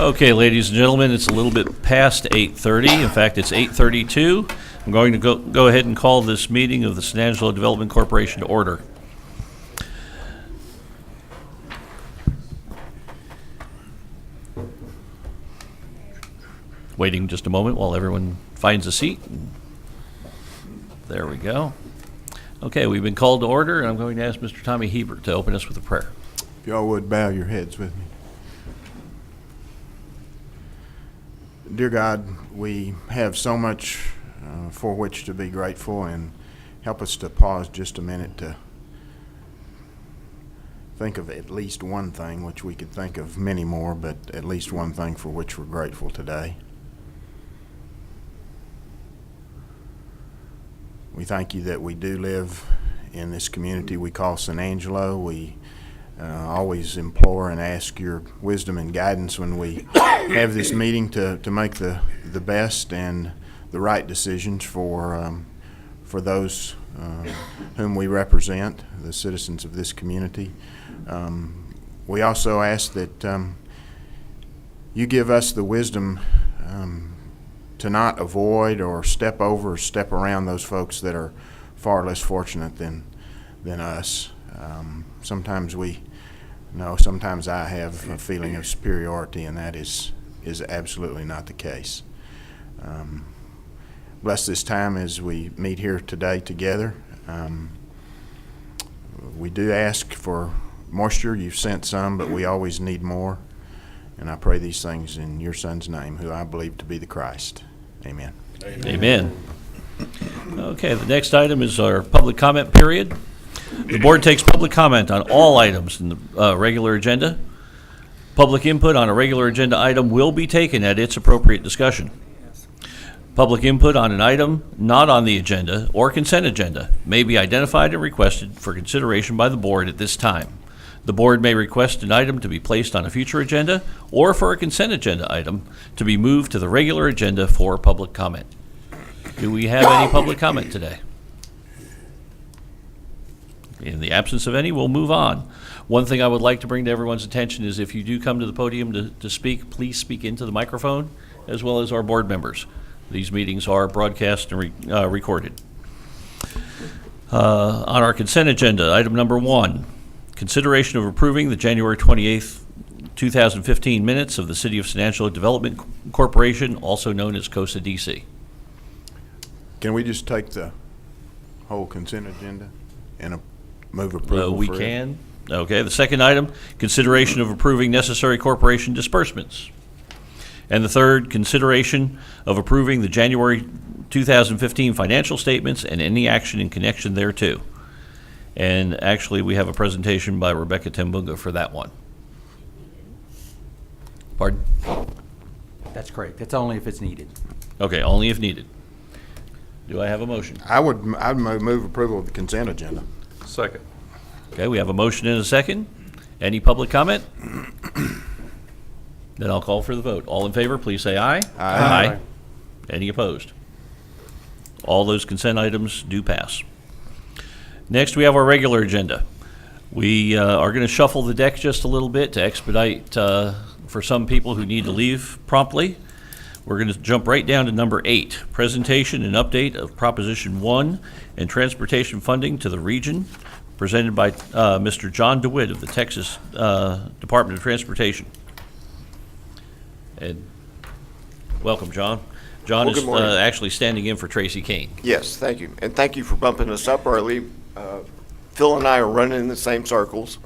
Okay, ladies and gentlemen, it's a little bit past 8:30. In fact, it's 8:32. I'm going to go ahead and call this meeting of the San Angelo Development Corporation to order. Waiting just a moment while everyone finds a seat. There we go. Okay, we've been called to order, and I'm going to ask Mr. Tommy Hebert to open us with a prayer. If y'all would bow your heads with me. Dear God, we have so much for which to be grateful, and help us to pause just a minute to think of at least one thing, which we could think of many more, but at least one thing for which we're grateful today. We thank you that we do live in this community we call San Angelo. We always implore and ask your wisdom and guidance when we have this meeting to make the best and the right decisions for those whom we represent, the citizens of this community. We also ask that you give us the wisdom to not avoid or step over or step around those folks that are far less fortunate than us. Sometimes I have a feeling of superiority, and that is absolutely not the case. Bless this time as we meet here today together. We do ask for moisture. You've sent some, but we always need more. And I pray these things in your Son's name, who I believe to be the Christ. Amen. Amen. Okay, the next item is our public comment period. The board takes public comment on all items in the regular agenda. Public input on a regular agenda item will be taken at its appropriate discussion. Public input on an item not on the agenda or consent agenda may be identified and requested for consideration by the board at this time. The board may request an item to be placed on a future agenda or for a consent agenda item to be moved to the regular agenda for public comment. Do we have any public comment today? In the absence of any, we'll move on. One thing I would like to bring to everyone's attention is if you do come to the podium to speak, please speak into the microphone, as well as our board members. These meetings are broadcast and recorded. On our consent agenda, item number 1, consideration of approving the January 28th, 2015 minutes of the City of San Angelo Development Corporation, also known as COSA DC. Can we just take the whole consent agenda and move approval? We can. Okay, the second item, consideration of approving necessary corporation disbursements. And the third, consideration of approving the January 2015 financial statements and any action in connection thereto. And actually, we have a presentation by Rebecca Tembunga for that one. Pardon? That's correct. That's only if it's needed. Okay, only if needed. Do I have a motion? I'd move approval of the consent agenda. Second. Okay, we have a motion and a second. Any public comment? Then I'll call for the vote. All in favor, please say aye. Aye. Any opposed? All those consent items do pass. Next, we have our regular agenda. We are going to shuffle the deck just a little bit to expedite for some people who need to leave promptly. We're going to jump right down to number 8, presentation and update of Proposition 1 and transportation funding to the region, presented by Mr. John DeWitt of the Texas Department of Transportation. And welcome, John. John is actually standing in for Tracy Kane. Yes, thank you. And thank you for bumping us up early. Phil and I are running in the same circles.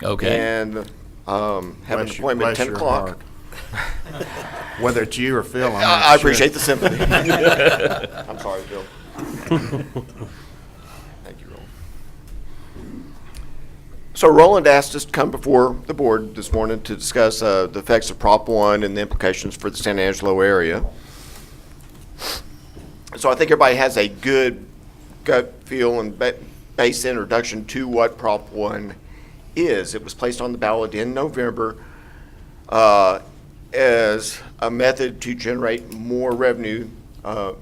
Okay. And have an appointment at 10 o'clock. Whether it's you or Phil, I'm not I sure. appreciate the sympathy. I'm sorry, Phil. Thank you, Roland. So Roland asked us to come before the board this morning to discuss the effects of Prop 1 and the implications for the San Angelo area. So I think everybody has a good gut feel and base introduction to what Prop 1 is. It was placed on the ballot in November as a method to generate more revenue to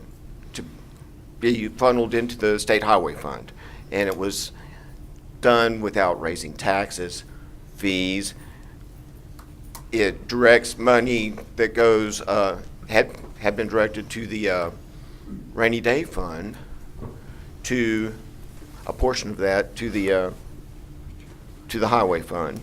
be funneled into the state highway fund. And it was done without raising taxes, fees, It directs money that goes, had been directed to the rainy day fund, to a portion of that to the highway fund.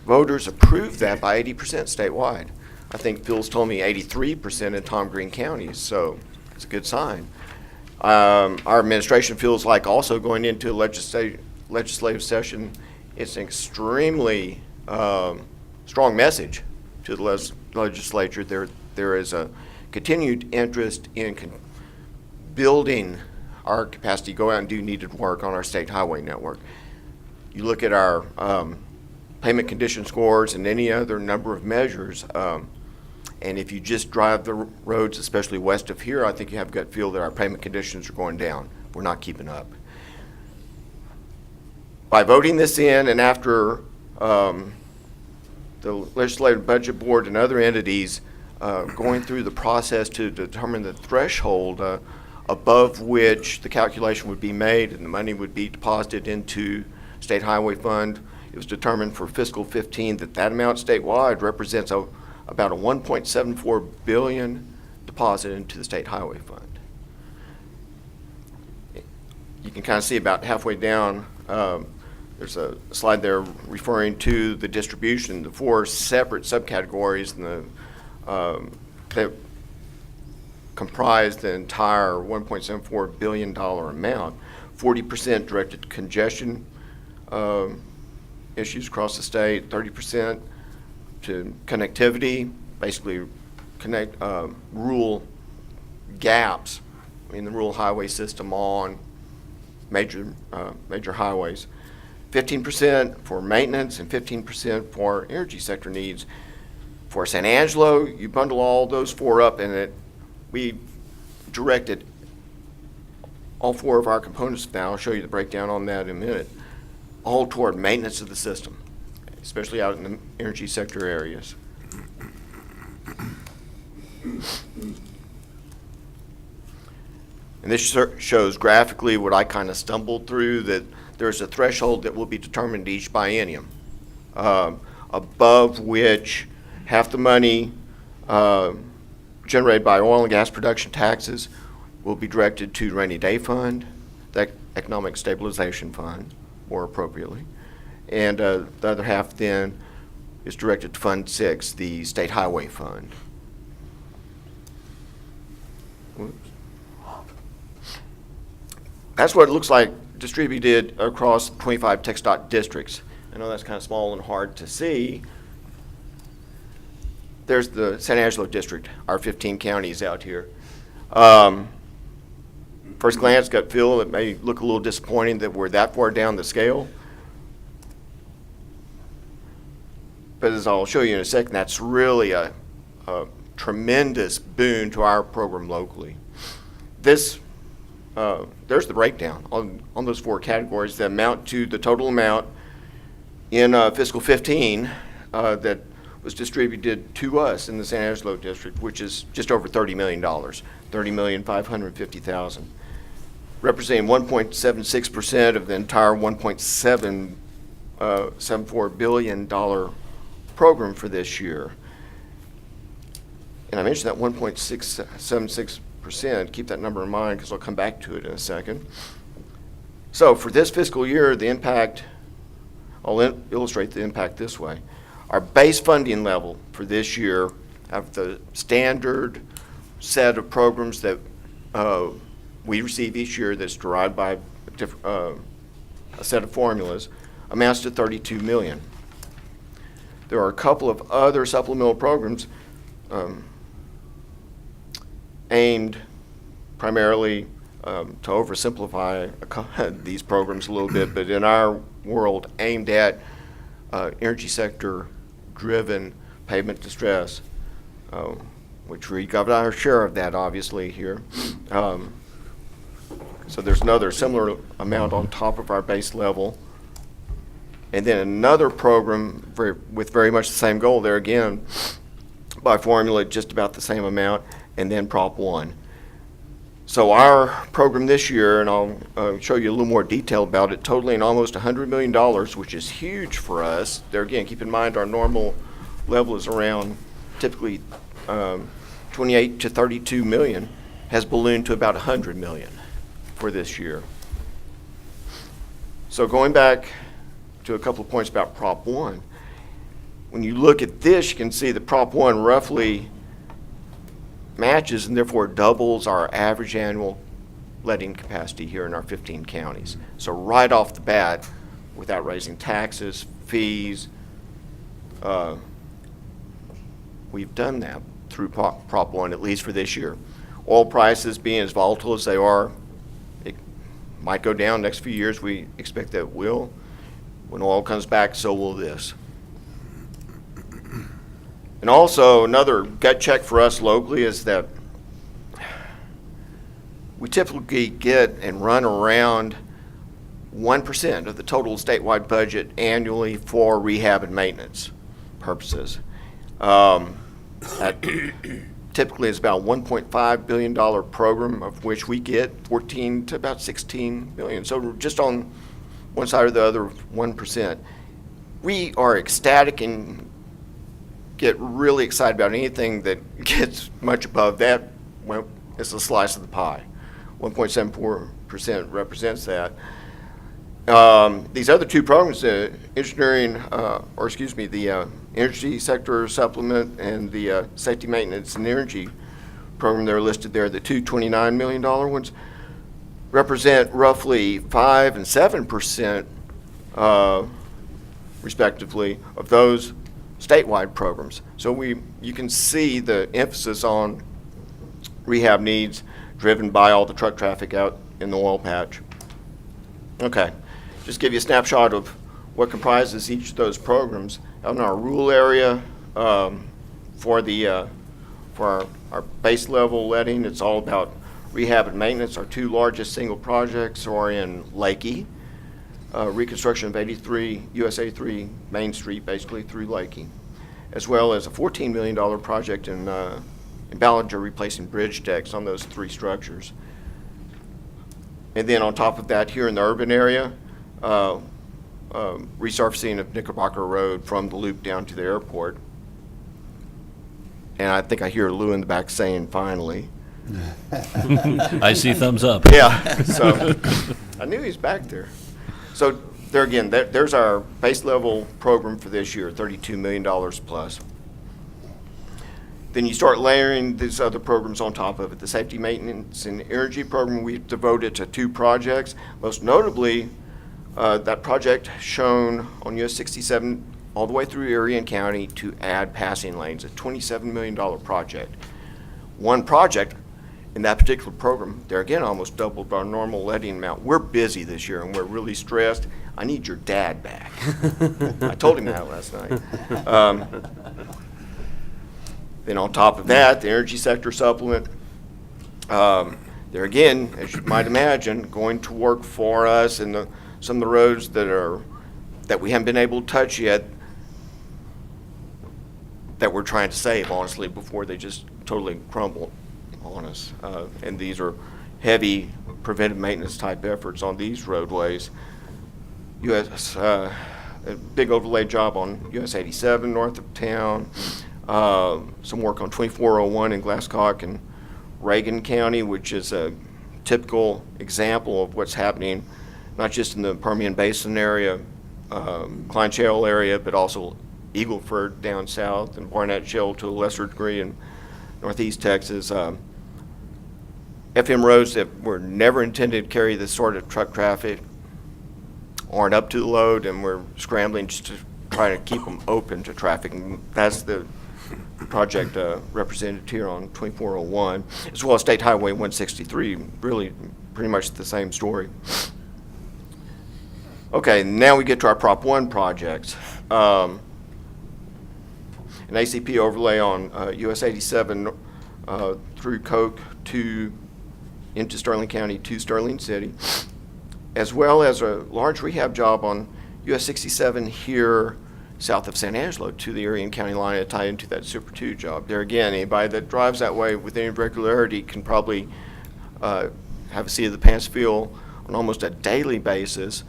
Voters approved that by 80% statewide. I think Phil's told me 83% in Tom Green County, so it's a good sign. Our administration feels like also going into legislative session, it's an extremely strong message to the legislature. There is a continued interest in building our capacity to go out and do needed work on our state highway network. You look at our payment condition scores and any other number of measures, and if you just drive the roads, especially west of here, I think you have a gut feel that our payment conditions are going down. We're not keeping up. By voting this in, and after the Legislative Budget Board and other entities going through the process to determine the threshold above which the calculation would be made and the money would be deposited into State Highway Fund, it was determined for fiscal 15 that that amount statewide represents about a $1.74 billion deposit into the State Highway Fund. You can kind of see about halfway down, there's a slide there referring to the distribution, the 4 separate subcategories and that comprise the entire $1.74 billion amount. 40% directed to congestion issues across the state, 30% to connectivity, basically connect rural gaps in the rural highway system on major highways. 15% for maintenance and 15% for energy sector needs. For San Angelo, you bundle all those 4 up, and we directed all 4 of our components now. I'll show you the breakdown on that in a minute, all toward maintenance of the system, especially out in the energy sector areas. And this shows graphically what I kind of stumbled through, that there's a threshold that will be determined each biennium, above which half the money generated by oil and gas production taxes will be directed to rainy day fund, the economic stabilization fund, more appropriately. And the other half then is directed to Fund 6, the state highway fund. Whoops. That's what it looks like distributed across 25 TxDOT districts. I know that's kind of small and hard to see. There's the San Angelo district, our 15 counties out here. First glance, gut feel, it may look a little disappointing that we're that far down the scale. But as I'll show you in a second, that's really a tremendous boon to our program locally. There's the breakdown on those 4 categories that amount to the total amount in fiscal 15 that was distributed to us in the San Angelo district, which is just over $30 million, $30,550,000, representing 1.76% of the entire $1.74 billion program for this year. And I mentioned that 1.676%. Keep that number in mind because I'll come back to it in a second. So for this fiscal year, the impact, I'll illustrate the impact this way. Our base funding level for this year have the standard set of programs that we receive each year that's derived by a set of formulas, amounts to $32 million. There are a couple of other supplemental programs aimed primarily to oversimplify these programs a little bit, but in our world aimed at energy sector driven pavement distress, which we got our share of that obviously here. So there's another similar amount on top of our base level. And then another program with very much the same goal there again, by formula just about the same amount, and then Prop 1. So our program this year, and I'll show you a little more detail about it, totaling almost $100 million, which is huge for us. There again, keep in mind our normal level is around typically 28 to 32 million, has ballooned to about 100 million for this year. So going back to a couple of points about Prop 1, when you look at this, you can see that Prop 1 roughly matches and therefore doubles our average annual letting capacity here in our 15 counties. So right off the bat, without raising taxes, fees, we've done that through Prop 1, at least for this year. Oil prices being as volatile as they are, it might go down next few years. We expect that it will. When oil comes back, so will this. And also, another gut check for us locally is that we typically get and run around 1% of the total statewide budget annually for rehab and maintenance purposes. That typically is about a $1.5 billion program, of which we get 14 to about 16 million. So just on one side or the other, 1%. We are ecstatic and get really excited about anything that gets much above that. Well, it's a slice of the pie. 1.74% represents that. These other two programs, the Energy Sector Supplement and the Safety Maintenance and Energy Program, they're listed there, the two $29 million ones, represent roughly 5 and 7%, respectively, of those statewide programs. So you can see the emphasis on rehab needs driven by all the truck traffic out in the oil patch. Okay, just give you a snapshot of what comprises each of those programs. Out in our rural area, for our base level letting, it's all about rehab and maintenance. Our two largest single projects are in Lakey, reconstruction of US 83 Main Street, basically through Lakey, as well as a $14 million project in Ballinger, replacing bridge decks on those three structures. And then on top of that, here in the urban area, resurfacing of Knickerbocker Road from the loop down to the airport. And I think I hear Lou in the back saying, finally. I see thumbs up. Yeah, so I knew he's back there. So there again, there's our base level program for this year, $32 million plus. Then you start layering these other programs on top of it. The Safety Maintenance and Energy Program, we've devoted to two projects. Most notably, that project shown on US 67 all the way through Erie and County to add passing lanes, a $27 million project. One project in that particular program, there again almost doubled our normal letting amount. We're busy this year and we're really stressed. I need your dad back. I told him that last night. Then on top of that, the Energy Sector Supplement, there again, as you might imagine, going to work for us in some of the roads that we haven't been able to touch yet, that we're trying to save, honestly, before they just totally crumble on us. And these are heavy preventive maintenance type efforts on these roadways. A big overlay job on US 87 north of town. Some work on 2401 in Glasscock and Reagan County, which is a typical example of what's happening, not just in the Permian Basin area, Klein Shale area, but also Eagle Ford down south and Barnett Shale to a lesser degree in northeast Texas. FM roads that were never intended to carry this sort of truck traffic aren't up to the load, and we're scrambling just to try to keep them open to traffic. And that's the project represented here on 2401, as well as State Highway 163, really pretty much the same story. Okay, now we get to our Prop 1 projects. An ACP overlay on US 87 through Coke into Sterling County to Sterling City, as well as a large rehab job on US 67 here south of San Angelo to the Erie and County line to tie into that Super 2 job. There again, anybody that drives that way with any regularity can probably have a seat of the pants feel on almost a daily basis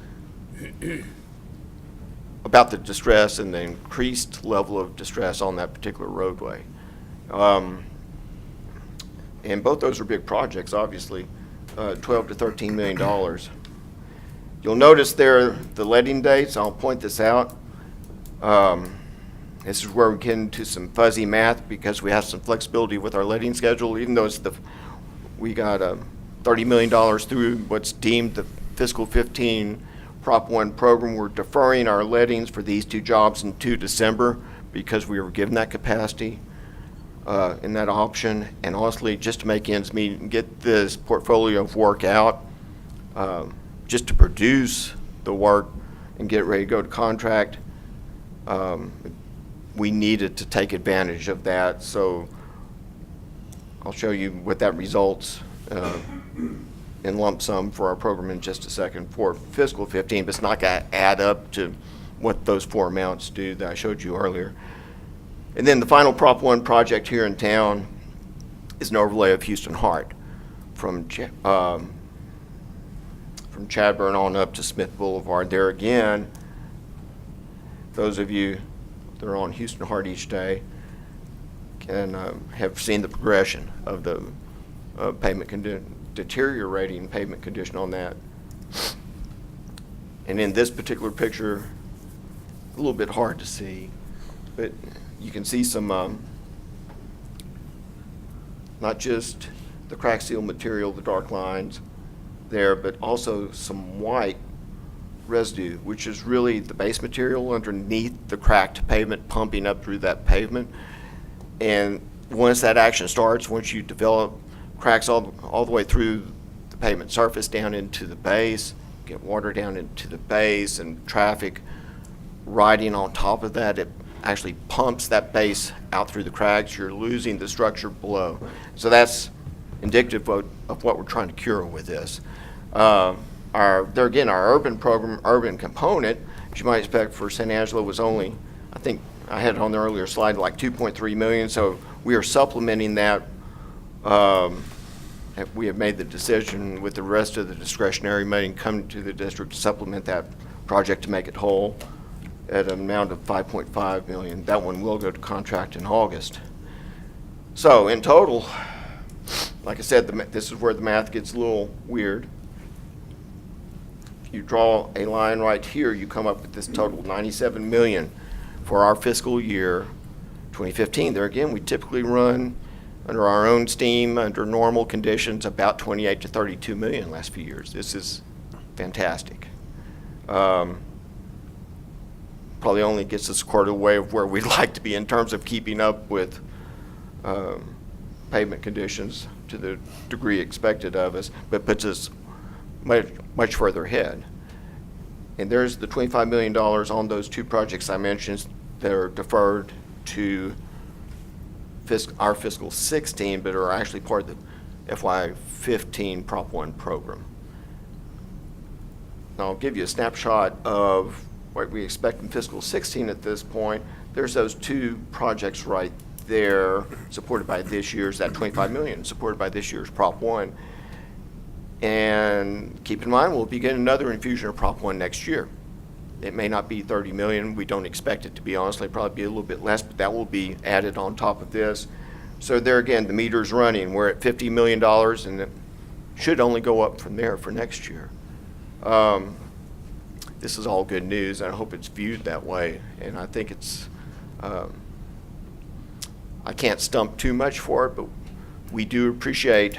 about the distress and the increased level of distress on that particular roadway. And both those are big projects, obviously, $12 to $13 million. You'll notice there the letting dates. I'll point this out. This is where we get into some fuzzy math because we have some flexibility with our letting schedule, even though we got $30 million through what's deemed the fiscal 15 Prop 1 program. We're deferring our lettings for these two jobs into December because we were given that capacity in that option. And honestly, just to make ends meet and get this portfolio of work out, just to produce the work and get it ready to go to contract, we needed to take advantage of that. So I'll show you what that results in lump sum for our program in just a second for fiscal 15, but it's not going to add up to what those four amounts do that I showed you earlier. And then the final Prop 1 project here in town is an overlay of Houston Hart from Chadburn on up to Smith Boulevard. There again, those of you that are on Houston Hart each day can have seen the progression of the deteriorating pavement condition on that. And in this particular picture, a little bit hard to see, but you can see some, not just the crack seal material, the dark lines there, but also some white residue, which is really the base material underneath the cracked pavement pumping up through that pavement. And once that action starts, once you develop cracks all the way through the pavement surface down into the base, get water down into the base and traffic riding on top of that, it actually pumps that base out through the cracks. You're losing the structure below. So that's indicative of what we're trying to cure with this. Our urban program, urban component, as you might expect for San Angelo, was only, I think I had it on the earlier slide, like 2.3 million. So we are supplementing that. We have made the decision with the rest of the discretionary money coming to the district to supplement that project to make it whole at an amount of 5.5 million. That one will go to contract in August. So in total, like I said, this is where the math gets a little weird. You draw a line right here, you come up with this total 97 million for our fiscal year 2015. There again, we typically run under our own steam, under normal conditions, about 28 to 32 million last few years. This is fantastic. Probably only gets us a quarter way of where we'd like to be in terms of keeping up with pavement conditions to the degree expected of us, but puts us much further ahead. And there's the $25 million on those two projects I mentioned that are deferred to our fiscal 16, but are actually part of the FY15 Prop 1 program. Now I'll give you a snapshot of what we expect in fiscal 16 at this point. There's those two projects right there supported by this year's, that 25 million supported by this year's Prop 1. And keep in mind, we'll be getting another infusion of Prop 1 next year. It may not be 30 million. We don't expect it to be, honestly. It'll probably be a little bit less, but that will be added on top of this. So there again, the meter's running. We're at $50 million, and it should only go up from there for next year. This is all good news, and I hope it's viewed that way. And I think it's, I can't stump too much for it, but we do appreciate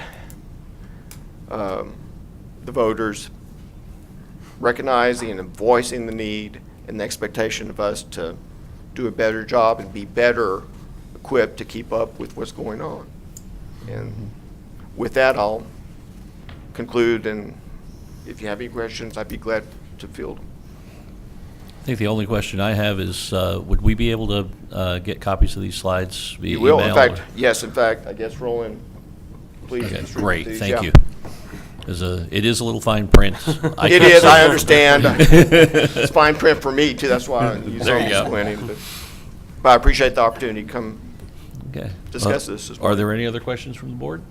the voters recognizing and voicing the need and the expectation of us to do a better job and be better equipped to keep up with what's going on. And with that, I'll conclude, and if you have any questions, I'd be glad to field them. I think the only question I have is, would we be able to get copies of these slides via You will, in email, fact, or- yes, in fact, I guess Roland, please. Okay, distribute great, these, thank yeah. you. It is a little fine print. It is, I understand. It's fine print for me too, that's why you saw There you me go. squinting. But I appreciate the opportunity to come Okay. discuss this as Are well. there any other questions from the board?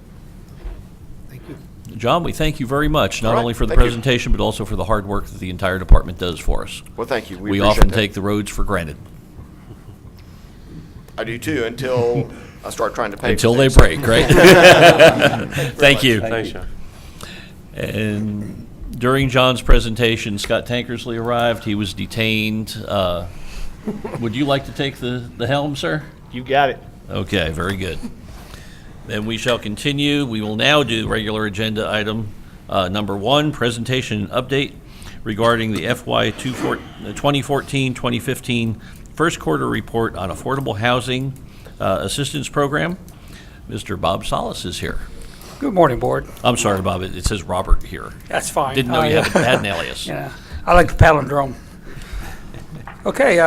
Thank you. John, we thank you very much, not All right, only for the thank you. presentation, but also for the hard work that the entire department does for us. Well, thank you. We We appreciate often that. take the roads for granted I do too, until I start trying to pay for until they things. break, right? Thank you. Thanks, John. And during John's presentation, Scott Tankersley arrived. He was detained. Would you like to take the helm, sir? You got it. Okay, very good. Then we shall continue. We will now do regular agenda item number 1, presentation and update regarding the FY 2014-2015 first quarter report on affordable housing assistance program. Mr. Bob Solis is here. Good morning, Board. I'm sorry, Bob, it says Robert here. That's fine. Didn't know you had an alias. Yeah, I like the palindrome. Okay,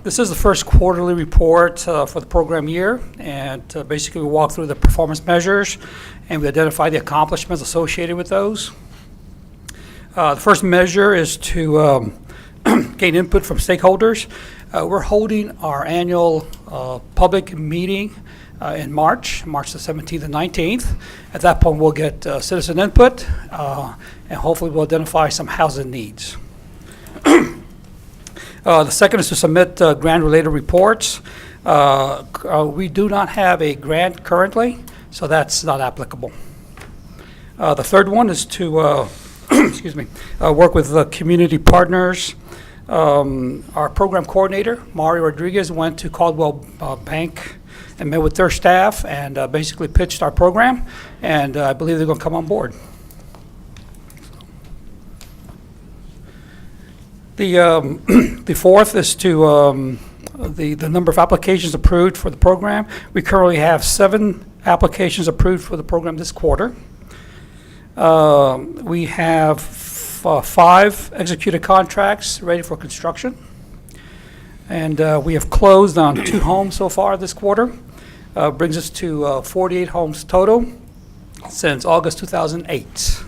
this is the first quarterly report for the program year, and basically we walk through the performance measures and we identify the accomplishments associated with those. The first measure is to gain input from stakeholders. We're holding our annual public meeting in March the 17th and 19th. At that point, we'll get citizen input, and hopefully we'll identify some housing needs. The second is to submit grant-related reports. We do not have a grant currently, so that's not applicable. The third one is to excuse me, work with the community partners. Our program coordinator, Mario Rodriguez, went to Caldwell Bank and met with their staff and basically pitched our program, and I believe they're going to come on board. The fourth is to the number of applications approved for the program. We currently have 7 applications approved for the program this quarter. We have 5 executed contracts ready for construction. And we have closed on 2 homes so far this quarter. Brings us to 48 homes total since August 2008.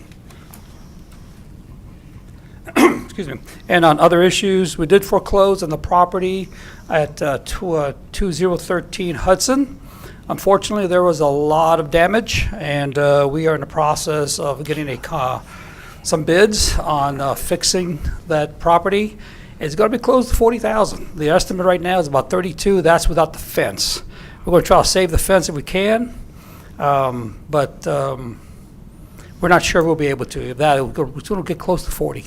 Excuse me. And on other issues, we did foreclose on the property at 2013 Hudson. Unfortunately, there was a lot of damage, and we are in the process of getting some bids on fixing that property. It's going to be close to $40,000. The estimate right now is about $32,000. That's without the fence. We're going to try to save the fence if we can, but we're not sure we'll be able to. If that, it's going to get close to $40,000.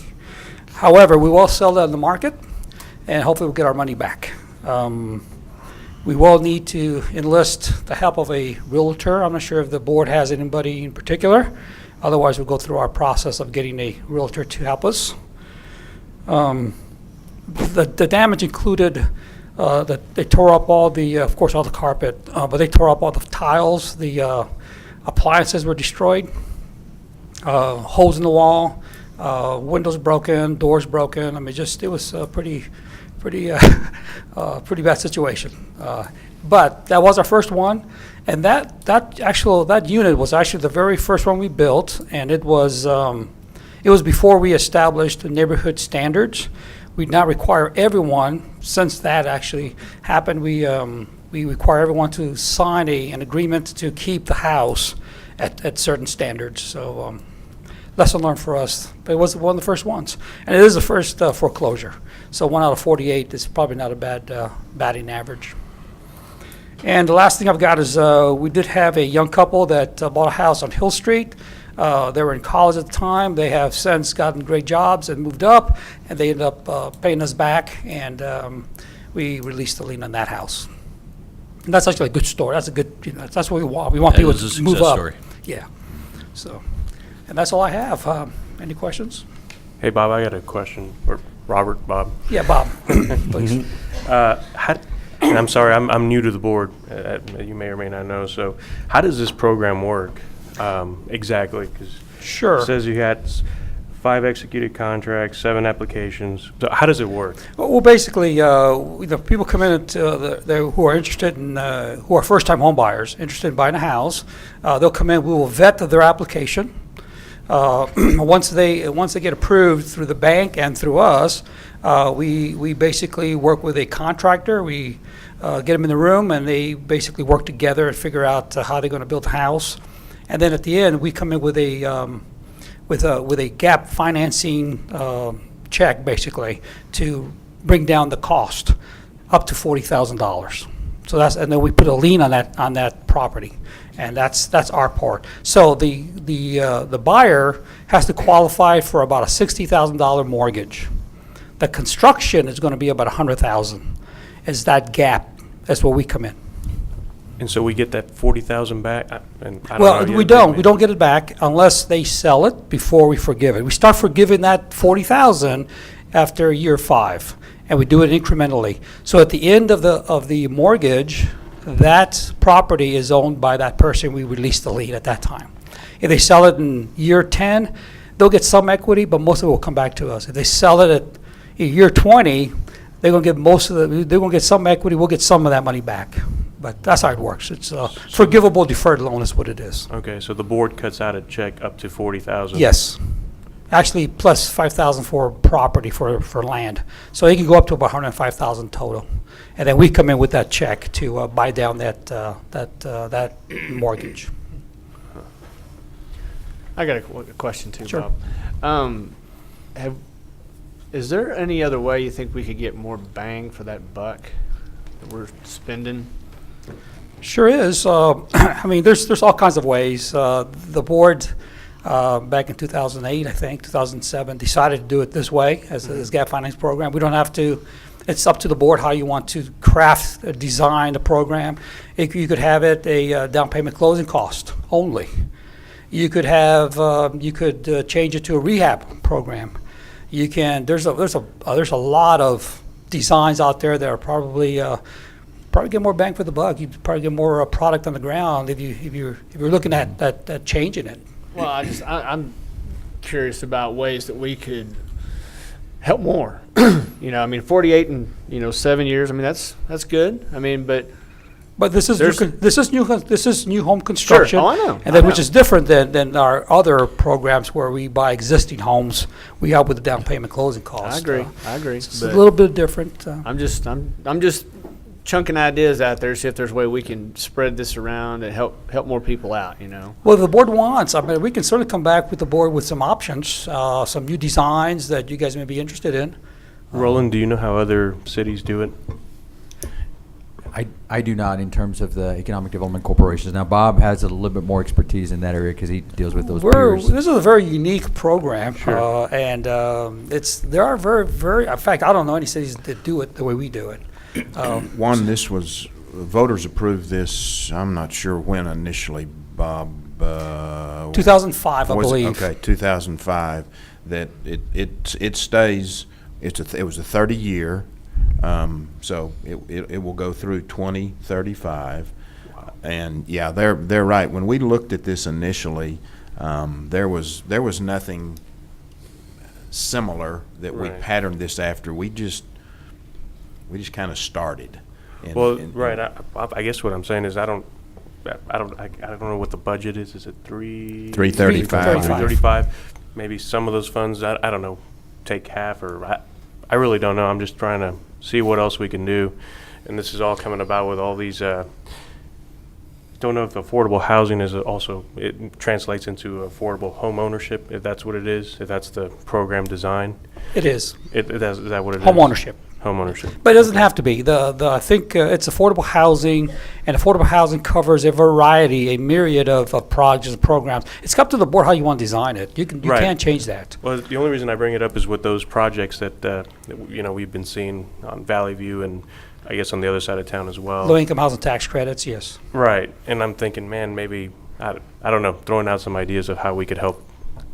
However, we will sell that on the market, and hopefully we'll get our money back. We will need to enlist the help of a realtor. I'm not sure if the board has anybody in particular. Otherwise, we'll go through our process of getting a realtor to help us. The damage included that they tore up all the, of course, all the carpet, but they tore up all the tiles. The appliances were destroyed. Holes in the wall, windows broken, doors broken. I mean, just it was a pretty bad situation. But that was our first one, and that unit was actually the very first one we built, and it was before we established the neighborhood standards. We now require everyone, since that actually happened, we require everyone to sign an agreement to keep the house at certain standards. So lesson learned for us, but it was one of the first ones. And it is the first foreclosure. So 1 out of 48 is probably not a bad batting average. And the last thing I've got is we did have a young couple that bought a house on Hill Street. They were in college at the time. They have since gotten great jobs and moved up, and they ended up paying us back, and we released the lien on that house. And that's actually a good story. That's a good, that's what we want. We want That people is a to move success up. story. Yeah. So, and that's all I have. Any questions? Hey, Bob, I got a question. Or Robert, Bob. Yeah, Bob, please. And I'm sorry, I'm new to the board. You may or may not know. So, how does this program work exactly? Because Sure. it says you had 5 executed contracts, 7 applications. So, how does it work? Well, basically, people come in who are interested in, who are first-time home buyers, interested in buying a house. They'll come in. We will vet their application. Once they get approved through the bank and through us, we basically work with a contractor. We get them in the room, and they basically work together and figure out how they're going to build the house. And then at the end, we come in with a with a gap financing check, basically, to bring down the cost up to $40,000. So and then we put a lien on that property, and that's our part. So the buyer has to qualify for about a $60,000 mortgage. The construction is going to be about $100,000. Is that gap? That's where we come in. And so we get that 40,000 back? And I don't Well, know we yet, don't. maybe. We don't get it back unless they sell it before we forgive it. We start forgiving that 40,000 after year 5, and we do it incrementally. So at the end of the mortgage, that property is owned by that person. We release the lien at that time. If they sell it in year 10, they'll get some equity, but most of it will come back to us. If they sell it at year 20, they're going to get they're going to get some equity. We'll get some of that money back. But that's how it works. It's a forgivable deferred loan is what it is. Okay, so the board cuts out a check up to 40,000? Yes. Actually, plus 5,000 for property, for land. So it can go up to about 105,000 total. And then we come in with that check to buy down that mortgage. I got a question too, Sure. Bob. Is there any other way you think we could get more bang for that buck that we're spending? Sure is. I mean, there's all kinds of ways. The board, back in 2008, I think, 2007, decided to do it this way as this gap finance program. We don't have to. It's up to the board how you want to craft, design the program. You could have it a down payment closing cost only. You could have change it to a rehab program. You can. There's a lot of designs out there that are probably get more bang for the buck. You'd probably get more product on the ground if you're looking at changing it. Well, I'm curious about ways that we could help more. I mean, 48 in 7 years. I mean, that's good. I mean, but this is There's- this is new home construction. Oh, I know. And then which is different than our other programs where we buy existing homes. We help with the down payment closing costs. I agree. It's a little bit different. I'm just chunking ideas out there, see if there's a way we can spread this around and help more people out. Well, the board wants. I mean, we can certainly come back with the board with some options, some new designs that you guys may be interested in. Roland, do you know how other cities do it? I do not in terms of the economic development corporations. Now, Bob has a little bit more expertise in that area because he deals with those peers. This is a very unique program, Sure. and there are very. In fact, I don't know any cities that do it the way we do it. Voters approved this, I'm not sure when initially, Bob. 2005, I was it? believe. Okay, 2005, that it stays, it was a 30-year, so it will go through 2035. And yeah, they're right. When we looked at this initially, there was nothing similar that we Right. patterned this after. We just kind of started. Right. I guess what I'm saying is I don't know what the budget is. Is it 335. 335? Maybe some of those funds, I don't know, take half or I really don't know. I'm just trying to see what else we can do. And this is all coming about with all these, don't know if affordable housing is also, it translates into affordable home ownership, if that's what it is, if that's the program design. It is Is that what it is? home ownership. Home ownership. But it doesn't have to be. I think it's affordable housing, and affordable housing covers a variety, a myriad of projects and programs. It's up to the board how you want to design it. You Right. can't change that. Well, the only reason I bring it up is with those projects that we've been seeing on Valley View and I guess on the other side of town as well. Low-income housing tax credits, yes. Right, and I'm thinking, man, maybe, I don't know, throwing out some ideas of how we could help.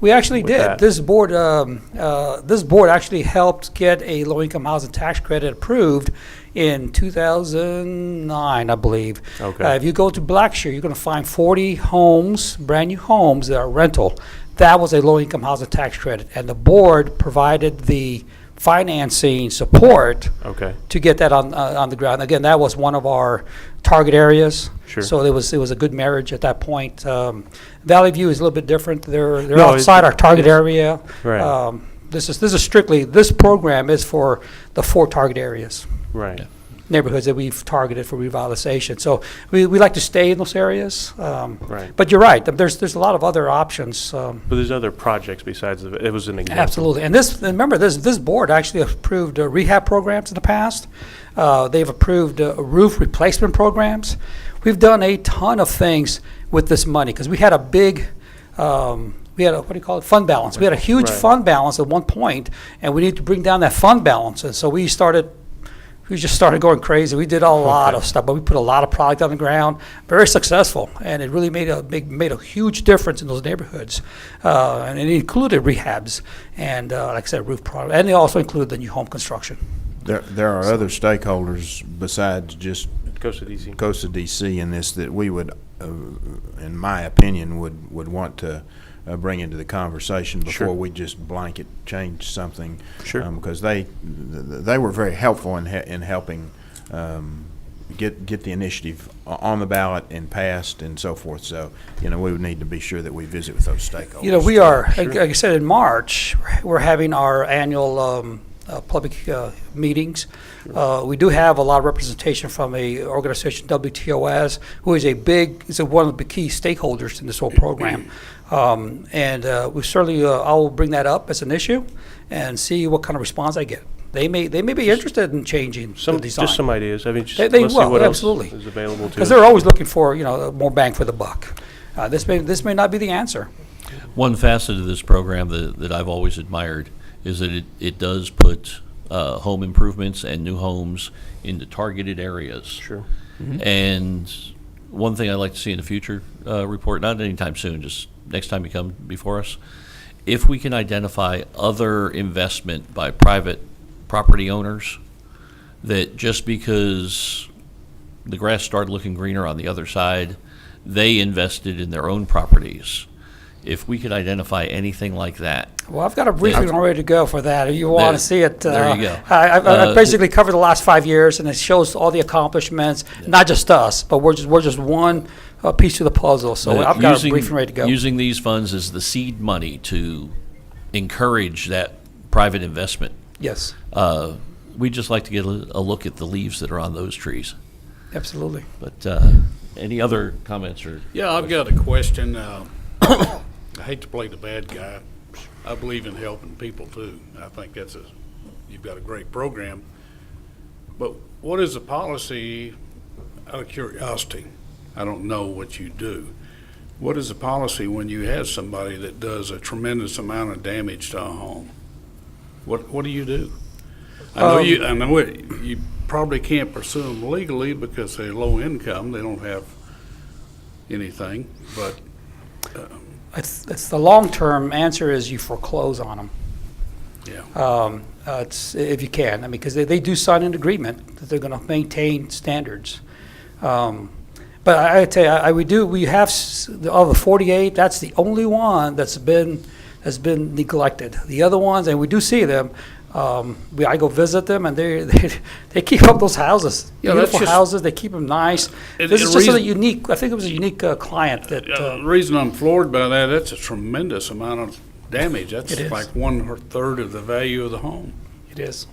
We actually With did. that. This board actually helped get a low-income housing tax credit approved in 2009, I believe. Okay. If you go to Blackshear, you're going to find 40 homes, brand-new homes that are rental. That was a low-income housing tax credit, and the board provided the financing support Okay, to get that on the ground. Again, that was one of our target areas. Sure. So it was a good marriage at that point. Valley View is a little bit different. They're No, outside our target area. Right. This is strictly, this program is for the 4 target areas. right. neighborhoods that we've targeted for revitalization. So we like to stay in those areas. Right. But you're right, there's a lot of other options. But there's other projects besides it was an example. Absolutely. And remember, this board actually approved rehab programs in the past. They've approved roof replacement programs. We've done a ton of things with this money because we had a big, we had a, what do you call it, fund balance. We had a huge Right. fund balance at one point, and we need to bring down that fund balance. And so we just started going crazy. We did a lot of stuff, but we put a lot of product on the ground, very successful, and it really made a huge difference in those neighborhoods. And it included rehabs and, like I said, roof product, and it also included the new home construction. There are other stakeholders besides just Costa DC. Costa DC in this that we would, in my opinion, would want to bring into the conversation before Sure. we just blanket change something. Sure. Because they were very helpful in helping get the initiative on the ballot and passed and so forth. So, we would need to be sure that we visit with those stakeholders. We are, like I said, in March, we're having our annual public meetings. We do have a lot of representation from a organization, WTOS, who is one of the key stakeholders in this whole program. And we certainly, I'll bring that up as an issue and see what kind of response I get. They may be interested in changing the design. Just some ideas. I mean, They let's see will, what absolutely. else is available to Because us. they're always looking for, more bang for the buck. This may not be the answer. One facet of this program that I've always admired is that it does put home improvements and new homes into targeted areas. Sure. And one thing I'd like to see in the future report, not anytime soon, just next time you come before us, if we can identify other investment by private property owners that just because the grass started looking greener on the other side, they invested in their own properties. If we could identify anything like that. Well, I've got a briefing all ready to go for that. If you want to see it. There you go. I've basically covered the last 5 years, and it shows all the accomplishments, not just us, but we're just one piece of the puzzle. So I've got a briefing ready to go. Using these funds as the seed money to encourage that private investment. Yes, We'd just like to get a look at the leaves that are on those trees. absolutely. But any other comments or? Yeah, I've got a question. I hate to play the bad guy. I believe in helping people too. I think you've got a great program. But what is the policy, out of curiosity? I don't know what you do. What is the policy when you have somebody that does a tremendous amount of damage to a home? What do you do? I know you probably can't pursue them legally because they're low income. They don't have anything, but It's the long-term answer is you foreclose on them. yeah. It's if you can. I mean, because they do sign an agreement that they're going to maintain standards. But I tell you, we have of the 48. That's the only one has been neglected. The other ones, and we do see them. I go visit them, and they keep up those houses. Yeah, that's Beautiful just- houses. They keep them nice. And This the is just a reason- unique. I think it was a unique client that. The reason I'm floored by that's a tremendous amount of damage. That's It is. like 1/3 of the value of the home. It is.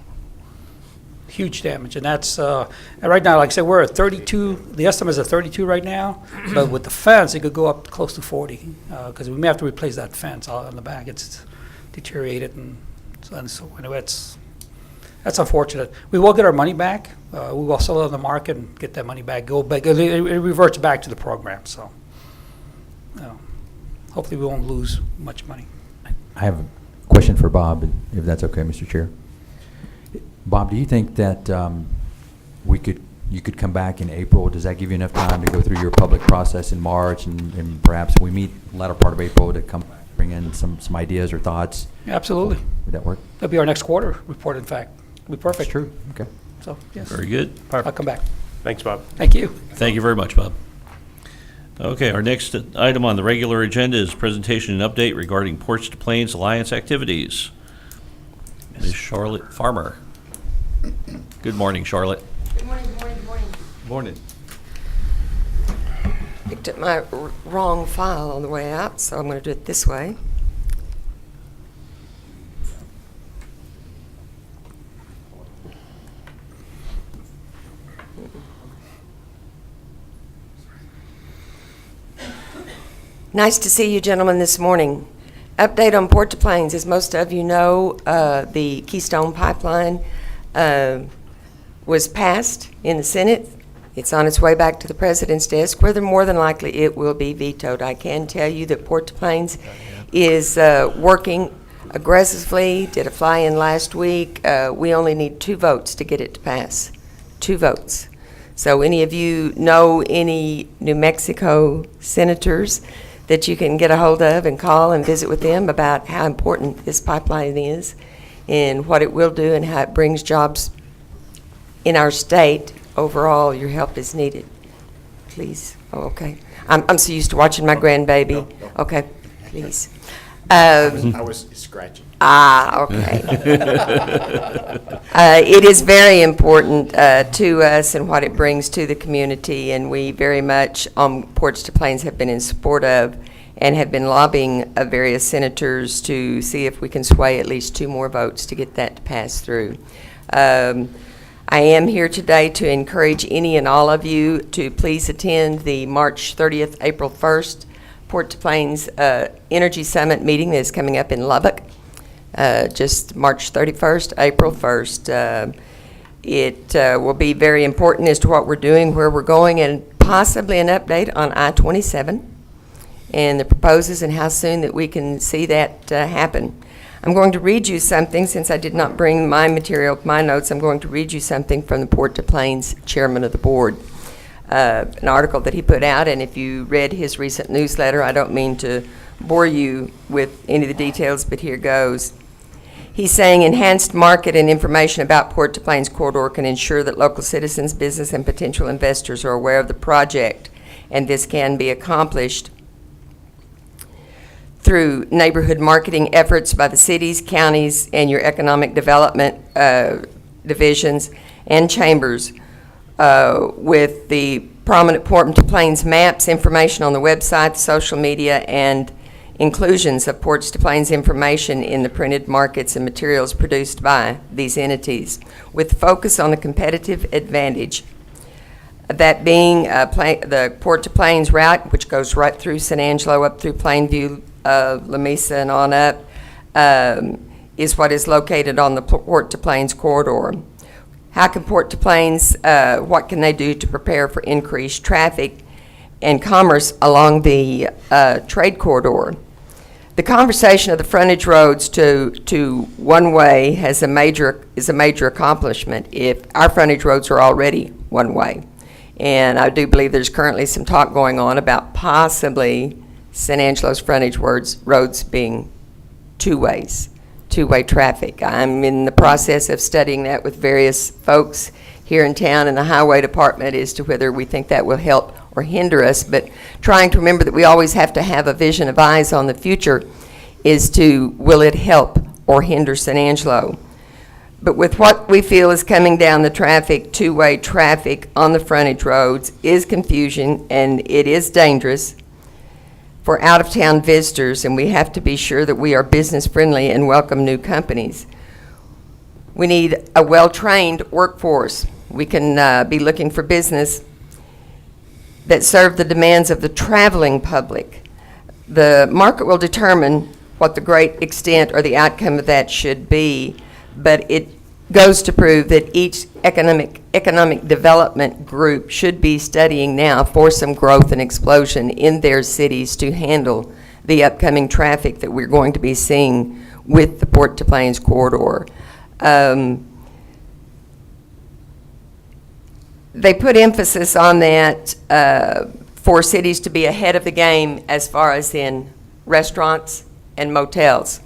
Huge damage, and that's, and right now, like I said, we're at 32, the estimate is at 32 right now, but with the fence, it could go up close to 40, because we may have to replace that fence on the back, it's deteriorated, and so anyway, that's unfortunate. We will get our money back, we will sell it on the market and get that money back, go back, it reverts back to the program, so, hopefully we won't lose much money. I have a question for Bob, if that's okay, Mr. Chair. Bob, do you think that you could come back in April? Does that give you enough time to go through your public process in March, and perhaps we meet latter part of April to come bring in some ideas or thoughts? Absolutely. Would that work? That'll be our next quarter report, in fact. It'll be perfect. That's true. Okay. So, yes. Very good. I'll come back. Thanks, Bob. Thank you. Thank you very much, Bob. Okay, our next item on the regular agenda is presentation and update regarding Porch to Plains Alliance activities. Ms. Charlotte Farmer. Good morning, Charlotte. Good morning, good morning, good morning. Morning. Picked up my wrong file on the way out, so I'm going to do it this way. Nice to see you gentlemen this morning. Update on Port de Plains. As most of you know, the Keystone Pipeline was passed in the Senate. It's on its way back to the President's desk, where more than likely it will be vetoed. I can tell you that Port de Plains is working aggressively, did a fly-in last week. We only need 2 votes to get it to pass. 2 votes. So any of you know any New Mexico senators that you can get a hold of and call and visit with them about how important this pipeline is and what it will do and how it brings jobs in our state. Overall, your help is needed. Please. Oh, okay. I'm so used to watching my grandbaby. Okay, please. I was scratching. Okay. It is very important to us and what it brings to the community, and we very much on Ports to Plains have been in support of and have been lobbying various senators to see if we can sway at least 2 more votes to get that to pass through. I am here today to encourage any and all of you to please attend the March 30th, April 1st Port to Plains Energy Summit meeting that is coming up in Lubbock, just March 31st, April 1st. It will be very important as to what we're doing, where we're going, and possibly an update on I-27 and the proposals and how soon that we can see that happen. I'm going to read you something, since I did not bring my material, my notes. I'm going to read you something from the Port de Plains chairman of the board, an article that he put out, and if you read his recent newsletter, I don't mean to bore you with any of the details, but here goes. He's saying enhanced market and information about Port de Plains corridor can ensure that local citizens, business, and potential investors are aware of the project, and this can be accomplished through neighborhood marketing efforts by the cities, counties, and your economic development divisions and chambers with the prominent Port de Plains maps, information on the website, social media, and inclusions of Ports de Plains information in the printed markets and materials produced by these entities, with focus on the competitive advantage. That being the Port de Plains route, which goes right through San Angelo, up through Plainview, La Mesa, and on up, is what is located on the Port de Plains corridor. How can Port de Plains, what can they do to prepare for increased traffic and commerce along the trade corridor? The conversation of the frontage roads to one-way is a major accomplishment if our frontage roads are already one-way. And I do believe there's currently some talk going on about possibly San Angelo's frontage roads being two-way traffic. I'm in the process of studying that with various folks here in town in the highway department as to whether we think that will help or hinder us, but trying to remember that we always have to have a vision of eyes on the future is to, will it help or hinder San Angelo? But with what we feel is coming down the traffic, two-way traffic on the frontage roads is confusion, and it is dangerous for out-of-town visitors, and we have to be sure that we are business-friendly and welcome new companies. We need a well-trained workforce. We can be looking for business that serve the demands of the traveling public. The market will determine what the great extent or the outcome of that should be, but it goes to prove that each economic development group should be studying now for some growth and explosion in their cities to handle the upcoming traffic that we're going to be seeing with the Port de Plains corridor. They put emphasis on that for cities to be ahead of the game as far as in restaurants and motels,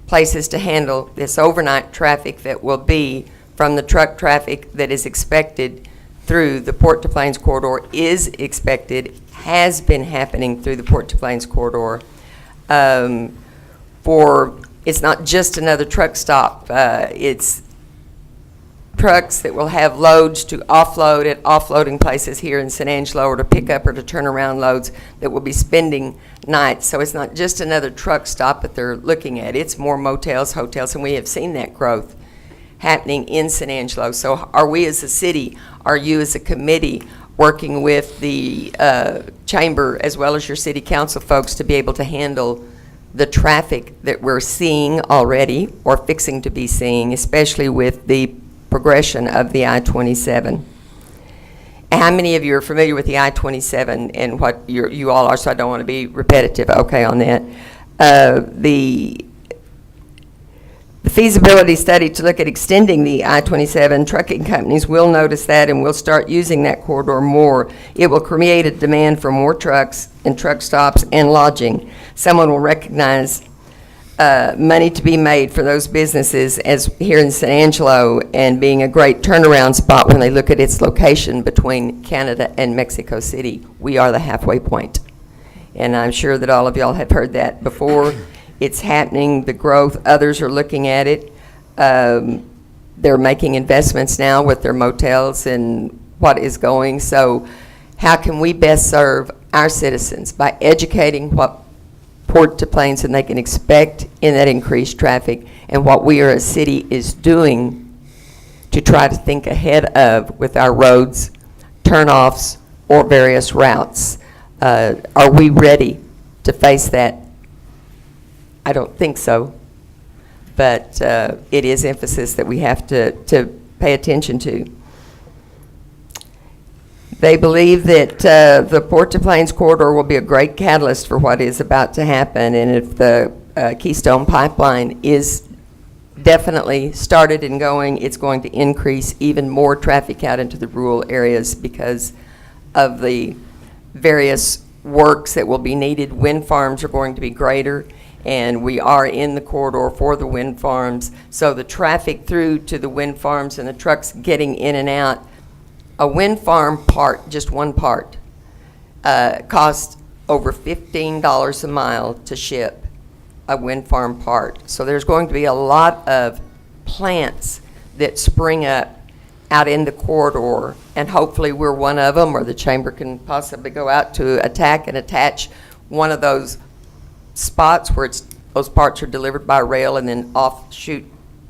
places to handle this overnight traffic that will be from the truck traffic that is expected through the Port de Plains corridor, is expected, has been happening through the Port de Plains corridor. It's not just another truck stop, it's trucks that will have loads to offload at offloading places here in San Angelo, or to pick up or to turn around loads that will be spending nights. So it's not just another truck stop that they're looking at. It's more motels, hotels, and we have seen that growth happening in San Angelo. So are we as a city, are you as a committee, working with the chamber as well as your city council folks to be able to handle the traffic that we're seeing already or fixing to be seeing, especially with the progression of the I-27. How many of you are familiar with the I-27 and what you all are, so I don't want to be repetitive, okay, on that. The feasibility study to look at extending the I-27, trucking companies will notice that and will start using that corridor more. It will create a demand for more trucks and truck stops and lodging. Someone will recognize money to be made for those businesses as here in San Angelo and being a great turnaround spot when they look at its location between Canada and Mexico City. We are the halfway point. And I'm sure that all of y'all have heard that before. It's happening, the growth, others are looking at it. They're making investments now with their motels and what is going. So how can we best serve our citizens? By educating what Port to Plains and they can expect in that increased traffic and what we are a city is doing to try to think ahead of with our roads, turnoffs, or various routes. Are we ready to face that? I don't think so, but it is emphasis that we have to pay attention to. They believe that the Port to Plains corridor will be a great catalyst for what is about to happen, and if the Keystone Pipeline is definitely started and going, it's going to increase even more traffic out into the rural areas because of the various works that will be needed. Wind farms are going to be greater, and we are in the corridor for the wind farms, so the traffic through to the wind farms and the trucks getting in and out. A wind farm part, just one part, costs over $15 a mile to ship a wind farm part. So there's going to be a lot of plants that spring up out in the corridor, and hopefully we're one of them, or the chamber can possibly go out to attack and attach one of those spots where those parts are delivered by rail and then offshoot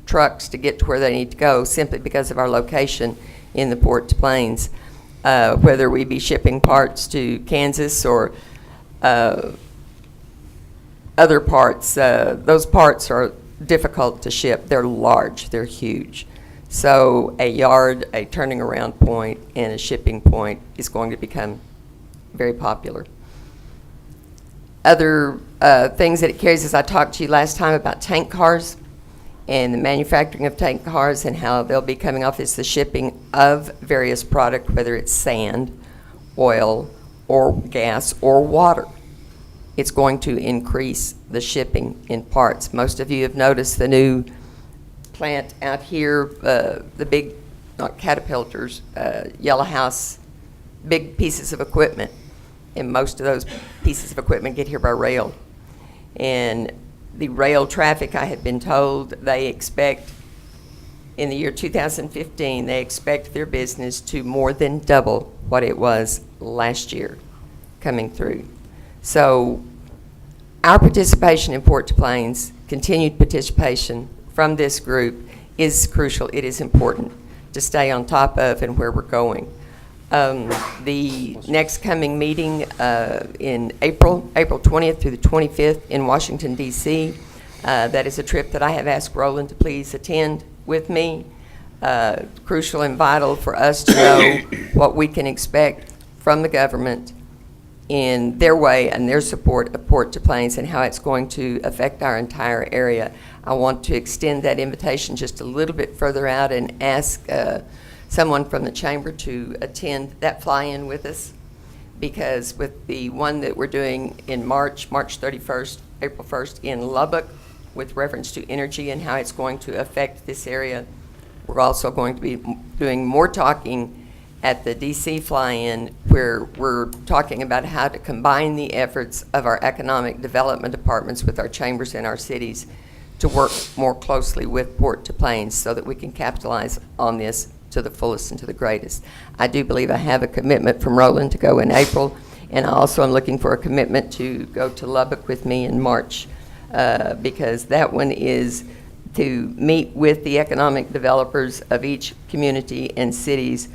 trucks to get to where they need to go, simply because of our location in the Port to Plains. Whether we be shipping parts to Kansas or other parts, those parts are difficult to ship. They're large, they're huge. So a yard, a turning around point, and a shipping point is going to become very popular. Other things that it carries, as I talked to you last time about tank cars and the manufacturing of tank cars and how they'll be coming off, is the shipping of various product, whether it's sand, oil, or gas, or water. It's going to increase the shipping in parts. Most of you have noticed the new plant out here, the big, not caterpillars, yellow house, big pieces of equipment. And most of those pieces of equipment get here by rail. And the rail traffic, I have been told, they expect in the year 2015, they expect their business to more than double what it was last year coming through. So our participation in Port to Plains, continued participation from this group, is crucial. It is important to stay on top of and where we're going. The next coming meeting in April 20th through the 25th in Washington, D.C. That is a trip that I have asked Roland to please attend with me. Crucial and vital for us to know what we can expect from the government in their way and their support of Port to Plains and how it's going to affect our entire area. I want to extend that invitation just a little bit further out and ask someone from the chamber to attend that fly-in with us, because with the one that we're doing in March 31st, April 1st in Lubbock, with reference to energy and how it's going to affect this area, we're also going to be doing more talking at the DC fly-in, where we're talking about how to combine the efforts of our economic development departments with our chambers in our cities to work more closely with Port to Plains so that we can capitalize on this to the fullest and to the greatest. I do believe I have a commitment from Roland to go in April, and I also am looking for a commitment to go to Lubbock with me in March, because that one is to meet with the economic developers of each community and cities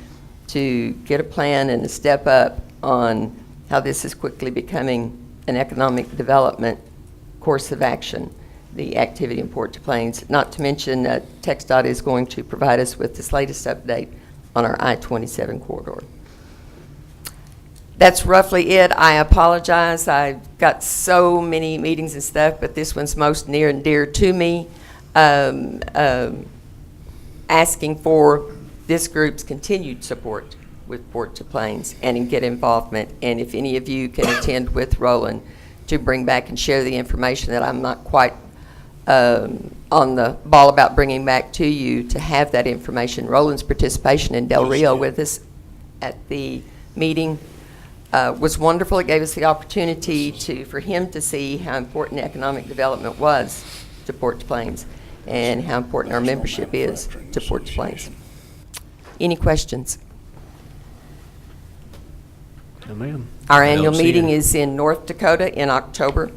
to get a plan and a step up on how this is quickly becoming an economic development course of action, the activity in Port des Plaines. Not to mention TxDOT is going to provide us with this latest update on our I-27 corridor. That's roughly it. I apologize. I've got so many meetings and stuff, but this one's most near and dear to me. Asking for this group's continued support with Port des Plaines and get involvement. And if any of you can attend with Roland to bring back and share the information that I'm not quite on the ball about bringing back to you, to have that information. Roland's participation in Del Rio with us at the meeting was wonderful. It gave us the opportunity for him to see how important economic development was to Port des Plaines and how important our membership is to Port des Plaines. Any questions? No, ma'am. Our I annual don't see meeting any. is in North Dakota in October.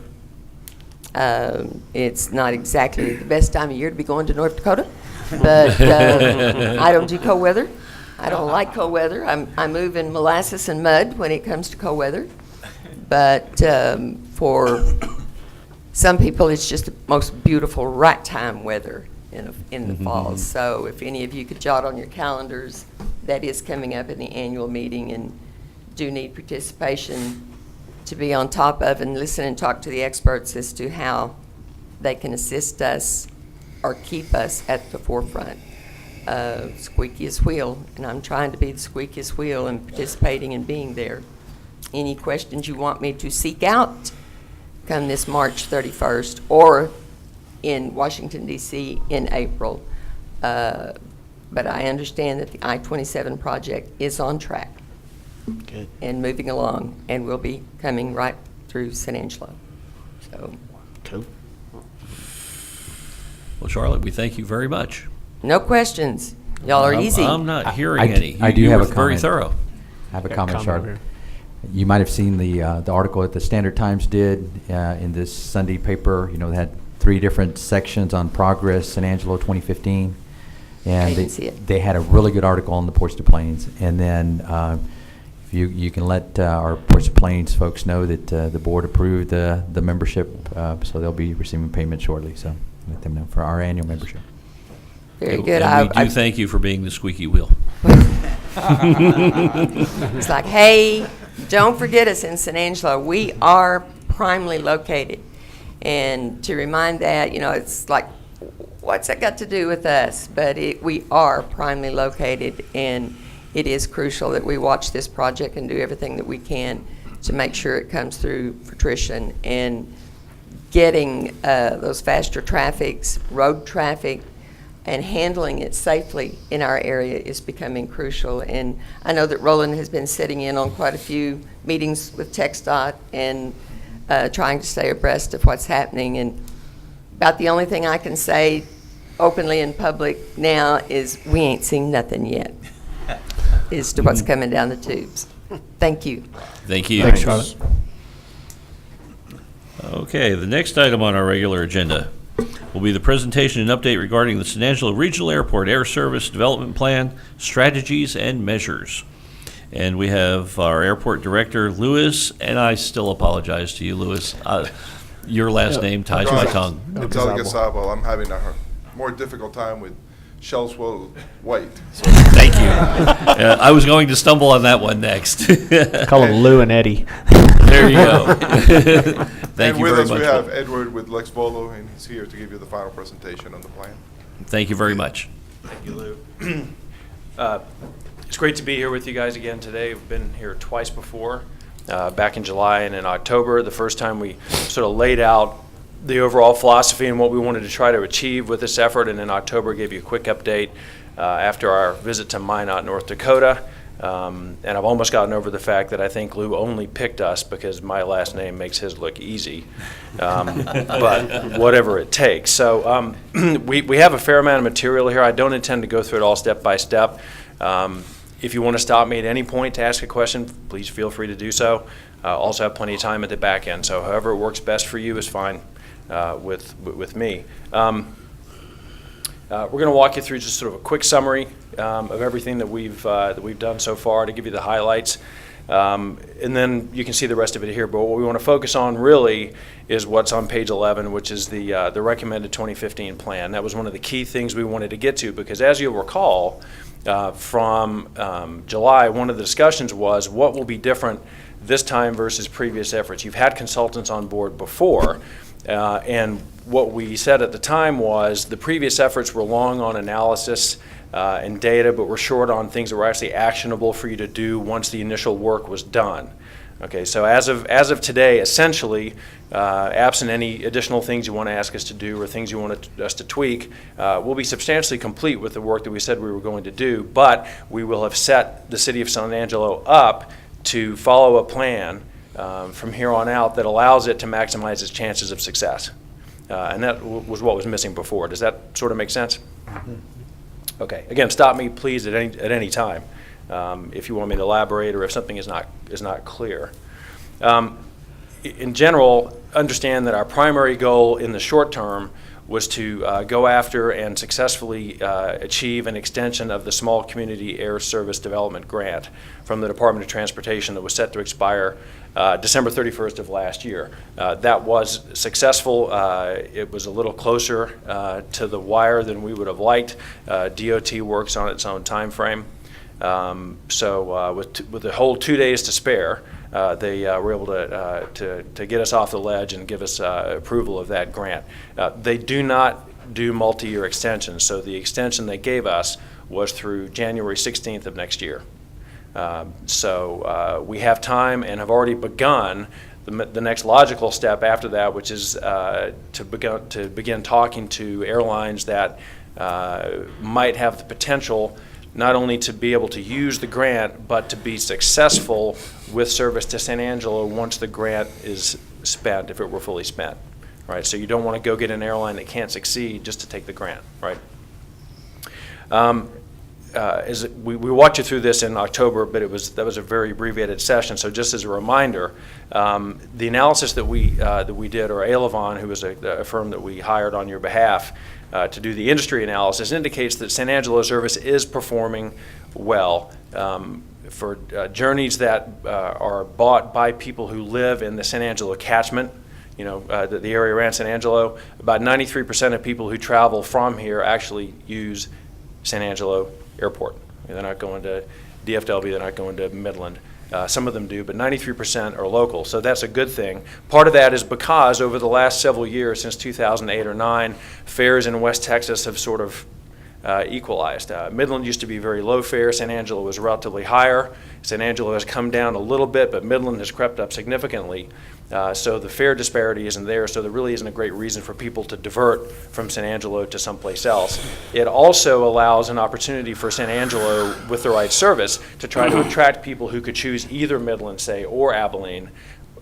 It's not exactly the best time of year to be going to North Dakota, but I don't do cold weather. I don't like cold weather. I move in molasses and mud when it comes to cold weather. But for some people, it's just the most beautiful right time weather in the fall. So if any of you could jot on your calendars, that is coming up in the annual meeting, and do need participation to be on top of and listen and talk to the experts as to how they can assist us or keep us at the forefront. Squeakiest wheel, and I'm trying to be the squeakiest wheel and participating and being there. Any questions you want me to seek out, come this March 31st or in Washington, D.C. in April. But I understand that the I-27 project is on track. Good. And moving along, and will be coming right through San Angelo. So, Cool. Well, Charlotte, we thank you very much. no questions. Y'all are easy. I'm not hearing I d- any. I do You have were a very comment. thorough. I have a Yeah, comment, comment Charlotte. over You might have seen the article that the Standard Times did in this Sunday paper. You know, they had 3 different sections on progress San Angelo 2015. And didn't see it. they had a really good article on the Ports des Plaines. And then if you can let our Ports des Plaines folks know that the board approved the membership, so they'll be receiving payment shortly. So let them know for our annual membership. Very good. And we do thank you for being the squeaky wheel. It's like, hey, don't forget us in San Angelo. We are primely located. And to remind that, you know, it's like, what's that got to do with us? But we are primely located, and it is crucial that we watch this project and do everything that we can to make sure it comes through fruition. And getting those faster traffics, road traffic, and handling it safely in our area is becoming crucial. And I know that Roland has been sitting in on quite a few meetings with TxDOT and trying to stay abreast of what's happening. And about the only thing I can say openly in public now is we ain't seen nothing yet as to what's coming down the tubes. Thank you. Thank you. Thanks, Charlotte. Okay, the next item on our regular agenda will be the presentation and update regarding the San Angelo Regional Airport Air Service Development Plan, Strategies and Measures. And we have our airport director, Louis, and I still apologize to you, Louis. Your last name ties my tongue. It's Elga Sabo. I'm having a more difficult time with Shellswell White. So Thank you. I was going to stumble on that one next. Call them Lou and Eddie. There you go. Thank and you with very us much. we have Edward with Lex Volo, and he's here to give you the final presentation on the plan. Thank you very much. Thank you, Lou. It's great to be here with you guys again today. We've been here twice before, back in July and in October. The first time we sort of laid out the overall philosophy and what we wanted to try to achieve with this effort, and in October gave you a quick update after our visit to Minot, North Dakota. And I've almost gotten over the fact that I think Lou only picked us because my last name makes his look easy, but whatever it takes. So we have a fair amount of material here. I don't intend to go through it all step by step. If you want to stop me at any point to ask a question, please feel free to do so. Also have plenty of time at the back end, so however it works best for you is fine with me. We're going to walk you through just sort of a quick summary of everything that we've done so far to give you the highlights. And then you can see the rest of it here. But what we want to focus on really is what's on page 11, which is the recommended 2015 plan. That was one of the key things we wanted to get to because, as you'll recall, from July, one of the discussions was what will be different this time versus previous efforts. You've had consultants on board before, and what we said at the time was the previous efforts were long on analysis and data, but were short on things that were actually actionable for you to do once the initial work was done. Okay, so as of today, essentially, absent any additional things you want to ask us to do or things you want us to tweak, we'll be substantially complete with the work that we said we were going to do, but we will have set the City of San Angelo up to follow a plan from here on out that allows it to maximize its chances of success. And that was what was missing before. Does that sort of make sense? Mm-hmm. Okay. Again, stop me, please, at any time if you want me to elaborate or if something is not clear. In general, understand that our primary goal in the short term was to go after and successfully achieve an extension of the Small Community Air Service Development Grant from the Department of Transportation that was set to expire December 31st of last year. That was successful. It was a little closer to the wire than we would have liked. DOT works on its own time frame. So with the whole 2 days to spare, they were able to get us off the ledge and give us approval of that grant. They do not do multi-year extensions, so the extension they gave us was through January 16th of next year. So we have time and have already begun the next logical step after that, which is to begin talking to airlines that might have the potential not only to be able to use the grant, but to be successful with service to San Angelo once the grant is spent, if it were fully spent, right? So you don't want to go get an airline that can't succeed just to take the grant, right? We walked you through this in October, but that was a very abbreviated session. So just as a reminder, the analysis that we did, or Aelovon, who was a firm that we hired on your behalf to do the industry analysis, indicates that San Angelo service is performing well. For journeys that are bought by people who live in the San Angelo catchment, the area around San Angelo, about 93% of people who travel from here actually use San Angelo Airport. They're not going to DFW, they're not going to Midland. Some of them do, but 93% are local, so that's a good thing. Part of that is because over the last several years, since 2008 or 9, fares in West Texas have sort of equalized. Midland used to be very low fare. San Angelo was relatively higher. San Angelo has come down a little bit, but Midland has crept up significantly. So the fare disparity isn't there, so there really isn't a great reason for people to divert from San Angelo to someplace else. It also allows an opportunity for San Angelo, with the right service, to try to attract people who could choose either Midland, say, or Abilene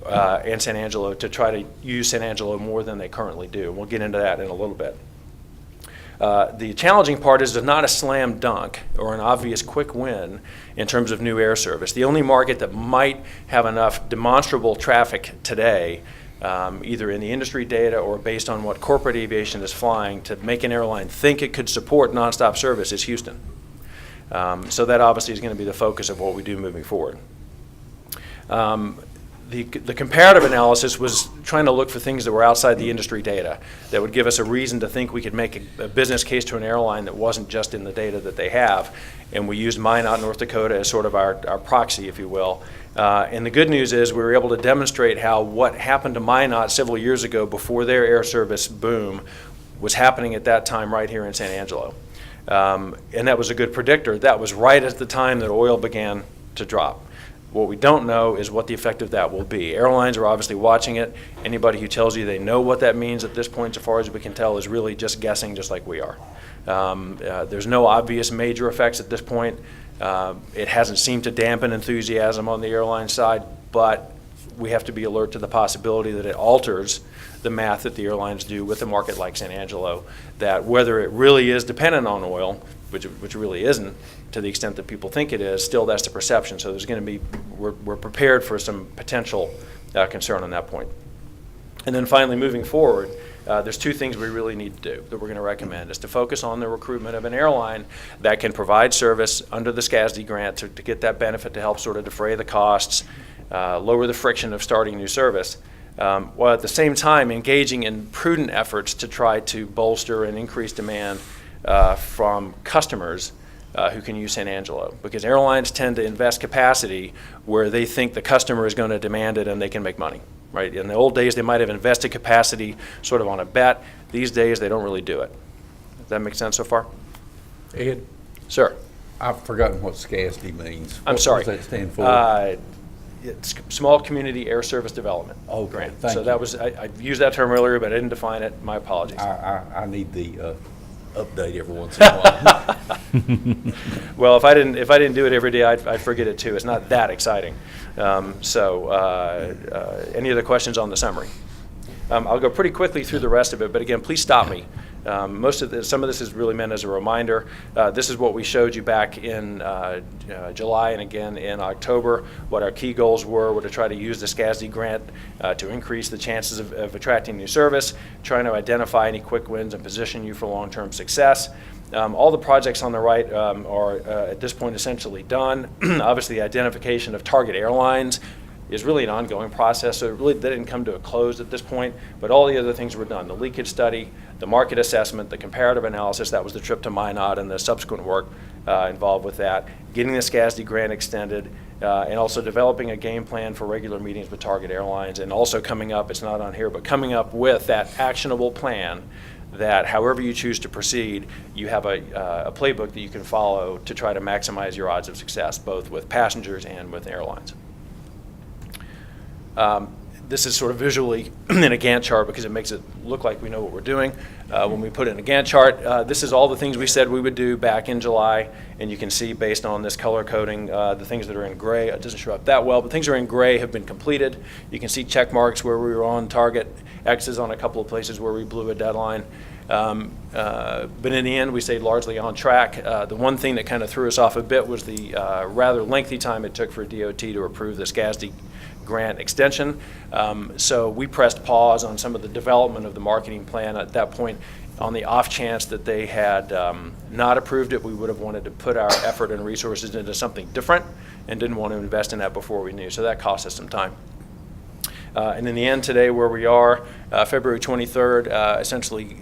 and San Angelo to try to use San Angelo more than they currently do. We'll get into that in a little bit. The challenging part is there's not a slam dunk or an obvious quick win in terms of new air service. The only market that might have enough demonstrable traffic today, either in the industry data or based on what corporate aviation is flying, to make an airline think it could support nonstop service is Houston. So that obviously is going to be the focus of what we do moving forward. The comparative analysis was trying to look for things that were outside the industry data that would give us a reason to think we could make a business case to an airline that wasn't just in the data that they have. And we used Minot, North Dakota, as sort of our proxy, if you will. And the good news is we were able to demonstrate how what happened to Minot several years ago before their air service boom was happening at that time right here in San Angelo. And that was a good predictor. That was right at the time that oil began to drop. What we don't know is what the effect of that will be. Airlines are obviously watching it. Anybody who tells you they know what that means at this point, as far as we can tell, is really just guessing, just like we are. There's no obvious major effects at this point. It hasn't seemed to dampen enthusiasm on the airline side, but we have to be alert to the possibility that it alters the math that the airlines do with a market like San Angelo, that whether it really is dependent on oil, which really isn't, to the extent that people think it is, still that's the perception. So there's going to be, we're prepared for some potential concern on that point. And then finally, moving forward, there's two things we really need to do that we're going to recommend, is to focus on the recruitment of an airline that can provide service under the SCASD grant to get that benefit to help sort of defray the costs, lower the friction of starting new service, while at the same time engaging in prudent efforts to try to bolster and increase demand from customers who can use San Angelo, because airlines tend to invest capacity where they think the customer is going to demand it and they can make money, right? In the old days, they might have invested capacity sort of on a bet. These days, they don't really do it. Does that make sense so far? Ed, Sir? I've forgotten what SCASD means. I'm sorry. What does that stand for? It's Small Community Air Service Development Okay, Grant. thank So you. that was, I used that term earlier, but I didn't define it. My apologies. I need the update every once in a while. Well, if I didn't do it every day, I'd forget it too. It's not that exciting. Any other questions on the summary? I'll go pretty quickly through the rest of it, but again, please stop me. Some of this is really meant as a reminder. This is what we showed you back in July and again in October. What our key goals were to try to use the SCASD grant to increase the chances of attracting new service, trying to identify any quick wins and position you for long-term success. All the projects on the right are at this point essentially done. Obviously, the identification of target airlines is really an ongoing process, so it really didn't come to a close at this point, but all the other things were done. The leakage study, the market assessment, the comparative analysis, that was the trip to Minot and the subsequent work involved with that, getting the SCASD grant extended, and also developing a game plan for regular meetings with target airlines, and also coming up, it's not on here, but coming up with that actionable plan that however you choose to proceed, you have a playbook that you can follow to try to maximize your odds of success, both with passengers and with airlines. This is sort of visually in a Gantt chart because it makes it look like we know what we're doing. When we put it in a Gantt chart, this is all the things we said we would do back in July, and you can see based on this color coding, the things that are in gray, it doesn't show up that well, but things that are in gray have been completed. You can see check marks where we were on target, X's on a couple of places where we blew a deadline. But in the end, we stayed largely on track. The one thing that kind of threw us off a bit was the rather lengthy time it took for DOT to approve the SCASD grant extension. So we pressed pause on some of the development of the marketing plan at that point. On the off chance that they had not approved it, we would have wanted to put our effort and resources into something different and didn't want to invest in that before we knew. So that cost us some time. And in the end today, where we are, February 23rd, essentially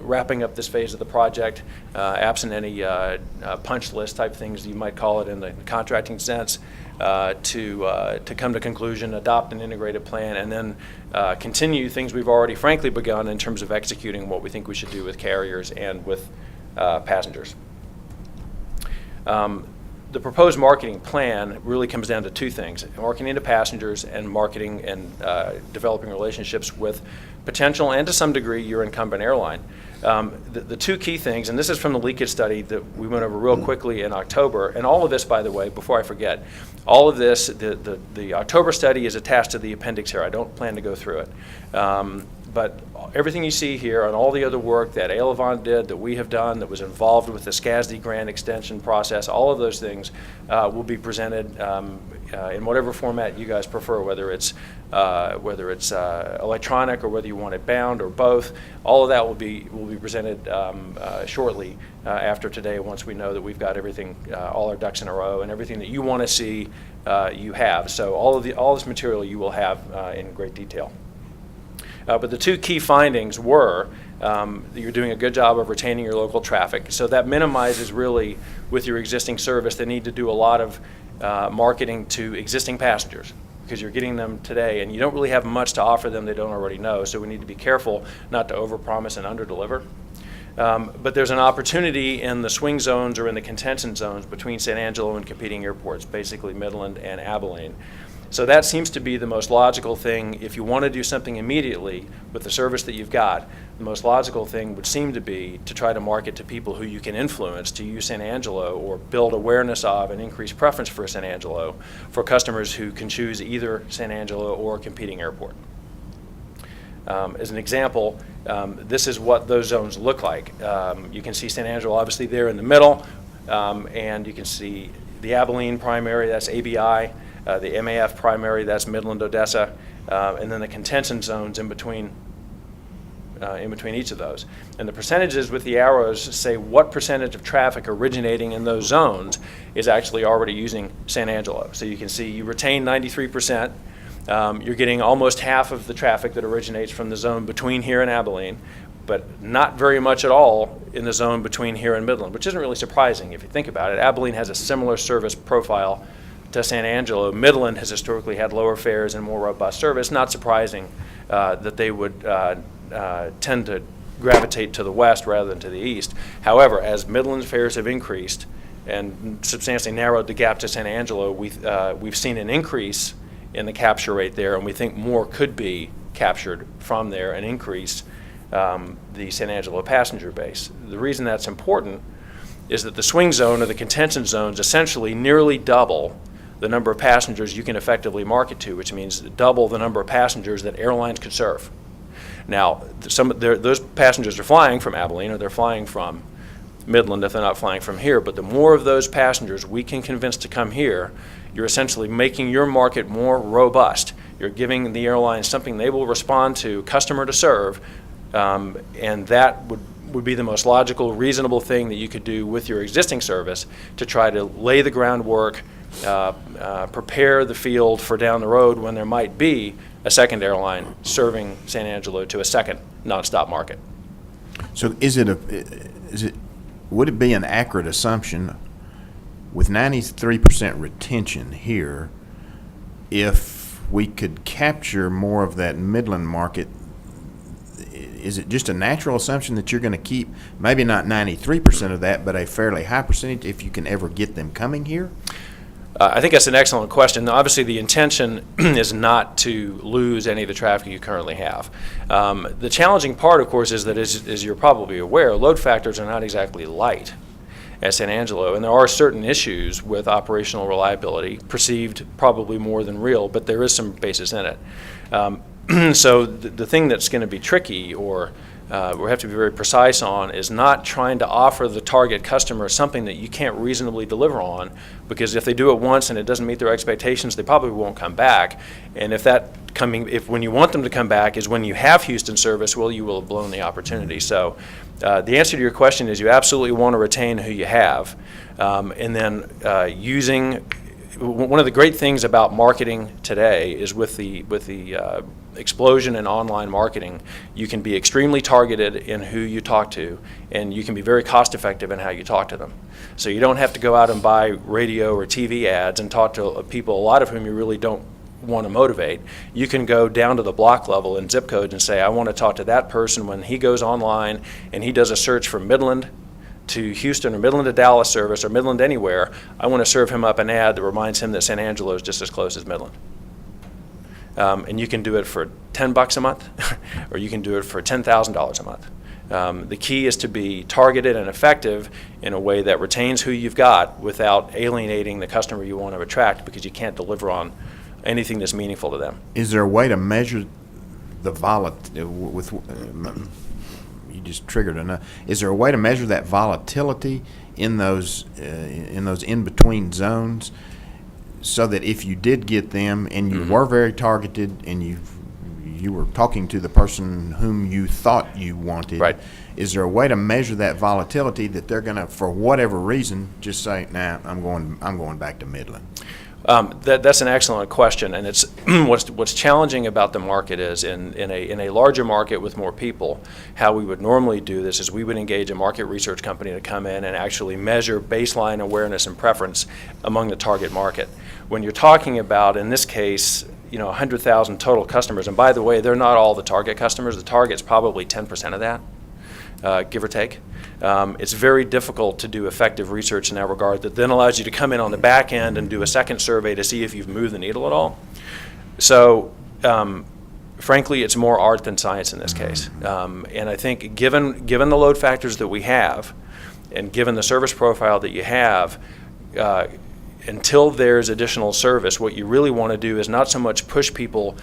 wrapping up this phase of the project, absent any punch list type things you might call it in the contracting sense, to come to conclusion, adopt an integrated plan, and then continue things we've already frankly begun in terms of executing what we think we should do with carriers and with passengers. The proposed marketing plan really comes down to two things: marketing to passengers and marketing and developing relationships with potential and to some degree your incumbent airline. The two key things, and this is from the leakage study that we went over real quickly in October, and all of this, by the way, before I forget, all of this, the October study is attached to the appendix here. I don't plan to go through it. But everything you see here and all the other work that Elevon did, that we have done, that was involved with the SCASD grant extension process, all of those things will be presented in whatever format you guys prefer, whether it's electronic or whether you want it bound or both. All of that will be presented shortly after today, once we know that we've got everything, all our ducks in a row, and everything that you want to see, you have. So all this material you will have in great detail. But the two key findings were that you're doing a good job of retaining your local traffic. So that minimizes really, with your existing service, the need to do a lot of marketing to existing passengers, because you're getting them today and you don't really have much to offer them they don't already know. So we need to be careful not to overpromise and underdeliver. But there's an opportunity in the swing zones or in the contention zones between San Angelo and competing airports, basically Midland and Abilene. So that seems to be the most logical thing. If you want to do something immediately with the service that you've got, the most logical thing would seem to be to try to market to people who you can influence to use San Angelo or build awareness of and increase preference for San Angelo for customers who can choose either San Angelo or a competing airport. As an example, this is what those zones look like. You can see San Angelo obviously there in the middle, and you can see the Abilene primary, that's ABI. The MAF primary, that's Midland, Odessa, and then the contention zones in between in between each of those. And the percentages with the arrows say what percentage of traffic originating in those zones is actually already using San Angelo. So you can see you retain 93%. You're getting almost half of the traffic that originates from the zone between here and Abilene, but not very much at all in the zone between here and Midland, which isn't really surprising if you think about it. Abilene has a similar service profile to San Angelo. Midland has historically had lower fares and more robust service. Not surprising that they would tend to gravitate to the west rather than to the east. However, as Midland's fares have increased and substantially narrowed the gap to San Angelo, we've seen an increase in the capture rate there, and we think more could be captured from there and increase the San Angelo passenger base. The reason that's important is that the swing zone or the contention zones essentially nearly double the number of passengers you can effectively market to, which means double the number of passengers that airlines could serve. Now, those passengers are flying from Abilene, or they're flying from Midland if they're not flying from here, but the more of those passengers we can convince to come here, you're essentially making your market more robust. You're giving the airlines something they will respond to, customer to serve, and that would be the most logical, reasonable thing that you could do with your existing service to try to lay the groundwork, prepare the field for down the road when there might be a second airline serving San Angelo to a second nonstop market. So would it be an accurate assumption with 93% retention here, if we could capture more of that Midland market, is it just a natural assumption that you're going to keep maybe not 93% of that, but a fairly high percentage if you can ever get them coming here? I think that's an excellent question. Obviously, the intention is not to lose any of the traffic you currently have. The challenging part, of course, is that, as you're probably aware, load factors are not exactly light at San Angelo, and there are certain issues with operational reliability, perceived probably more than real, but there is some basis in it. So the thing that's going to be tricky, or we have to be very precise on, is not trying to offer the target customer something that you can't reasonably deliver on, because if they do it once and it doesn't meet their expectations, they probably won't come back. And if when you want them to come back is when you have Houston service, well, you will have blown the opportunity. So the answer to your question is you absolutely want to retain who you have, and then using. One of the great things about marketing today is with the explosion in online marketing, you can be extremely targeted in who you talk to, and you can be very cost effective in how you talk to them. So you don't have to go out and buy radio or TV ads and talk to people, a lot of whom you really don't want to motivate. You can go down to the block level in zip codes and say, I want to talk to that person when he goes online and he does a search for Midland to Houston or Midland to Dallas service or Midland anywhere. I want to serve him up an ad that reminds him that San Angelo is just as close as Midland. And you can do it for $10 a month, or you can do it for $10,000 a month. The key is to be targeted and effective in a way that retains who you've got without alienating the customer you want to attract, because you can't deliver on anything that's meaningful to them. Is there a way to measure the volatility you just triggered enough? Is there a way to measure that volatility in those in-between zones, so that if you did get them and you were very targeted and you were talking to the person whom you thought you wanted, right, is there a way to measure that volatility that they're going to, for whatever reason, just say, nah, I'm going back to Midland? That's an excellent question, and it's what's challenging about the market is in a larger market with more people, how we would normally do this is we would engage a market research company to come in and actually measure baseline awareness and preference among the target market. When you're talking about, in this case, 100,000 total customers, and by the way, they're not all the target customers. The target's probably 10% of that, give or take. It's very difficult to do effective research in that regard that then allows you to come in on the back end and do a second survey to see if you've moved the needle at all. So frankly, it's more art than science in this case. And I think given the load factors that we have and given the service profile that you have, until there's additional service, what you really want to do is not so much push people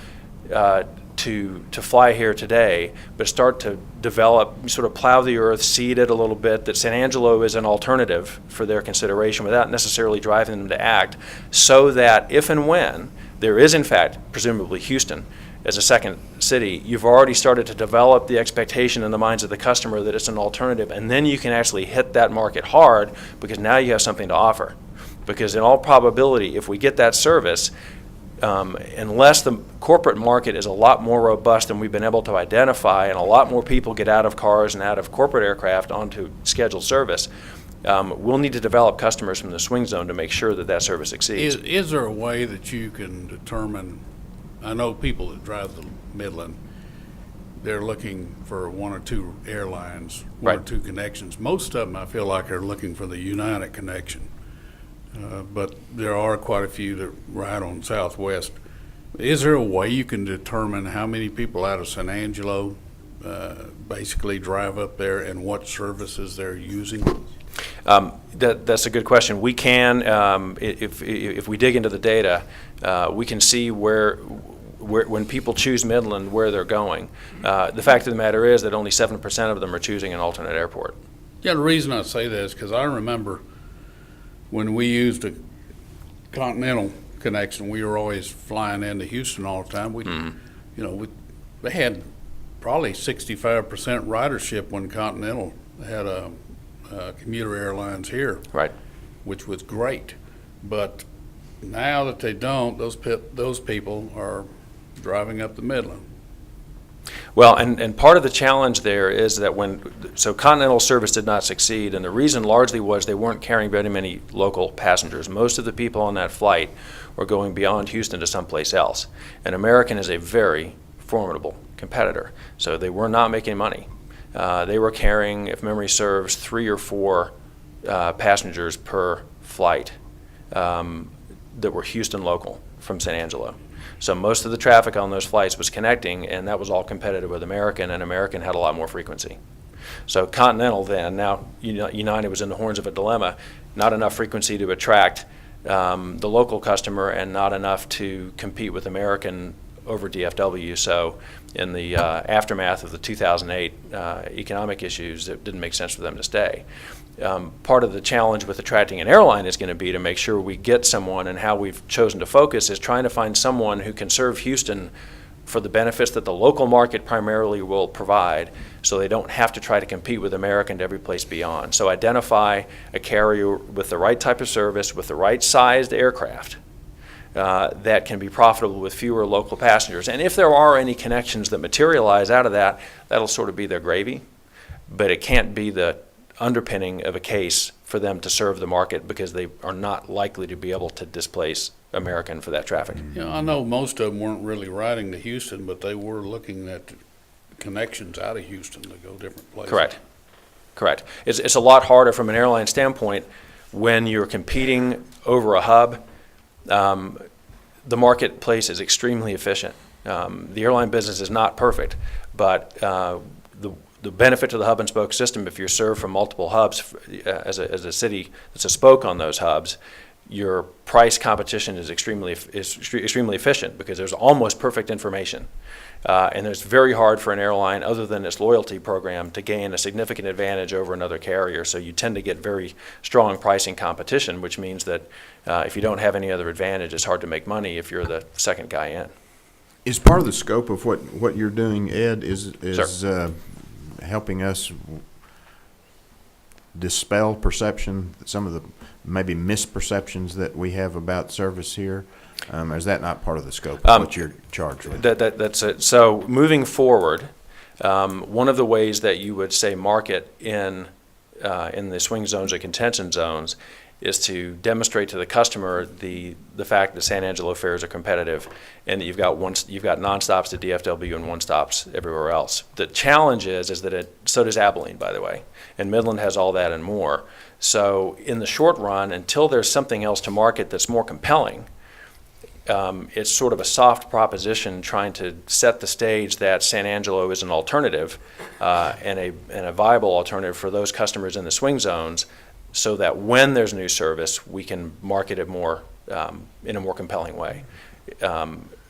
to fly here today, but start to develop, sort of plow the earth, seed it a little bit, that San Angelo is an alternative for their consideration without necessarily driving them to act, so that if and when there is in fact, presumably Houston, as a second city, you've already started to develop the expectation in the minds of the customer that it's an alternative, and then you can actually hit that market hard because now you have something to offer. Because in all probability, if we get that service, unless the corporate market is a lot more robust than we've been able to identify, and a lot more people get out of cars and out of corporate aircraft onto scheduled service, we'll need to develop customers from the swing zone to make sure that that service succeeds. Is there a way that you can determine, I know people that drive the Midland, they're looking for one or two airlines, one or Right. two connections. Most of them, I feel like, are looking for the United connection. But there are quite a few that ride on Southwest. Is there a way you can determine how many people out of San Angelo basically drive up there and what services they're using? That's a good question. We can, if we dig into the data, we can see where when people choose Midland, where they're going. The fact of the matter is that only 7% of them are choosing an alternate airport. Yeah, the reason I say that is because I remember when we used a Continental connection, we were always flying into Houston all the time. They had probably 65% ridership when Continental had commuter airlines here, Right. which was great. But now that they don't, those people are driving up the Midland. Well, and part of the challenge there is that so Continental service did not succeed, and the reason largely was they weren't carrying very many local passengers. Most of the people on that flight were going beyond Houston to someplace else. And American is a very formidable competitor, so they were not making money. They were carrying, if memory serves, 3 or 4 passengers per flight that were Houston local from San Angelo. So most of the traffic on those flights was connecting, and that was all competitive with American, and American had a lot more frequency. So Continental then, now United was in the horns of a dilemma, not enough frequency to attract the local customer and not enough to compete with American over DFW. So in the aftermath of the 2008 economic issues, it didn't make sense for them to stay. Part of the challenge with attracting an airline is going to be to make sure we get someone, and how we've chosen to focus is trying to find someone who can serve Houston for the benefits that the local market primarily will provide, so they don't have to try to compete with American to every place beyond. So identify a carrier with the right type of service, with the right sized aircraft, that can be profitable with fewer local passengers. And if there are any connections that materialize out of that, that'll sort of be their gravy, but it can't be the underpinning of a case for them to serve the market, because they are not likely to be able to displace American for that traffic. I know most of them weren't really riding to Houston, but they were looking at connections out of Houston to go different places. Correct. It's a lot harder from an airline standpoint when you're competing over a hub. The marketplace is extremely efficient. The airline business is not perfect, but the benefit to the hub and spoke system, if you're served from multiple hubs as a city that's a spoke on those hubs, your price competition is extremely efficient, because there's almost perfect information. And it's very hard for an airline, other than its loyalty program, to gain a significant advantage over another carrier. So you tend to get very strong pricing competition, which means that if you don't have any other advantage, it's hard to make money if you're the second guy in. Is part of the scope of what you're doing, Ed, is helping us dispel perception, some of the maybe misperceptions that we have about service here? Is that not part of the scope of what you're charged with? That's it. So moving forward, one of the ways that you would say market in the swing zones or contention zones is to demonstrate to the customer the fact that San Angelo fares are competitive, and that you've got nonstops to DFW and one-stops everywhere else. The challenge is that so does Abilene, by the way, and Midland has all that and more. So in the short run, until there's something else to market that's more compelling, it's sort of a soft proposition trying to set the stage that San Angelo is an alternative and a viable alternative for those customers in the swing zones, so that when there's new service, we can market it more in a more compelling way.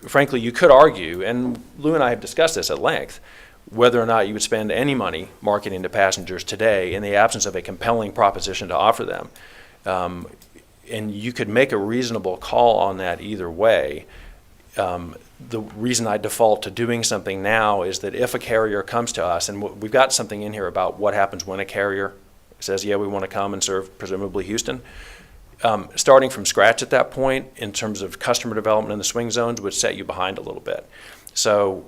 Frankly, you could argue, and Lou and I have discussed this at length, whether or not you would spend any money marketing to passengers today in the absence of a compelling proposition to offer them. And you could make a reasonable call on that either way. the reason I default to doing something now is that if a carrier comes to us, and we've got something in here about what happens when a carrier says, yeah, we want to come and serve presumably Houston, starting from scratch at that point in terms of customer development in the swing zones would set you behind a little bit. So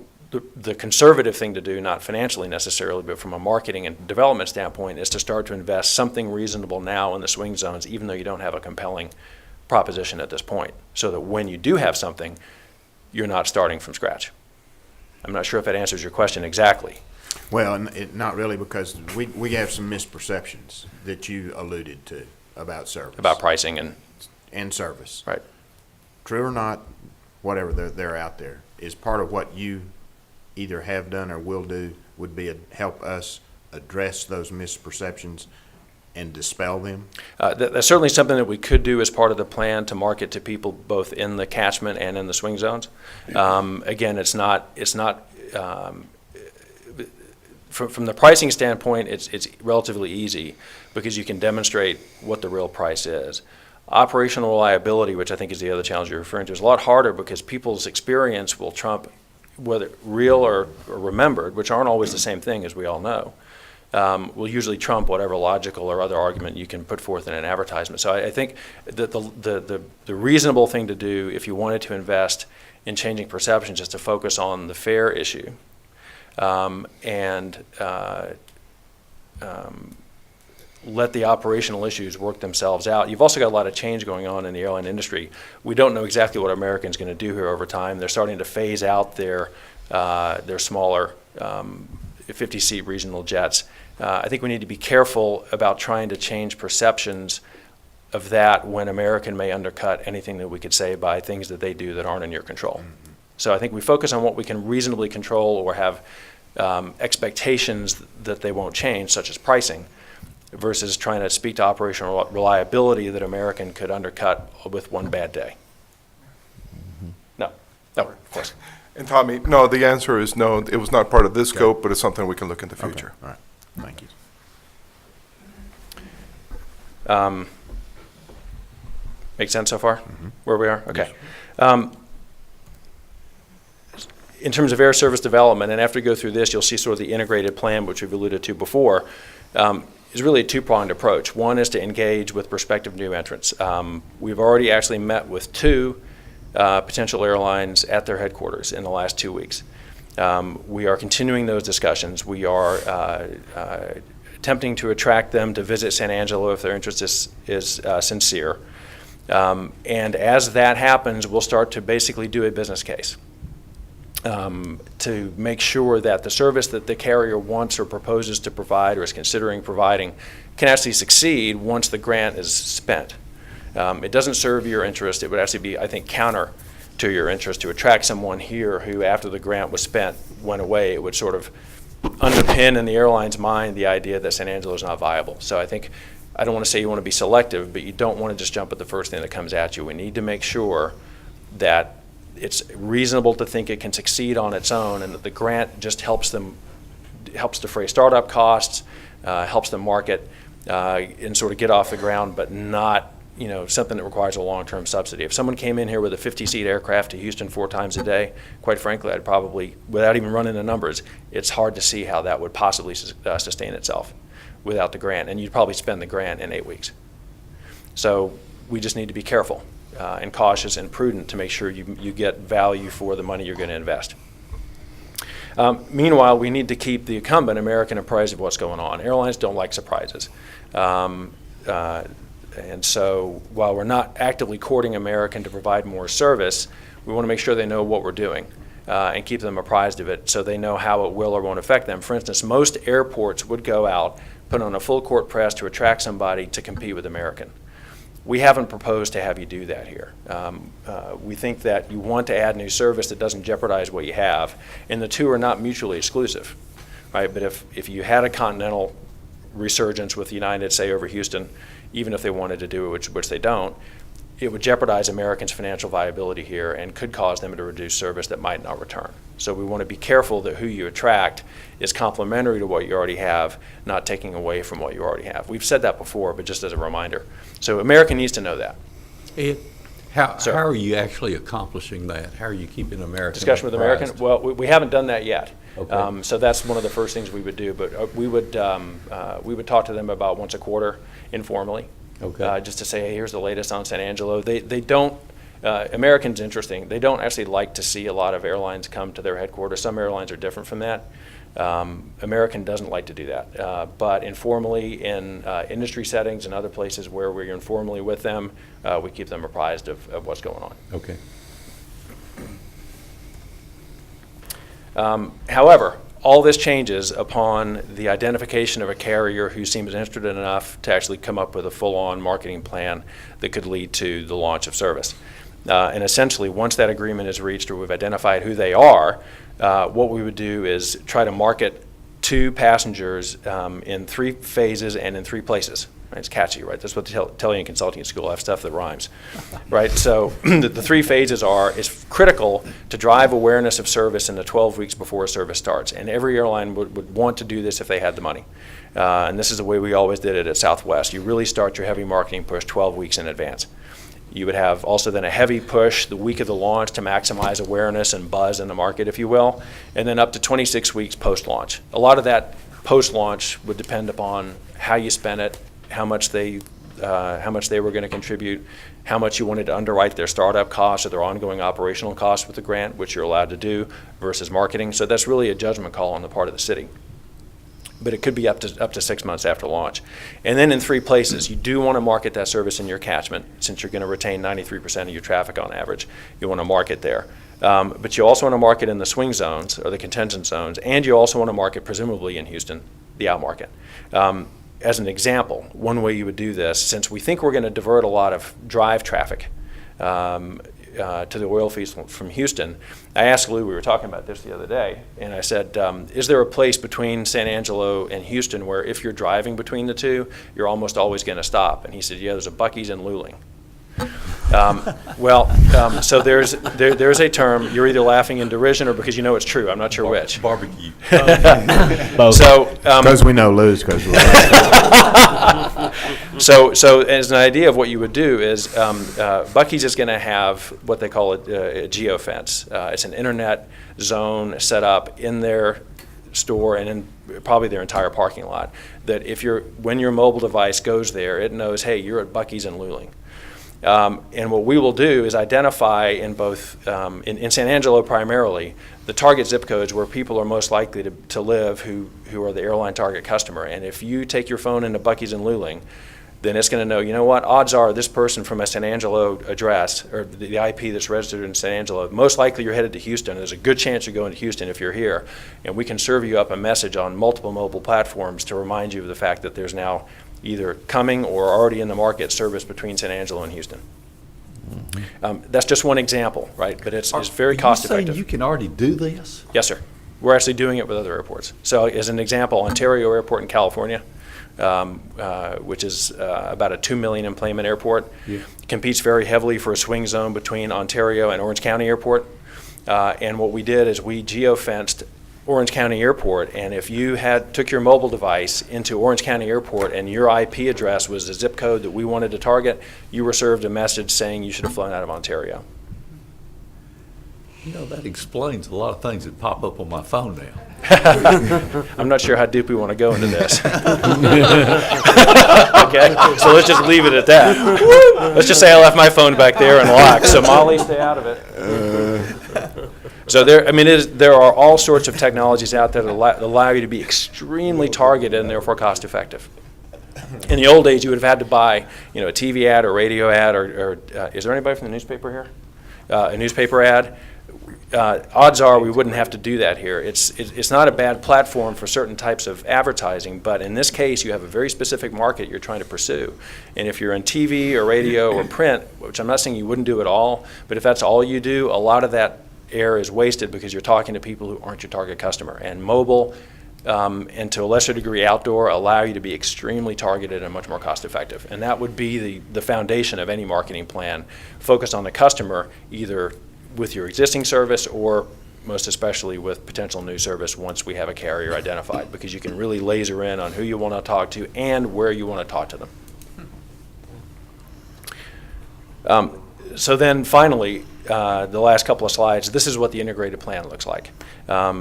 the conservative thing to do, not financially necessarily, but from a marketing and development standpoint, is to start to invest something reasonable now in the swing zones, even though you don't have a compelling proposition at this point, so that when you do have something, you're not starting from scratch. I'm not sure if that answers your question exactly. Well, not really, because we have some misperceptions that you alluded to about service. About pricing and service. Right. True or not, whatever they're out there, is part of what you either have done or will do would be help us address those misperceptions and dispel them? That's certainly something that we could do as part of the plan to market to people both in the catchment and in the swing zones. Again, it's not from the pricing standpoint, it's relatively easy because you can demonstrate what the real price is. Operational reliability, which I think is the other challenge you're referring to, is a lot harder because people's experience will trump whether real or remembered, which aren't always the same thing, as we all know, will usually trump whatever logical or other argument you can put forth in an advertisement. So I think that the reasonable thing to do if you wanted to invest in changing perceptions is to focus on the fare issue and let the operational issues work themselves out. You've also got a lot of change going on in the airline industry. We don't know exactly what American's going to do here over time. They're starting to phase out their smaller 50-seat regional jets. I think we need to be careful about trying to change perceptions of that when American may undercut anything that we could say by things that they do that aren't in your control. Mm-hmm. So I think we focus on what we can reasonably control or have expectations that they won't change, such as pricing, versus trying to speak to operational reliability that American could undercut with one bad day. Mm-hmm. No, of course. And Tommy, no, the answer is no. It was not part of this scope, but it's something we can look in the future. Okay. All right. Thank you. Make sense so far? Mm-hmm. Where we are? Okay. In terms of air service development, and after we go through this, you'll see sort of the integrated plan, which we've alluded to before, is really a two-pronged approach. One is to engage with prospective new entrants. We've already actually met with two potential airlines at their headquarters in the last 2 weeks. We are continuing those discussions. We are attempting to attract them to visit San Angelo if their interest is sincere. And as that happens, we'll start to basically do a business case to make sure that the service that the carrier wants or proposes to provide or is considering providing can actually succeed once the grant is spent. It doesn't serve your interest. It would actually be, I think, counter to your interest to attract someone here who, after the grant was spent, went away. It would sort of underpin in the airline's mind the idea that San Angelo is not viable. So I think, I don't want to say you want to be selective, but you don't want to just jump at the first thing that comes at you. We need to make sure that it's reasonable to think it can succeed on its own and that the grant just helps defray startup costs, helps them market and sort of get off the ground, but not something that requires a long-term subsidy. If someone came in here with a 50-seat aircraft to Houston 4 times a day, quite frankly, I'd probably, without even running the numbers, it's hard to see how that would possibly sustain itself without the grant, and you'd probably spend the grant in 8 weeks. So we just need to be careful and cautious and prudent to make sure you get value for the money you're going to invest. Meanwhile, we need to keep the incumbent American apprised of what's going on. Airlines don't like surprises. And so while we're not actively courting American to provide more service, we want to make sure they know what we're doing and keep them apprised of it so they know how it will or won't affect them. For instance, most airports would go out, put on a full court press to attract somebody to compete with American. We haven't proposed to have you do that here. We think that you want to add new service that doesn't jeopardize what you have, and the two are not mutually exclusive, right? But if you had a continental resurgence with United, say, over Houston, even if they wanted to do it, which they don't, it would jeopardize Americans' financial viability here and could cause them to reduce service that might not return. So we want to be careful that who you attract is complementary to what you already have, not taking away from what you already have. We've said that before, but just as a reminder. So American needs to know that. Ed, How So- are you actually accomplishing that? How are you keeping American Discussion with American? apprised? Well, we haven't done that yet. Okay. So that's one of the first things we would do, but we would talk to them about once a quarter informally. Okay. Just to say, hey, here's the latest on San Angelo. They don't, American's interesting. They don't actually like to see a lot of airlines come to their headquarters. Some airlines are different from that. American doesn't like to do that. But informally in industry settings and other places where we're informally with them, we keep them apprised of what's going on. Okay. However, all this changes upon the identification of a carrier who seems interested enough to actually come up with a full-on marketing plan that could lead to the launch of service. And essentially, once that agreement is reached or we've identified who they are, what we would do is try to market to passengers in 3 phases and in 3 places. Right? It's catchy, right? That's what the Telly and Consulting School have stuff that rhymes, right? So the 3 phases are, it's critical to drive awareness of service in the 12 weeks before a service starts. And every airline would want to do this if they had the money. And this is the way we always did it at Southwest. You really start your heavy marketing push 12 weeks in advance. You would have also then a heavy push the week of the launch to maximize awareness and buzz in the market, if you will, and then up to 26 weeks post-launch. A lot of that post-launch would depend upon how you spent it, how much they were going to contribute, how much you wanted to underwrite their startup costs or their ongoing operational costs with the grant, which you're allowed to do, versus marketing. So that's really a judgment call on the part of the city. But it could be up to 6 months after launch. And then in 3 places, you do want to market that service in your catchment, since you're going to retain 93% of your traffic on average. You want to market there. But you also want to market in the swing zones or the contingent zones, and you also want to market presumably in Houston, the out market. As an example, one way you would do this, since we think we're going to divert a lot of drive traffic to the oil fields from Houston, I asked Lou, we were talking about this the other day, and I said, is there a place between San Angelo and Houston where if you're driving between the two, you're almost always going to stop? And he said, yeah, there's a Buc-ee's in Luling. So there's a term, you're either laughing in derision or because you know it's true. I'm not sure which. Barbecue. So, Because we know Lou's, because we're So as an idea of what you would do is Buc-ee's is going to have what they call a geofence. It's an internet zone set up in their store and in probably their entire parking lot, that when your mobile device goes there, it knows, hey, you're at Buc-ee's in Luling. And what we will do is identify in both, in San Angelo primarily, the target zip codes where people are most likely to live who are the airline target customer. And if you take your phone into Buc-ee's in Luling, then it's going to know, you know what, odds are this person from a San Angelo address, or the IP that's registered in San Angelo, most likely you're headed to Houston. There's a good chance you're going to Houston if you're here. And we can serve you up a message on multiple mobile platforms to remind you of the fact that there's now either coming or already in the market service between San Angelo and Houston. That's just one example, right? But it's very cost effective. Are you saying you can already do this? Yes, sir. We're actually doing it with other airports. So as an example, Ontario Airport in California, which is about a 2 million employment airport, competes very heavily for a swing zone between Ontario and Orange County Airport. And what we did is we geofenced Orange County Airport, and if you took your mobile device into Orange County Airport and your IP address was the zip code that we wanted to target, you were served a message saying you should have flown out of Ontario. You know, that explains a lot of things that pop up on my phone now. I'm not sure how deep we want to go into this. Okay, so let's just leave it at that. Let's just say I left my phone back there and locked, so Molly, stay out of it. So there are all sorts of technologies out there that allow you to be extremely targeted and therefore cost effective. In the old days, you would have had to buy, a TV ad or radio ad, or is there anybody from the newspaper here? A newspaper ad. Odds are we wouldn't have to do that here. It's not a bad platform for certain types of advertising, but in this case, you have a very specific market you're trying to pursue. And if you're in TV or radio or print, which I'm not saying you wouldn't do at all, but if that's all you do, a lot of that air is wasted because you're talking to people who aren't your target customer. And mobile, and to a lesser degree outdoor, allow you to be extremely targeted and much more cost effective. And that would be the foundation of any marketing plan, focused on the customer, either with your existing service or most especially with potential new service once we have a carrier identified, because you can really laser in on who you want to talk to and where you want to talk to them. So then finally, the last couple of slides, this is what the integrated plan looks like.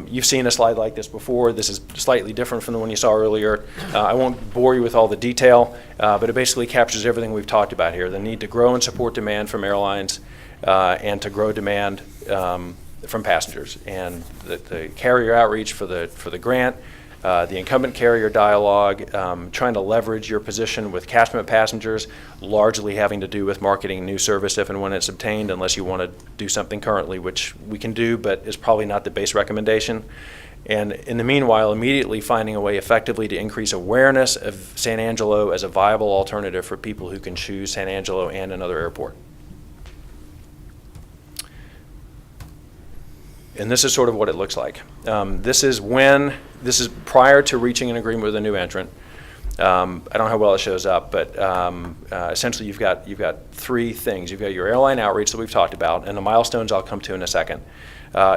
You've seen a slide like this before. This is slightly different from the one you saw earlier. I won't bore you with all the detail, but it basically captures everything we've talked about here. The need to grow and support demand from airlines and to grow demand from passengers. And the carrier outreach for the grant, the incumbent carrier dialogue, trying to leverage your position with catchment passengers, largely having to do with marketing new service if and when it's obtained, unless you want to do something currently, which we can do, but is probably not the base recommendation. And in the meanwhile, immediately finding a way effectively to increase awareness of San Angelo as a viable alternative for people who can choose San Angelo and another airport. And this is sort of what it looks like. This is prior to reaching an agreement with a new entrant. I don't know how well it shows up, but essentially you've got three things. You've got your airline outreach that we've talked about, and the milestones I'll come to in a second.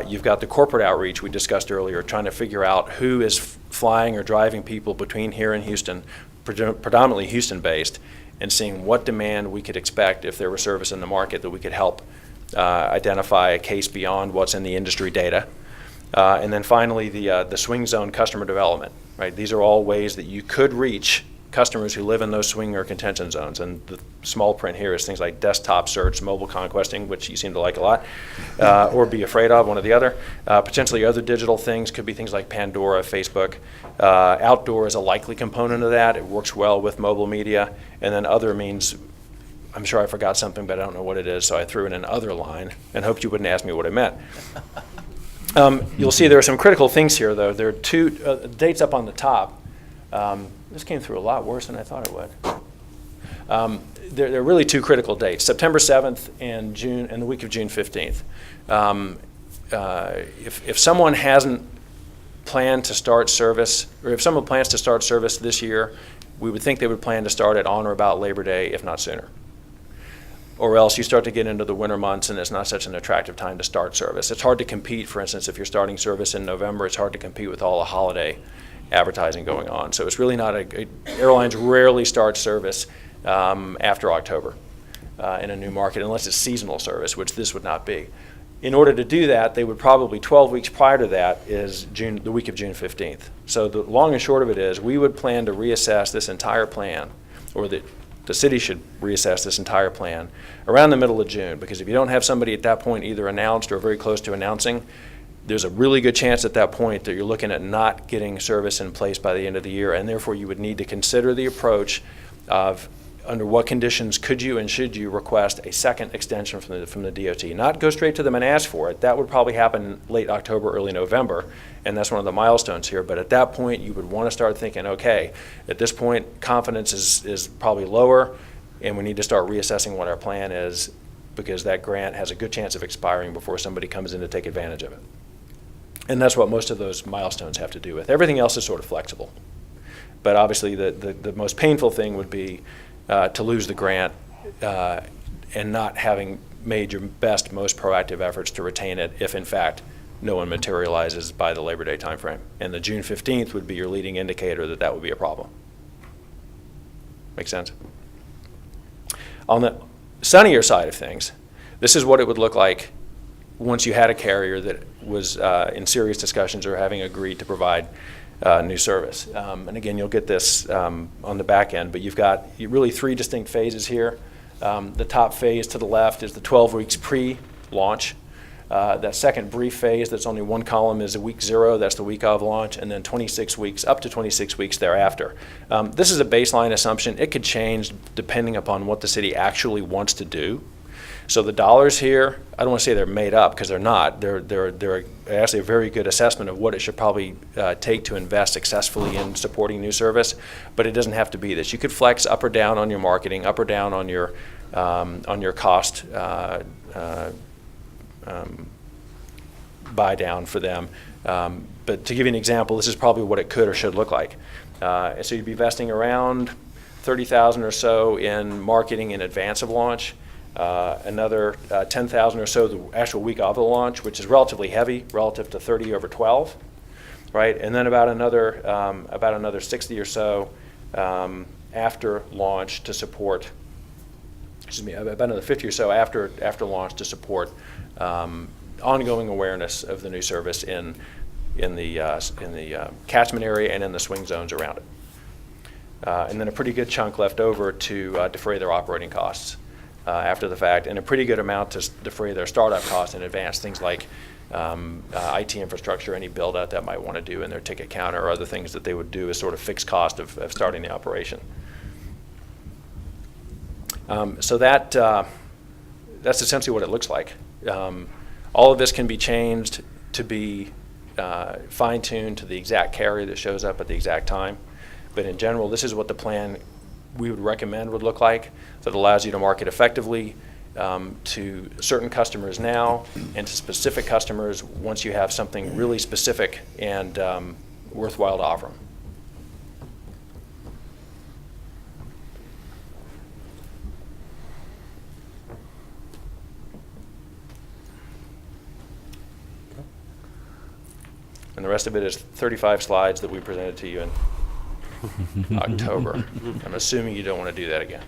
You've got the corporate outreach we discussed earlier, trying to figure out who is flying or driving people between here and Houston, predominantly Houston-based, and seeing what demand we could expect if there were service in the market that we could help identify a case beyond what's in the industry data. And then finally, the swing zone customer development, right? These are all ways that you could reach customers who live in those swing or contention zones. And the small print here is things like desktop search, mobile conquesting, which you seem to like a lot, or be afraid of, one or the other. Potentially other digital things could be things like Pandora, Facebook. Outdoor is a likely component of that. It works well with mobile media. And then other means, I'm sure I forgot something, but I don't know what it is, so I threw in an other line and hoped you wouldn't ask me what it meant. You'll see there are some critical things here, though. There are two dates up on the top. This came through a lot worse than I thought it would. There are really two critical dates: September 7th and the week of June 15th. If someone hasn't planned to start service, or if someone plans to start service this year, we would think they would plan to start it on or about Labor Day, if not sooner. Or else you start to get into the winter months and it's not such an attractive time to start service. It's hard to compete, for instance, if you're starting service in November, it's hard to compete with all the holiday advertising going on. So it's really not airlines rarely start service after October in a new market, unless it's seasonal service, which this would not be. In order to do that, they would probably, 12 weeks prior to that is the week of June 15th. So the long and short of it is, we would plan to reassess this entire plan, or the city should reassess this entire plan around the middle of June, because if you don't have somebody at that point either announced or very close to announcing, there's a really good chance at that point that you're looking at not getting service in place by the end of the year, and therefore you would need to consider the approach of under what conditions could you and should you request a second extension from the DOT. Not go straight to them and ask for it. That would probably happen late October, early November, and that's one of the milestones here. But at that point, you would want to start thinking, okay, at this point, confidence is probably lower, and we need to start reassessing what our plan is, because that grant has a good chance of expiring before somebody comes in to take advantage of it. And that's what most of those milestones have to do with. Everything else is sort of flexible. But obviously, the most painful thing would be to lose the grant and not having made your best, most proactive efforts to retain it if, in fact, no one materializes by the Labor Day timeframe. And the June 15th would be your leading indicator that that would be a problem. Make sense? On the sunnier side of things, this is what it would look like once you had a carrier that was in serious discussions or having agreed to provide new service. And again, you'll get this on the back end, but you've got really three distinct phases here. The top phase to the left is the 12 weeks pre-launch. That second brief phase, that's only one column, is a week 0, that's the week of launch, and then 26 weeks, up to 26 weeks thereafter. This is a baseline assumption. It could change depending upon what the city actually wants to do. So the dollars here, I don't want to say they're made up, because they're not. They're actually a very good assessment of what it should probably take to invest successfully in supporting new service, but it doesn't have to be this. You could flex up or down on your marketing, up or down on your cost buy down for them. But to give you an example, this is probably what it could or should look like. So you'd be investing around $30,000 or so in marketing in advance of launch. Another $10,000 or so the actual week of the launch, which is relatively heavy relative to 30 over 12, right? And then about another 60 or so after launch to support about another 50 or so after launch to support ongoing awareness of the new service in the catchment area and in the swing zones around it. And then a pretty good chunk left over to defray their operating costs after the fact, and a pretty good amount to defray their startup costs in advance, things like IT infrastructure, any build out that might want to do in their ticket counter, or other things that they would do as sort of fixed cost of starting the operation. So that's essentially what it looks like. All of this can be changed to be fine-tuned to the exact carrier that shows up at the exact time. But in general, this is what the plan we would recommend would look like, that allows you to market effectively to certain customers now and to specific customers once you have something really specific and worthwhile to offer them. And the rest of it is 35 slides that we presented to you in October. I'm assuming you don't want to do that again.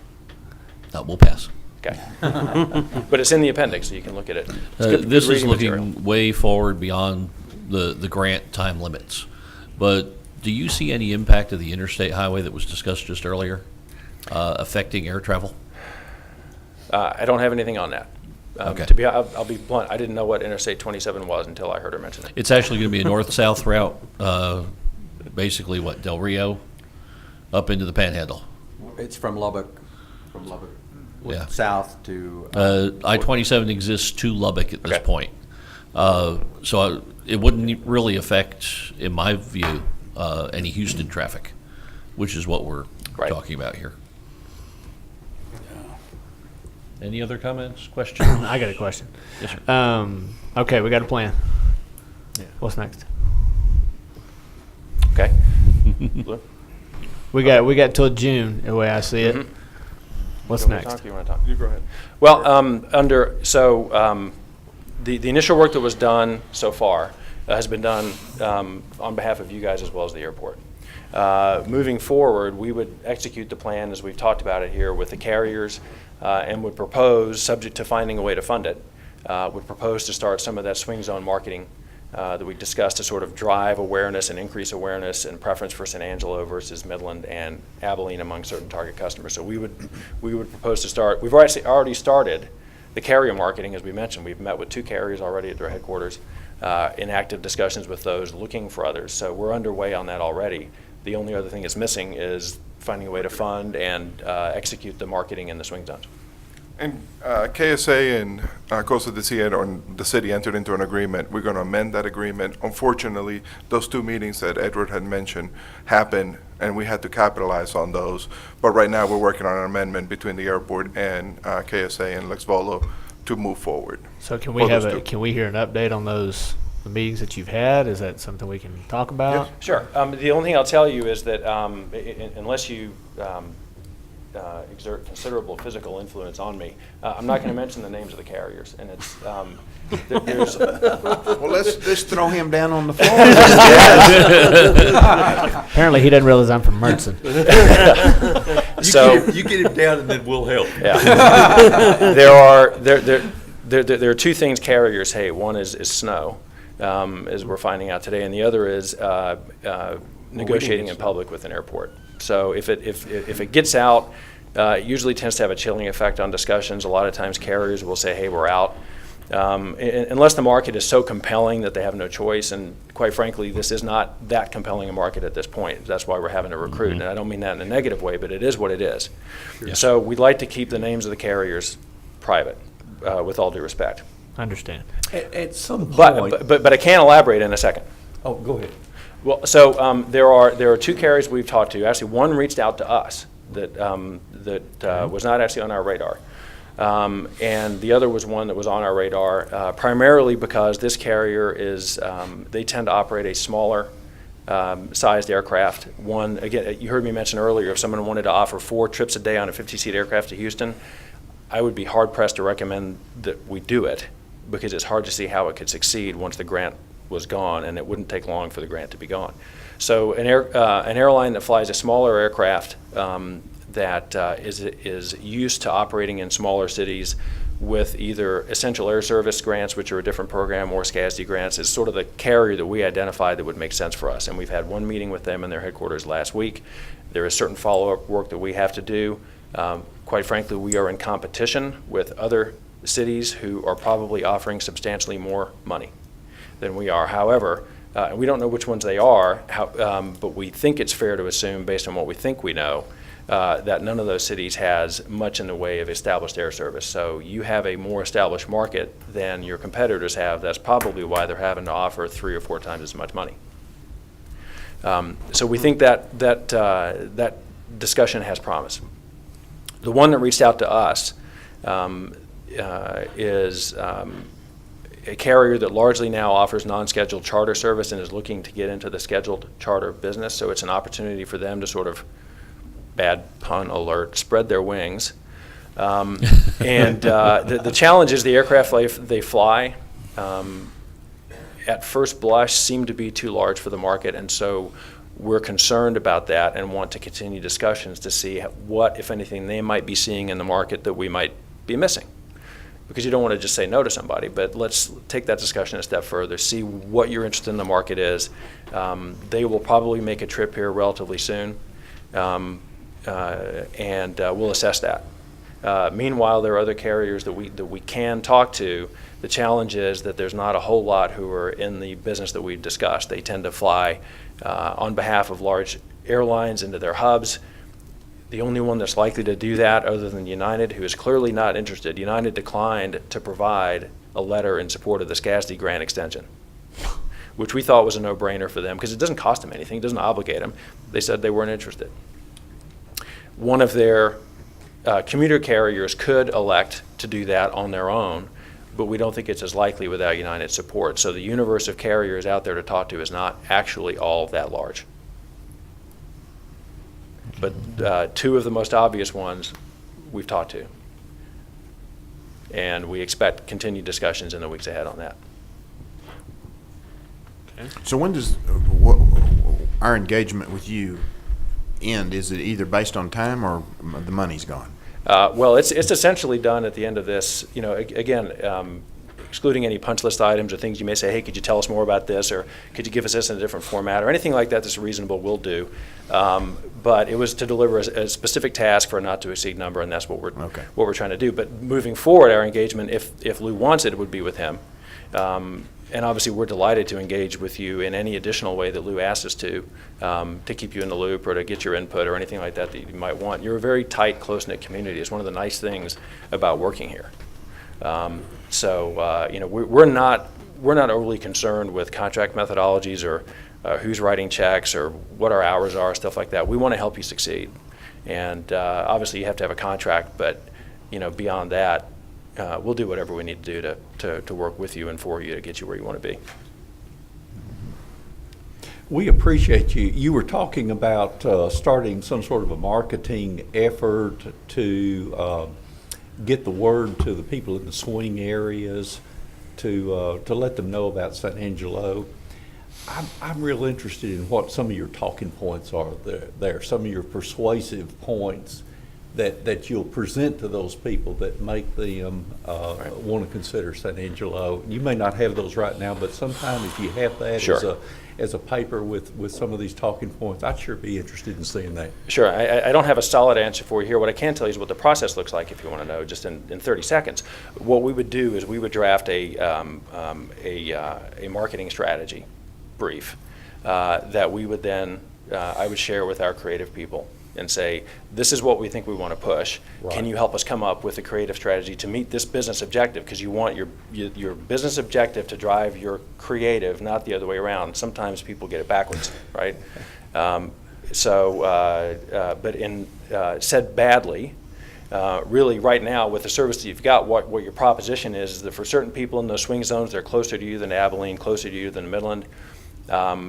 No, we'll pass. Okay. But it's in the appendix, so you can look at it. It's good This is reading looking material. way forward beyond the grant time limits. But do you see any impact of the interstate highway that was discussed just earlier affecting air travel? I don't have anything on that. Okay. I'll be blunt. I didn't know what Interstate 27 was until I heard her mention it. It's actually going to be a north-south route, basically Del Rio, up into the Panhandle. It's from Lubbock, Yeah. south to. I-27 exists to Lubbock at this Okay. point. So it wouldn't really affect, in my view, any Houston traffic, which is what we're Right. talking about here. Any other comments, questions? I got a question. Yes, sir. Okay, we got a plan. What's next? Okay. We got till June, the way I see it. Mhm. What's You wanna next? talk? You want to talk? You go ahead. Well, the initial work that was done so far has been done on behalf of you guys as well as the airport. Moving forward, we would execute the plan as we've talked about it here with the carriers and would propose, subject to finding a way to fund it, would propose to start some of that swing zone marketing that we discussed to sort of drive awareness and increase awareness and preference for San Angelo versus Midland and Abilene among certain target customers. So we would propose to start. We've already started the carrier marketing, as we mentioned. We've met with 2 carriers already at their headquarters in active discussions with those, looking for others. So we're underway on that already. The only other thing that's missing is finding a way to fund and execute the marketing in the swing zones. And KSA and Coastal the city entered into an agreement. We're going to amend that agreement. Unfortunately, those 2 meetings that Edward had mentioned happened, and we had to capitalize on those. But right now, we're working on an amendment between the airport and KSA and Lex Volo to move forward. So can For we those 2. can we hear an update on the meetings that you've had? Is that something we can talk about? Yes. Sure. The only thing I'll tell you is that unless you exert considerable physical influence on me, I'm not going to mention the names of the carriers. And it's there's Well, let's throw him down on the floor. Apparently, he doesn't realize I'm from Mertzon. so You get him down and then we'll help. yeah. There are 2 things carriers hate. One is snow, as we're finding out today, and the other is negotiating in public with an airport. So if it gets out, it usually tends to have a chilling effect on discussions. A lot of times carriers will say, hey, we're out. Unless the market is so compelling that they have no choice, and quite frankly, this is not that compelling a market at this point. That's why we're having to recruit, and I don't mean that in a negative way, but it is what it is. Yes. So we'd like to keep the names of the carriers private, with all due respect. Understand. At some point. But I can elaborate in a second. Oh, go ahead. Well, so there are 2 carriers we've talked to. Actually, one reached out to us that was not actually on our radar. And the other was one that was on our radar, primarily because this carrier is, they tend to operate a smaller sized aircraft. One, again, you heard me mention earlier, if someone wanted to offer 4 trips a day on a 50-seat aircraft to Houston, I would be hard-pressed to recommend that we do it, because it's hard to see how it could succeed once the grant was gone, and it wouldn't take long for the grant to be gone. So an airline that flies a smaller aircraft, that is used to operating in smaller cities with either Essential Air Service grants, which are a different program, or SCASD grants, is sort of the carrier that we identified that would make sense for us. And we've had one meeting with them in their headquarters last week. There is certain follow-up work that we have to do. Quite frankly, we are in competition with other cities who are probably offering substantially more money than we are. However, we don't know which ones they are, but we think it's fair to assume, based on what we think we know, that none of those cities has much in the way of established air service. So you have a more established market than your competitors have. That's probably why they're having to offer 3 or 4 times as much money. So we think that that discussion has promise. The one that reached out to us is a carrier that largely now offers non-scheduled charter service and is looking to get into the scheduled charter business. So it's an opportunity for them to sort of, bad pun alert, spread their wings. The challenge is the aircraft they fly, at first blush, seem to be too large for the market, and so we're concerned about that and want to continue discussions to see what, if anything, they might be seeing in the market that we might be missing. Because you don't want to just say no to somebody, but let's take that discussion a step further, see what your interest in the market is. They will probably make a trip here relatively soon, and we'll assess that. Meanwhile, there are other carriers that we can talk to. The challenge is that there's not a whole lot who are in the business that we've discussed. They tend to fly on behalf of large airlines into their hubs. The only one that's likely to do that, other than United, who is clearly not interested, United declined to provide a letter in support of the SCASD grant extension, which we thought was a no-brainer for them because it doesn't cost them anything, it doesn't obligate them. They said they weren't interested. One of their commuter carriers could elect to do that on their own, but we don't think it's as likely without United support. So the universe of carriers out there to talk to is not actually all that large. But 2 of the most obvious ones we've talked to. And we expect continued discussions in the weeks ahead on that. So when does our engagement with you end? Is it either based on time or the money's gone? Well, it's essentially done at the end of this. You know, again, excluding any punch list items or things you may say, hey, could you tell us more about this, or could you give us this in a different format, or anything like that that's reasonable, we'll do. But it was to deliver a specific task for a not to exceed number, and that's what we're trying to do. But moving forward, our engagement, if Lou wants it, it would be with him. And obviously, we're delighted to engage with you in any additional way that Lou asks us to keep you in the loop or to get your input or anything like that you might want. You're a very tight, close-knit community. It's one of the nice things about working here. So you know, we're not overly concerned with contract methodologies or who's writing checks or what our hours are, stuff like that. We want to help you succeed. And obviously, you have to have a contract, but you know, beyond that, we'll do whatever we need to do to work with you and for you to get you where you want to be. We appreciate you. You were talking about starting some sort of a marketing effort to get the word to the people in the swing areas, to let them know about San Angelo. I'm real interested in what some of your talking points are there, some of your persuasive points that you'll present to those people that make them want to consider San Angelo. You may not have those right now, but sometime if you have that Sure. as a paper with some of these talking points, I'd sure be interested in seeing that. Sure. I don't have a solid answer for you here. What I can tell you is what the process looks like if you want to know, just in 30 seconds. What we would do is we would draft a marketing strategy brief that we would then, I would share with our creative people and say, this is what we think we want to push. Right. Can you help us come up with a creative strategy to meet this business objective? Because you want your business objective to drive your creative, not the other way around. Sometimes people get it backwards, right? But said badly, really right now with the service that you've got, what your proposition is that for certain people in those swing zones, they're closer to you than Abilene, closer to you than Midland.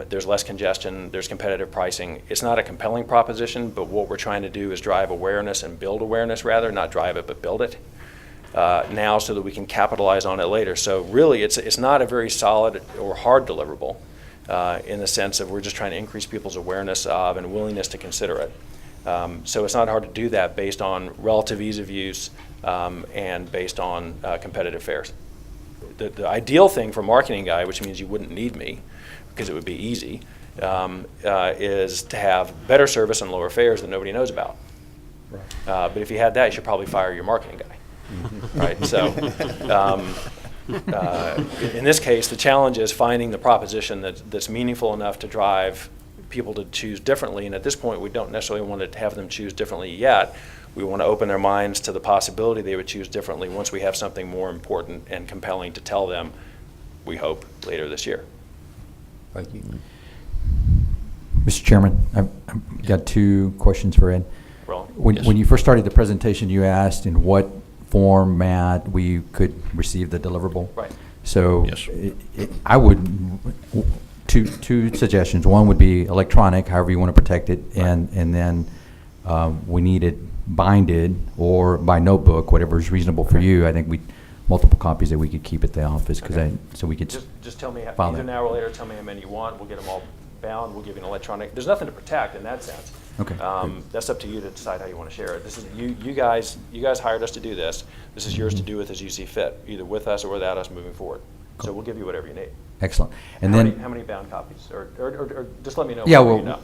There's less congestion, there's competitive pricing. It's not a compelling proposition, but what we're trying to do is drive awareness and build awareness rather, not drive it, but build it now so that we can capitalize on it later. So really, it's not a very solid or hard deliverable in the sense of we're just trying to increase people's awareness of and willingness to consider it. So it's not hard to do that based on relative ease of use and based on competitive fares. The ideal thing for a marketing guy, which means you wouldn't need me because it would be easy, is to have better service and lower fares that nobody knows about. But if you had that, you should probably fire your marketing guy. Right? So in this case, the challenge is finding the proposition that's meaningful enough to drive people to choose differently. And at this point, we don't necessarily want to have them choose differently yet. We want to open their minds to the possibility they would choose differently once we have something more important and compelling to tell them, we hope, later this year. Thank you. Mr. Chairman, I've got two questions for Ed. Roland? When you first started the presentation, you asked in what format we could receive the deliverable. Right. So Yes. I would, two suggestions. One would be electronic, however you want to protect it, and then we need it binded or by notebook, whatever is reasonable for you. I think multiple copies that we could keep at the office so we could Just tell me, file either that. now or later, tell me how many you want. We'll get them all bound. We'll give you an electronic. There's nothing to protect in that sense. Okay. That's up to you to decide how you want to share it. This is you guys hired us to do this. This is yours to do with as you see fit, either with us or without us moving forward. So we'll give you whatever you need. Excellent. And how many bound copies, or just let me know. Yeah, whatever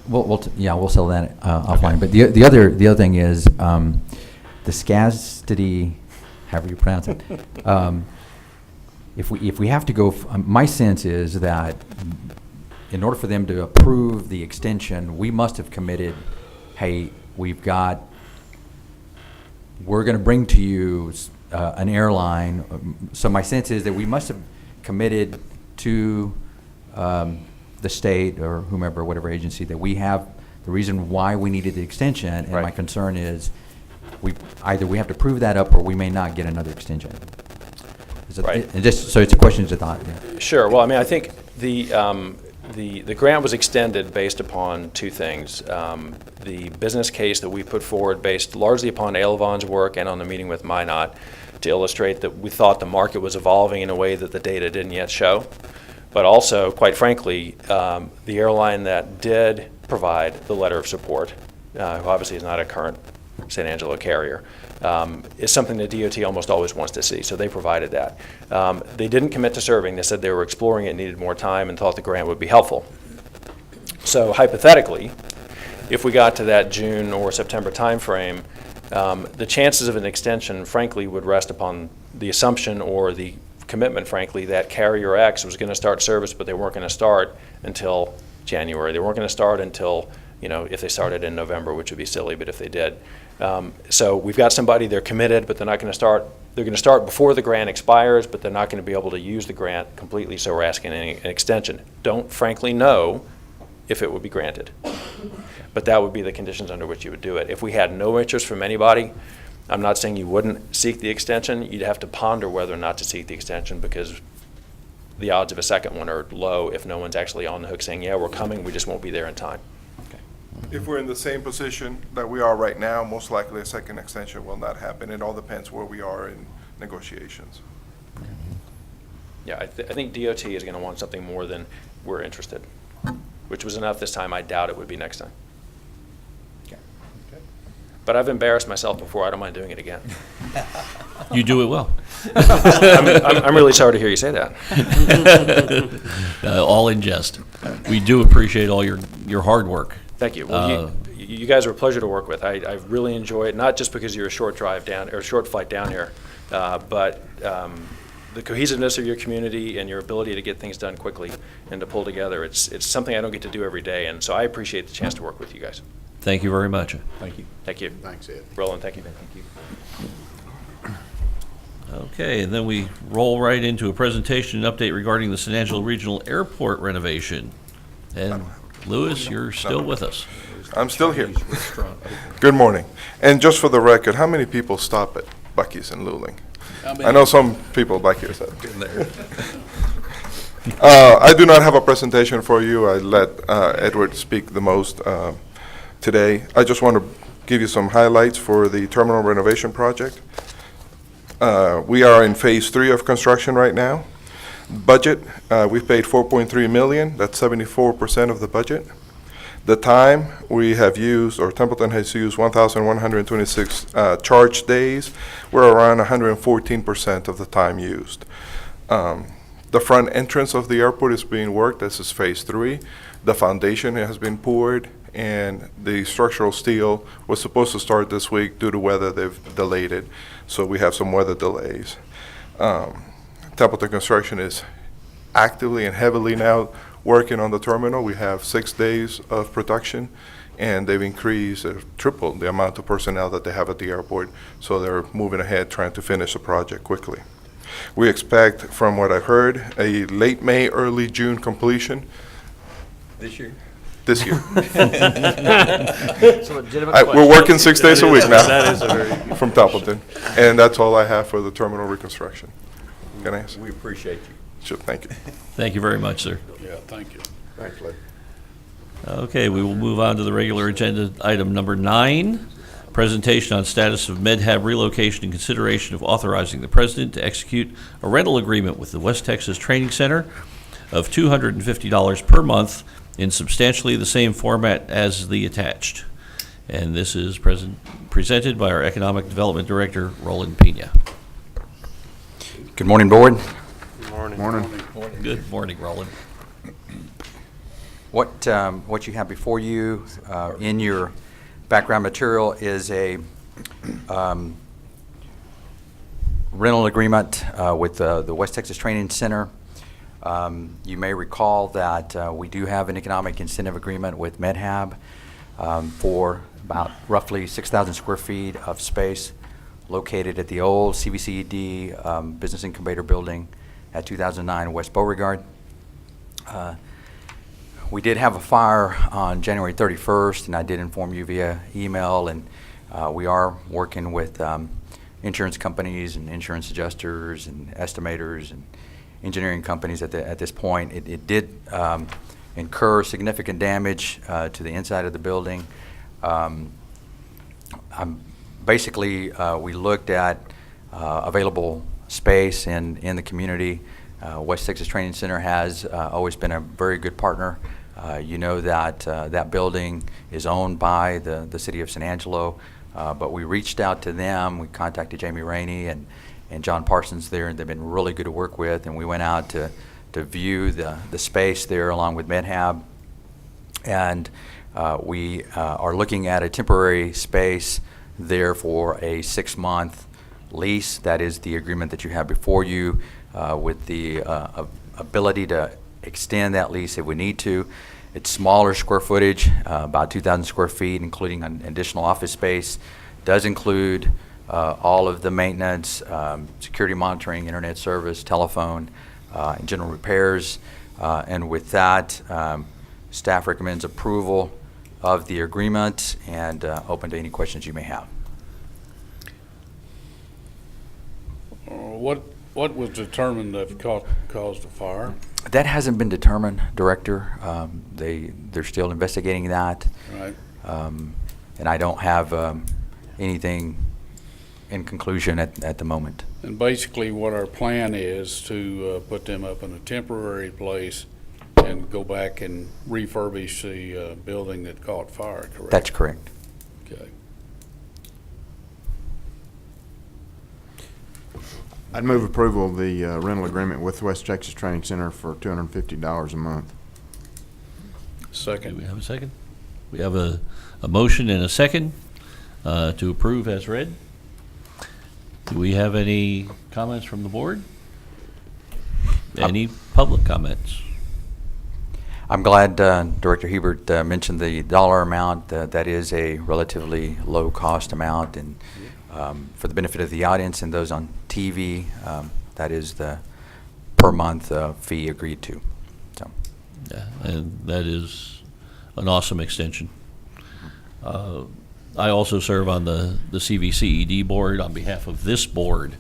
you know. we'll sell that offline. But the other thing is the scarcity, however you pronounce it. If we have to go, my sense is that in order for them to approve the extension, we must have committed, hey, we're going to bring to you an airline. So my sense is that we must have committed to the state or whomever, whatever agency, that we have the reason why we needed the extension. And my Right. concern is either we have to prove that up or we may not get another extension. Right. And just, so it's a question of thought. Yeah. Sure. Well, I mean, I think the grant was extended based upon two things. The business case that we put forward based largely upon Elevon's work and on the meeting with Minot to illustrate that we thought the market was evolving in a way that the data didn't yet show. But also, quite frankly, the airline that did provide the letter of support, who obviously is not a current San Angelo carrier, is something that DOT almost always wants to see, so they provided that. They didn't commit to serving. They said they were exploring it, needed more time, and thought the grant would be helpful. So hypothetically, if we got to that June or September timeframe, the chances of an extension, frankly, would rest upon the assumption or the commitment, frankly, that Carrier X was going to start service, but they weren't going to start until January. They weren't going to start until, if they started in November, which would be silly, but if they did. So we've got somebody, they're committed, but they're not going to start. They're going to start before the grant expires, but they're not going to be able to use the grant completely, so we're asking an extension. Don't frankly know if it would be granted. But that would be the conditions under which you would do it. If we had no interest from anybody, I'm not saying you wouldn't seek the extension. You'd have to ponder whether or not to seek the extension, because the odds of a second one are low if no one's actually on the hook saying, yeah, we're coming, we just won't be there in time. If we're in the same position that we are right now, most likely a second extension will not happen. It all depends where we are in negotiations. Yeah, I think DOT is going to want something more than we're interested, which was enough this time. I doubt it would be next time. But I've embarrassed myself before. I don't mind doing it again. You do it well. I'm really sorry to hear you say that. All in jest. We do appreciate all your hard work. Thank you. Well, you guys are a pleasure to work with. I really enjoy it, not just because you're a short drive down or a short flight down here, but the cohesiveness of your community and your ability to get things done quickly and to pull together. It's something I don't get to do every day, and so I appreciate the chance to work with you guys. Thank you very much. Thank you. Thank you. Thanks, Ed. Roland, thank you. Okay, and then we roll right into a presentation and update regarding the San Angelo Regional Airport renovation. And Louis, you're still with us. I'm still here. Good morning. And just for the record, how many people stop at Buc-ee's in Luling? I know some people back here said. I do not have a presentation for you. I let Edward speak the most today. I just want to give you some highlights for the terminal renovation project. We are in phase 3 of construction right now. Budget, we've paid $4.3 million. That's 74% of the budget. The time we have used, or Templeton has used 1,126 charge days. We're around 114% of the time used. The front entrance of the airport is being worked. This is phase 3. The foundation has been poured, and the structural steel was supposed to start this week. Due to weather, they've delayed it, so we have some weather delays. Templeton Construction is actively and heavily now working on the terminal. We have 6 days of production, and they've increased, tripled the amount of personnel that they have at the airport, so they're moving ahead trying to finish the project quickly. We expect, from what I've heard, a late May, early June completion. This year? This year. It's a legitimate We're question. working 6 days a week now. That is a very good from Templeton. And that's all I have for the terminal reconstruction. Can I answer? We appreciate you. Sure, thank you. Thank you very much, sir. Yeah, thank you. Thanks, Lee. Okay, we will move on to the regular agenda, item number 9, presentation on status of MedHab relocation and consideration of authorizing the president to execute a rental agreement with the West Texas Training Center of $250 per month in substantially the same format as the attached. And this is presented by our Economic Development Director, Roland Pena. Good morning, Board. Morning. Good morning, Roland. What you have before you in your background material is a rental agreement with the West Texas Training Center. You may recall that we do have an economic incentive agreement with MedHab for about roughly 6,000 square feet of space located at the old CVCED Business Incubator Building at 2009 West Beauregard. We did have a fire on January 31st, and I did inform you via email, and we are working with insurance companies and insurance adjusters and estimators and engineering companies at this point. It did incur significant damage to the inside of the building. Basically, we looked at available space in the community. West Texas Training Center has always been a very good partner. You know that that building is owned by the city of San Angelo, but we reached out to them. We contacted Jamie Rainey and John Parsons there, and they've been really good to work with. And we went out to view the space there along with MedHab, and we are looking at a temporary space there for a 6-month lease. That is the agreement that you have before you, with the ability to extend that lease if we need to. It's smaller square footage, about 2,000 square feet, including an additional office space. Does include all of the maintenance, security monitoring, internet service, telephone, and general repairs. And with that, staff recommends approval of the agreement and open to any questions you may have. What was determined that caused the fire? That hasn't been determined, Director. They're still investigating that. Right. And I don't have anything in conclusion at the moment. And basically what our plan is to put them up in a temporary place and go back and refurbish the building that caught fire, correct? That's correct. Okay. I'd move approval of the rental agreement with West Texas Training Center for $250 a month. Do Second. we have a second? We have a motion and a second to approve as read. Do we have any comments from the board? Any public comments? I'm glad Director Hebert mentioned the dollar amount. That is a relatively low-cost amount, and for the benefit of the audience and those on TV, that is the per-month fee agreed to. So, Yeah, and that is an awesome extension. I also serve on the CVCED board on behalf of this board,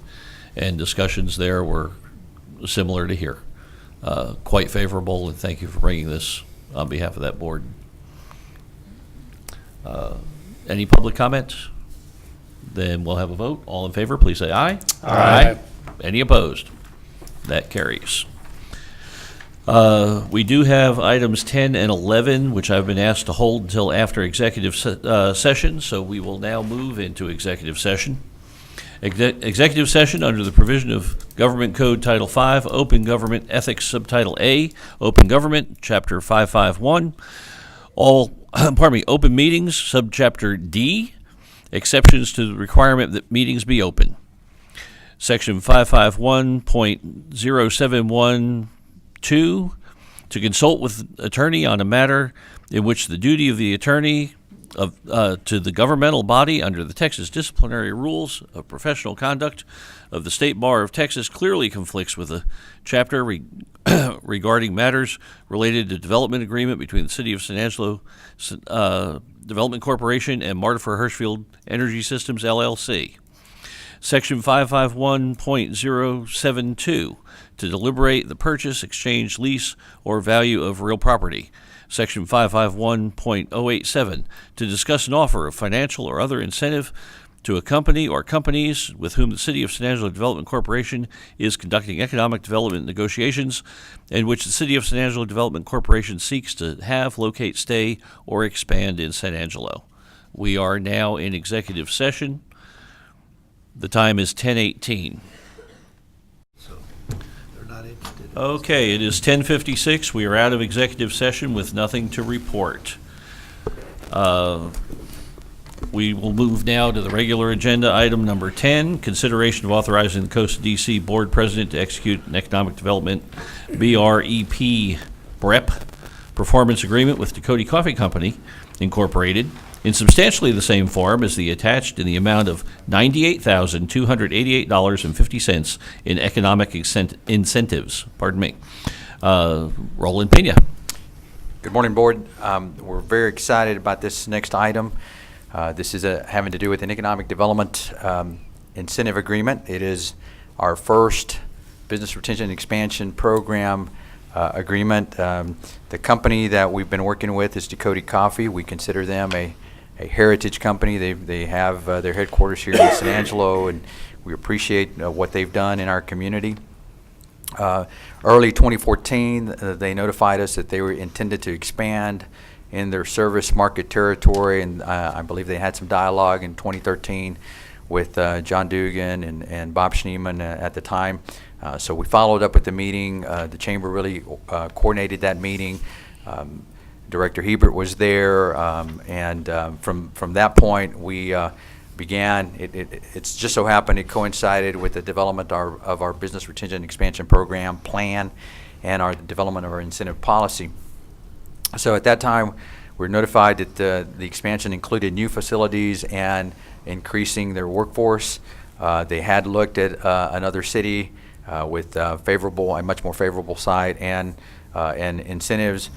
and discussions there were similar to here. Quite favorable, and thank you for bringing this on behalf of that board. Any public comments? Then we'll have a vote. All in favor, please say aye. Aye. Any opposed? That carries. We do have items 10 and 11, which I've been asked to hold until after executive session, so we will now move into executive session. Executive session under the provision of Government Code Title V, Open Government Ethics Subtitle A, Open Government, Chapter 551, open meetings, Subchapter D, exceptions to the requirement that meetings be open. Section 551.0712, to consult with attorney on a matter in which the duty of the attorney to the governmental body under the Texas disciplinary rules of professional conduct of the State Bar of Texas clearly conflicts with a chapter regarding matters related to development agreement between the City of San Angelo Development Corporation and Martifer Hirschfield Energy Systems, LLC. Section 551.072, to deliberate the purchase, exchange, lease, or value of real property. Section 551.087, to discuss an offer of financial or other incentive to a company or companies with whom the City of San Angelo Development Corporation is conducting economic development negotiations, and which the City of San Angelo Development Corporation seeks to have, locate, stay, or expand in San Angelo. We are now in executive session. The time is 10:18. Okay, it is 10:56. We are out of executive session with nothing to report. We will move now to the regular agenda, item number 10, consideration of authorizing the Coast of D.C. Board President to execute an Economic Development BREP performance agreement with Dakota Coffee Company, Incorporated, in substantially the same form as the attached in the amount of $98,288.50 in economic incentives. Roland Pena. Good morning, Board. We're very excited about this next item. This is having to do with an economic development incentive agreement. It is our first business retention and expansion program agreement. The company that we've been working with is Dakota Coffee. We consider them a heritage company. They have their headquarters here in San Angelo, and we appreciate what they've done in our community. Early 2014, they notified us that they were intended to expand in their service market territory, and I believe they had some dialogue in 2013 with John Dugan and Bob Schneeman at the time. So we followed up with the meeting. The chamber really coordinated that meeting. Director Hebert was there, and from that point we began. It's just so happened it coincided with the development of our business retention and expansion program plan and our development of our incentive policy. So at that time, we were notified that the expansion included new facilities and increasing their workforce. They had looked at another city with a much more favorable site and incentives.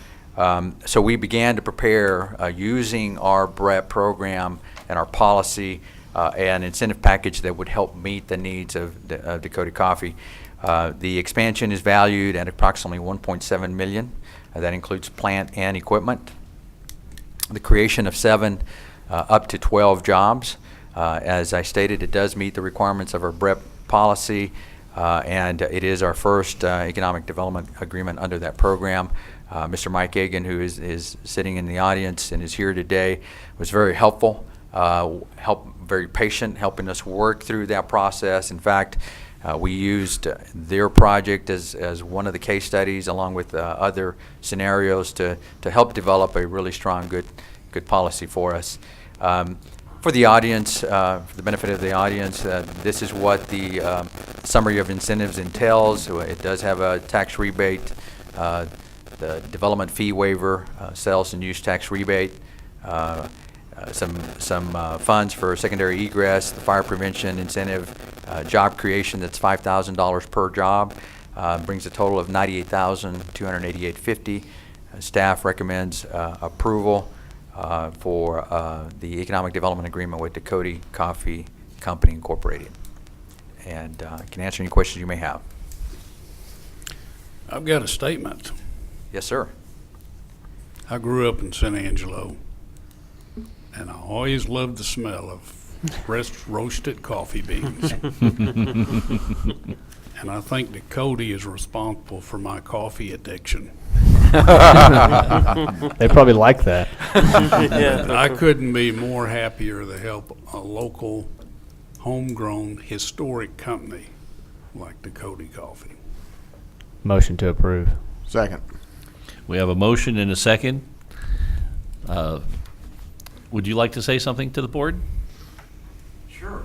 So we began to prepare using our BREP program and our policy an incentive package that would help meet the needs of Dakota Coffee. The expansion is valued at approximately $1.7 million. That includes plant and equipment. The creation of 7 up to 12 jobs. As I stated, it does meet the requirements of our BREP policy, and it is our first economic development agreement under that program. Mr. Mike Egan, who is sitting in the audience and is here today, was very helpful, very patient, helping us work through that process. In fact, we used their project as one of the case studies, along with other scenarios, to help develop a really strong, good policy for us. For the audience, for the benefit of the audience, this is what the summary of incentives entails. It does have a tax rebate, the development fee waiver, sales and use tax rebate, some funds for secondary egress, the fire prevention incentive, job creation that's $5,000 per job, brings a total of $98,288.50. Staff recommends approval for the economic development agreement with Dakota Coffee Company Incorporated. And can answer any questions you may have. I've got a statement. Yes, sir. I grew up in San Angelo, and I always loved the smell of roasted coffee beans. And I think that Cody is responsible for my coffee addiction. They probably like that. I couldn't be more happier to help a local, homegrown, historic company like the Cody Coffee. Motion to approve. Second. We have a motion and a second. Would you like to say something to the board? Sure.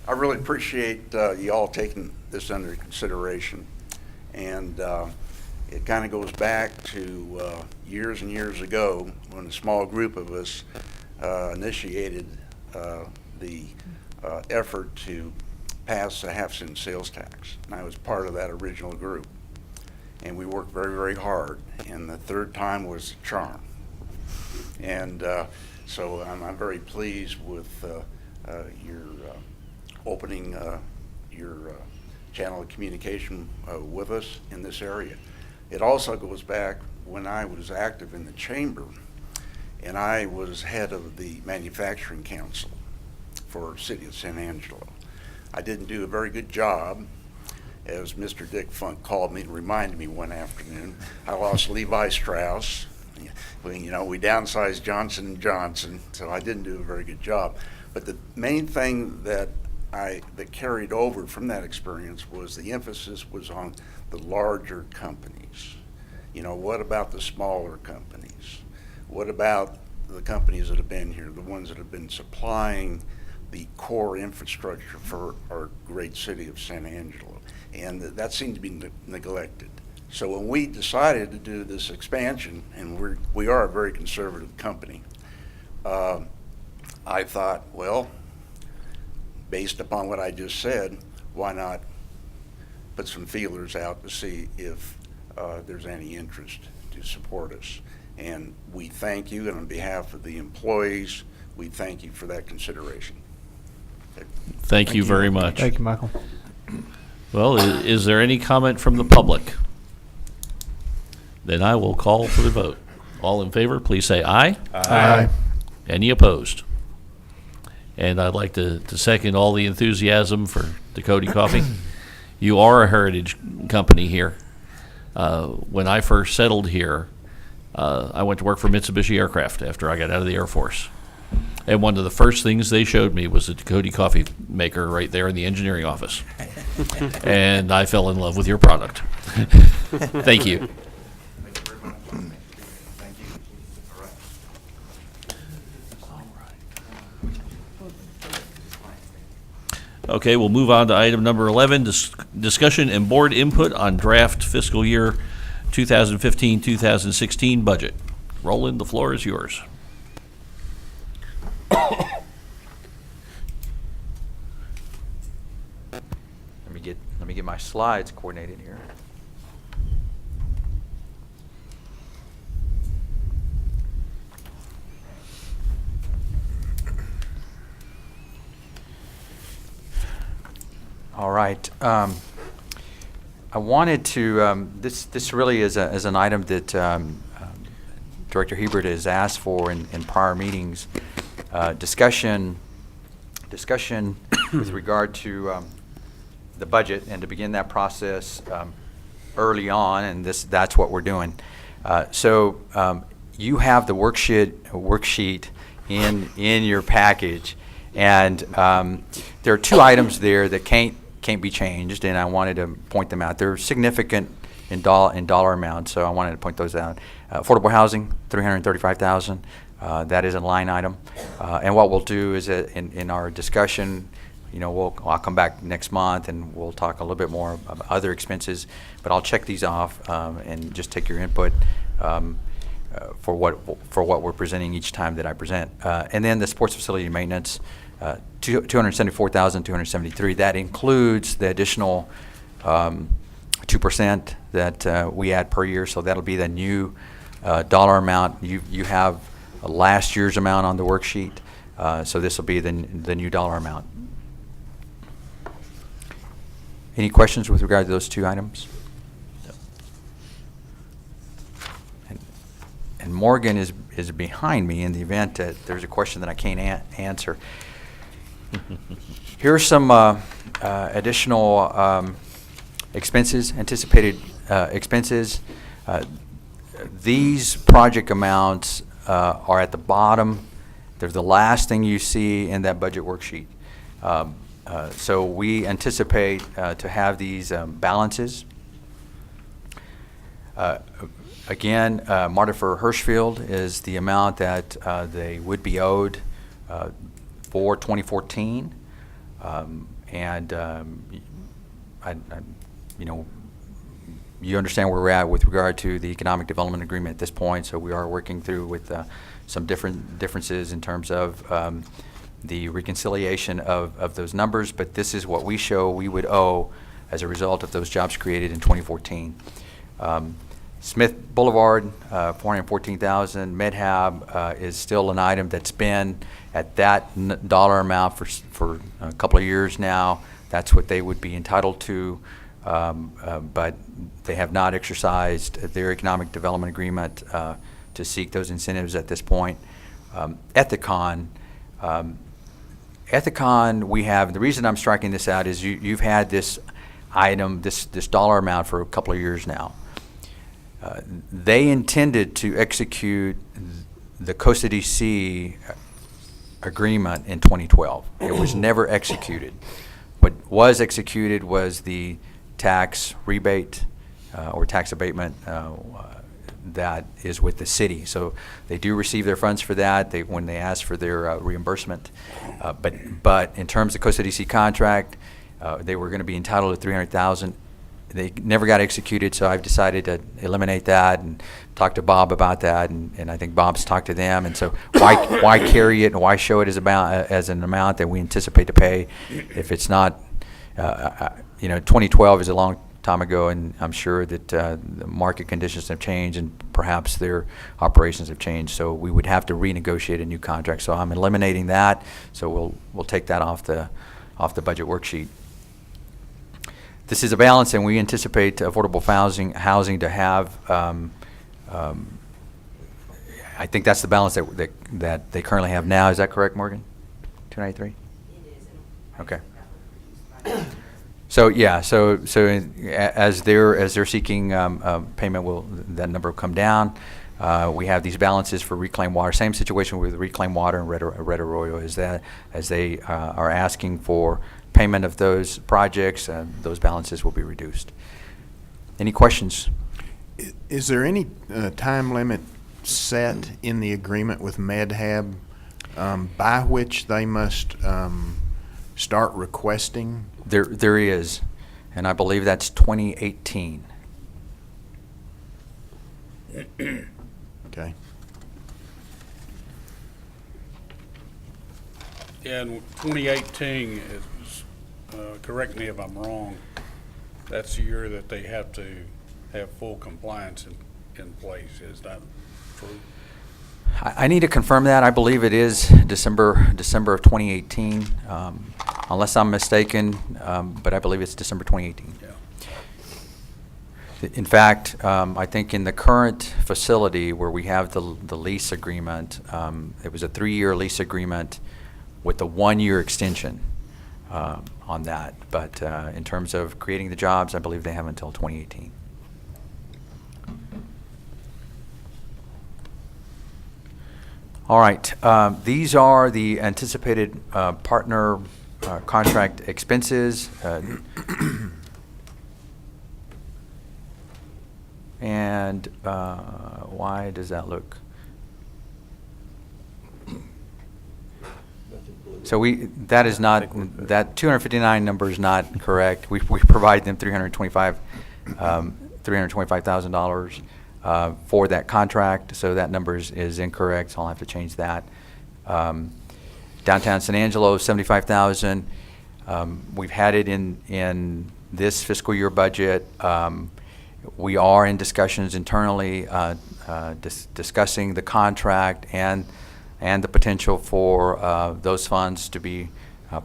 I really appreciate you all taking this under consideration. And it kind of goes back to years and years ago when a small group of us initiated the effort to pass a half-cent sales tax. And I was part of that original group. And we worked very, very hard. And the third time was the charm. And so I'm very pleased with your opening your channel of communication with us in this area. It also goes back when I was active in the chamber, and I was head of the manufacturing council for City of San Angelo. I didn't do a very good job. As Mr. Dick Funk called me and reminded me one afternoon, I lost Levi Strauss. We downsized Johnson & Johnson, so I didn't do a very good job. But the main thing that carried over from that experience was the emphasis was on the larger companies. What about the smaller companies? What about the companies that have been here, the ones that have been supplying the core infrastructure for our great city of San Angelo? And that seemed to be neglected. So when we decided to do this expansion, and we are a very conservative company, I thought, well, based upon what I just said, why not put some feelers out to see if there's any interest to support us? And we thank you, and on behalf of the employees, we thank you for that consideration. Thank you very much. Thank you, Michael. Well, is there any comment from the public? Then I will call for the vote. All in favor, please say aye. Aye. Any opposed? And I'd like to second all the enthusiasm for Dakota Coffee. You are a heritage company here. When I first settled here, I went to work for Mitsubishi Aircraft after I got out of the Air Force. And one of the first things they showed me was the Dakota Coffee maker right there in the engineering office. And I fell in love with your product. Thank you. Thank you very much. Thank you. All right. Okay, we'll move on to item number 11, discussion and board input on draft fiscal year 2015-2016 budget. Roland, the floor is yours. Let me get my slides coordinated here. All right. I wanted to. This really is an item that Director Hebert has asked for in prior meetings. Discussion with regard to the budget, and to begin that process early on, and that's what we're doing. So you have the worksheet in your package, and there are two items there that can't be changed, and I wanted to point them out. They're significant in dollar amounts, so I wanted to point those out. Affordable housing, $335,000. That is a line item, and what we'll do is that in our discussion, I'll come back next month and we'll talk a little bit more about other expenses, but I'll check these off and just take your input for what we're presenting each time that I present. And then the sports facility maintenance, $274,273. That includes the additional 2% that we add per year, so that'll be the new dollar amount. You have last year's amount on the worksheet, so this will be the new dollar amount. Any questions with regard to those two items? And Morgan is behind me in the event that there's a question that I can't answer. Here's some additional expenses, anticipated expenses. These project amounts are at the bottom. They're the last thing you see in that budget worksheet. So we anticipate to have these balances. Again, Marta for Hirschfield is the amount that they would be owed for 2014. You know, you understand where we're at with regard to the economic development agreement at this point, so we are working through with some differences in terms of the reconciliation of those numbers, but this is what we show we would owe as a result of those jobs created in 2014. Smith Boulevard, $414,000. MedHab is still an item that's been at that dollar amount for a couple of years now. That's what they would be entitled to, but they have not exercised their economic development agreement to seek those incentives at this point. Ethicon, we have, the reason I'm striking this out is you've had this item, this dollar amount for a couple of years now. They intended to execute the Costa DC agreement in 2012. It was never executed. What was executed was the tax rebate or tax abatement that is with the city. So they do receive their funds for that when they ask for their reimbursement. But in terms of Costa DC contract, they were going to be entitled to $300,000. They never got executed, so I've decided to eliminate that and talk to Bob about that, and I think Bob's talked to them. And so why carry it and why show it as an amount that we anticipate to pay if it's not, 2012 is a long time ago, and I'm sure that the market conditions have changed and perhaps their operations have changed, so we would have to renegotiate a new contract. So I'm eliminating that, so we'll take that off the budget worksheet. This is a balance, and we anticipate affordable housing to have. I think that's the balance that they currently have now. Is that correct, Morgan? 293. It is. Okay. So yeah, so as they're seeking payment, that number will come down. We have these balances for reclaimed water. Same situation with reclaimed water and Red Arroyo is that as they are asking for payment of those projects, those balances will be reduced. Any questions? Is there any time limit set in the agreement with MedHab by which they must start requesting? There is, and I believe that's 2018. Okay. Yeah, in 2018 is, correct me if I'm wrong, that's the year that they have to have full compliance in place. Is that true? I need to confirm that. I believe it is December of 2018, unless I'm mistaken, but I believe it's December 2018. Yeah. In fact, I think in the current facility where we have the lease agreement, it was a 3-year lease agreement with a 1-year extension on that. But in terms of creating the jobs, I believe they have until 2018. All right, these are the anticipated partner contract expenses. And why does that look? So that is not, that 259 number is not correct. We provide them $325,000 for that contract, so that number is incorrect, so I'll have to change that. Downtown San Angelo, $75,000. We've had it in this fiscal year budget. We are in discussions internally, discussing the contract and the potential for those funds to be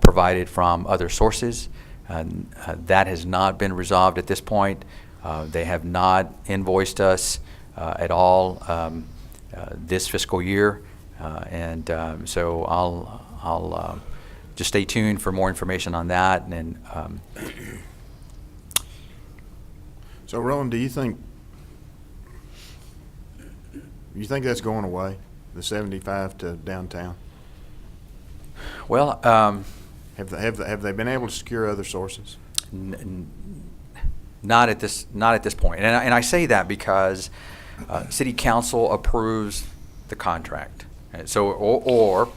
provided from other sources. That has not been resolved at this point. They have not invoiced us at all this fiscal year, and so I'll just stay tuned for more information on that. And So, Roland, do you think that's going away, the 75 to downtown? well, Have they been able to secure other sources? not at this point. And I say that because City Council approves the contract. And so, or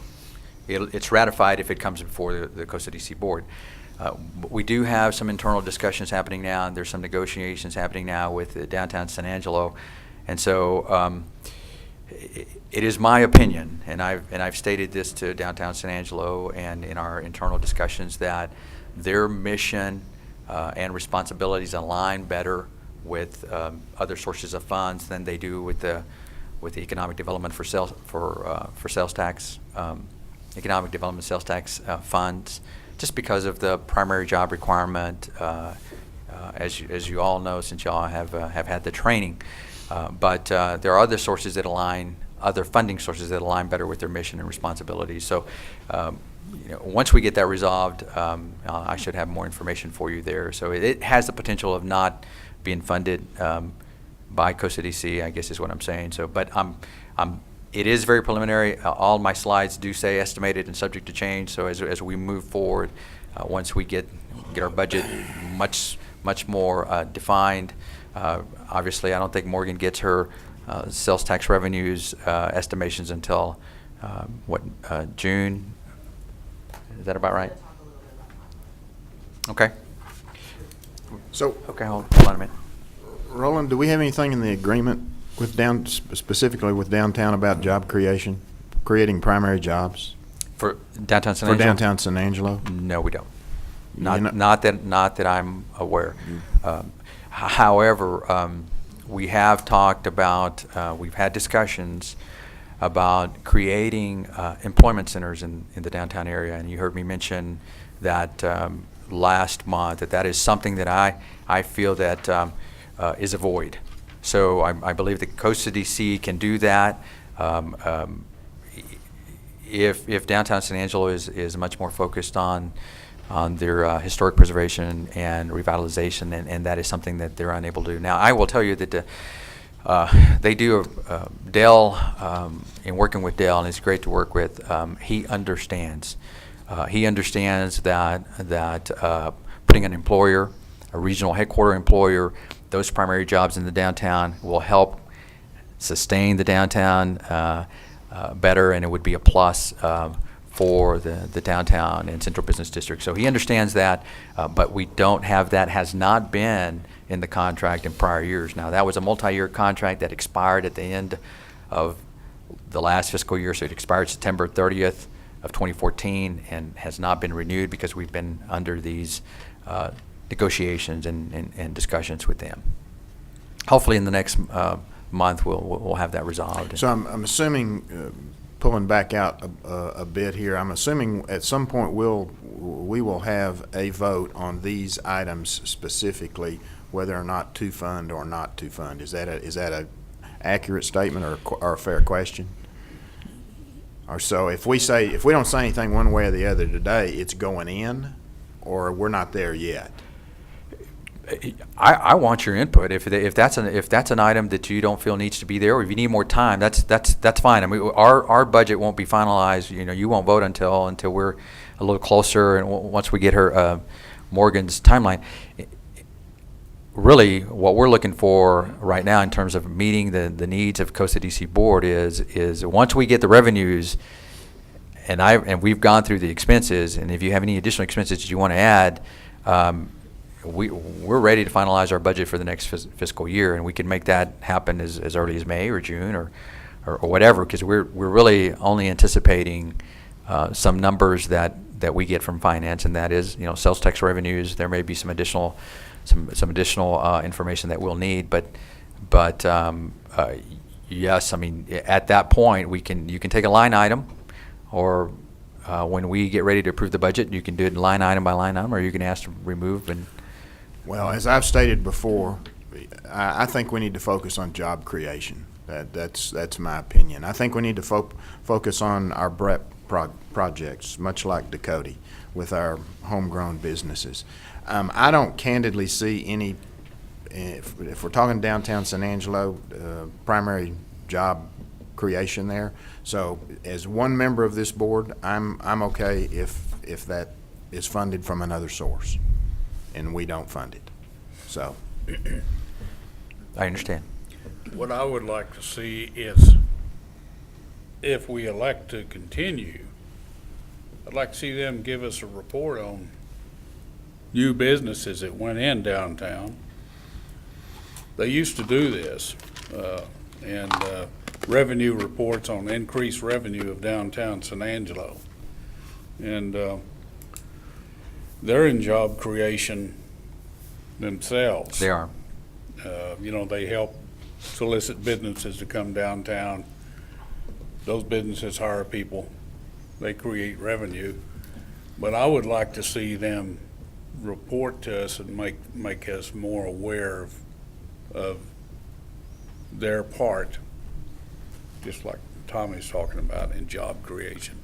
it's ratified if it comes before the Costa DC Board. We do have some internal discussions happening now, and there's some negotiations happening now with the downtown San Angelo. And so it is my opinion, and I've stated this to downtown San Angelo and in our internal discussions, that their mission and responsibilities align better with other sources of funds than they do with the economic development for sales tax, economic development sales tax funds, just because of the primary job requirement, as you all know, since y'all have had the training. But there are other sources that align, other funding sources that align better with their mission and responsibilities. So, once we get that resolved, I should have more information for you there. So it has the potential of not being funded by Costa DC, I guess is what I'm saying. So, but it is very preliminary. All my slides do say estimated and subject to change. So as we move forward, once we get our budget much more defined, obviously I don't think Morgan gets her sales tax revenues estimations until June. Is that about right? Okay. So, Okay, hold on a minute. Roland, do we have anything in the agreement with specifically with downtown about job creation, creating primary jobs For downtown San for Angelo? downtown San Angelo? No, we don't. You're Not that I'm aware. However, we have talked about, we've had discussions about creating employment centers in the downtown area, and you heard me mention that last month, that is something that I feel that is a void. So I believe that Costa DC can do that. If downtown San Angelo is much more focused on their historic preservation and revitalization, and that is something that they're unable to do. Now, I will tell you that they do, Dell, in working with Dell, and it's great to work with, he understands. He understands that putting an employer, a regional headquarter employer, those primary jobs in the downtown will help sustain the downtown better, and it would be a plus for the downtown and central business district. So he understands that, but we don't have that, has not been in the contract in prior years. Now, that was a multi-year contract that expired at the end of the last fiscal year, so it expired September 30th of 2014 and has not been renewed because we've been under these negotiations and discussions with them. Hopefully in the next month we'll have that resolved. So I'm assuming, pulling back out a bit here, I'm assuming at some point we will have a vote on these items specifically, whether or not to fund or not to fund. Is that a accurate statement or a fair question? Or so if we don't say anything one way or the other today, it's going in, or we're not there yet? I want your input. If that's an item that you don't feel needs to be there, or if you need more time, that's fine. I mean, our budget won't be finalized. You won't vote until we're a little closer, and once we get her Morgan's timeline. Really, what we're looking for right now in terms of meeting the needs of Costa DC Board is once we get the revenues, and we've gone through the expenses, and if you have any additional expenses that you want to add, we're ready to finalize our budget for the next fiscal year, and we can make that happen as early as May or June or whatever, because we're really only anticipating some numbers that we get from finance, and that is sales tax revenues. There may be some additional information that we'll need, but yes, I mean at that point you can take a line item, or when we get ready to approve the budget, you can do it line item by line item, or you can ask to remove. And well, as I've stated before, I think we need to focus on job creation. That's my opinion. I think we need to focus on our projects, much like Dakota, with our homegrown businesses. I don't candidly see any, if we're talking downtown San Angelo, primary job creation there. So as one member of this board, I'm okay if that is funded from another source and we don't fund it. So I understand. What I would like to see is, if we elect to continue, I'd like to see them give us a report on new businesses that went in downtown. They used to do this, and revenue reports on increased revenue of downtown San Angelo. And they're in job creation themselves. They are. They help solicit businesses to come downtown. Those businesses hire people. They create revenue. But I would like to see them report to us and make us more aware of their part, just like Tommy's talking about, in job creation.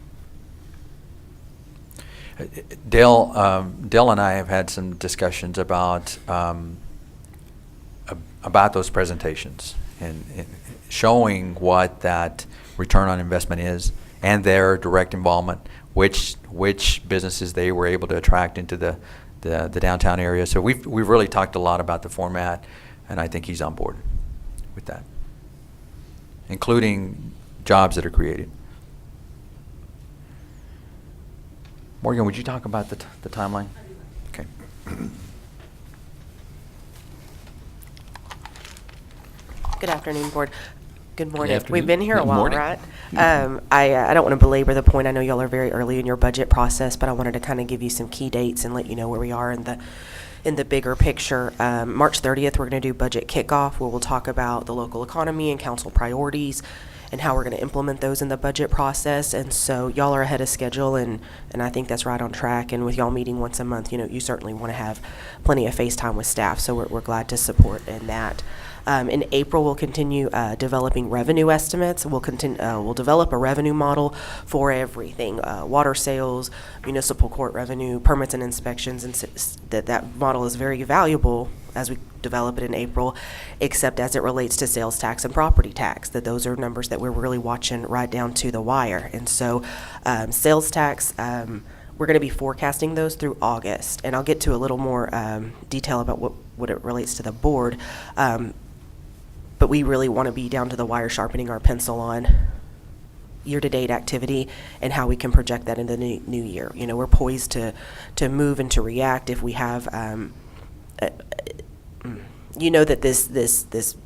Dale and I have had some discussions about those presentations and showing what that return on investment is and their direct involvement, which businesses they were able to attract into the downtown area. So we've really talked a lot about the format, and I think he's on board with that, including jobs that are created. Morgan, would you talk about the timeline? Okay. Good afternoon, Board. Good morning. afternoon. We've been here a Good while, morning. right? I don't want to belabor the point. I know y'all are very early in your budget process, but I wanted to kind of give you some key dates and let you know where we are in the bigger picture. March 30th, we're going to do budget kickoff, where we'll talk about the local economy and council priorities and how we're going to implement those in the budget process. And so y'all are ahead of schedule, and I think that's right on track. And with y'all meeting once a month, you certainly want to have plenty of face time with staff. So we're glad to support in that. In April, we'll continue developing revenue estimates. We'll develop a revenue model for everything: water sales, municipal court revenue, permits and inspections, and that model is very valuable as we develop it in April, except as it relates to sales tax and property tax. Those are numbers that we're really watching right down to the wire. And so, sales tax. We're going to be forecasting those through August, and I'll get to a little more detail about what it relates to the board. But we really want to be down to the wire, sharpening our pencil on year-to-date activity and how we can project that in the new year. We're poised to move and to react if we have, that this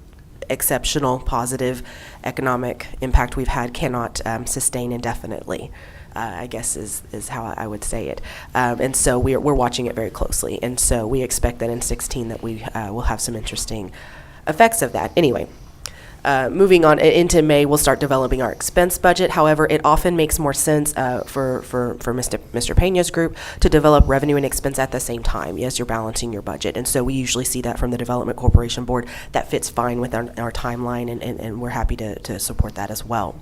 exceptional positive economic impact we've had cannot sustain indefinitely. I guess is how I would say it. And so we're watching it very closely. And so we expect that in 2016 that we will have some interesting effects of that. Anyway, moving on into May, we'll start developing our expense budget. However, it often makes more sense for Mr. Pena's group to develop revenue and expense at the same time as you're balancing your budget. And so we usually see that from the Development Corporation Board. That fits fine with our timeline, and we're happy to support that as well.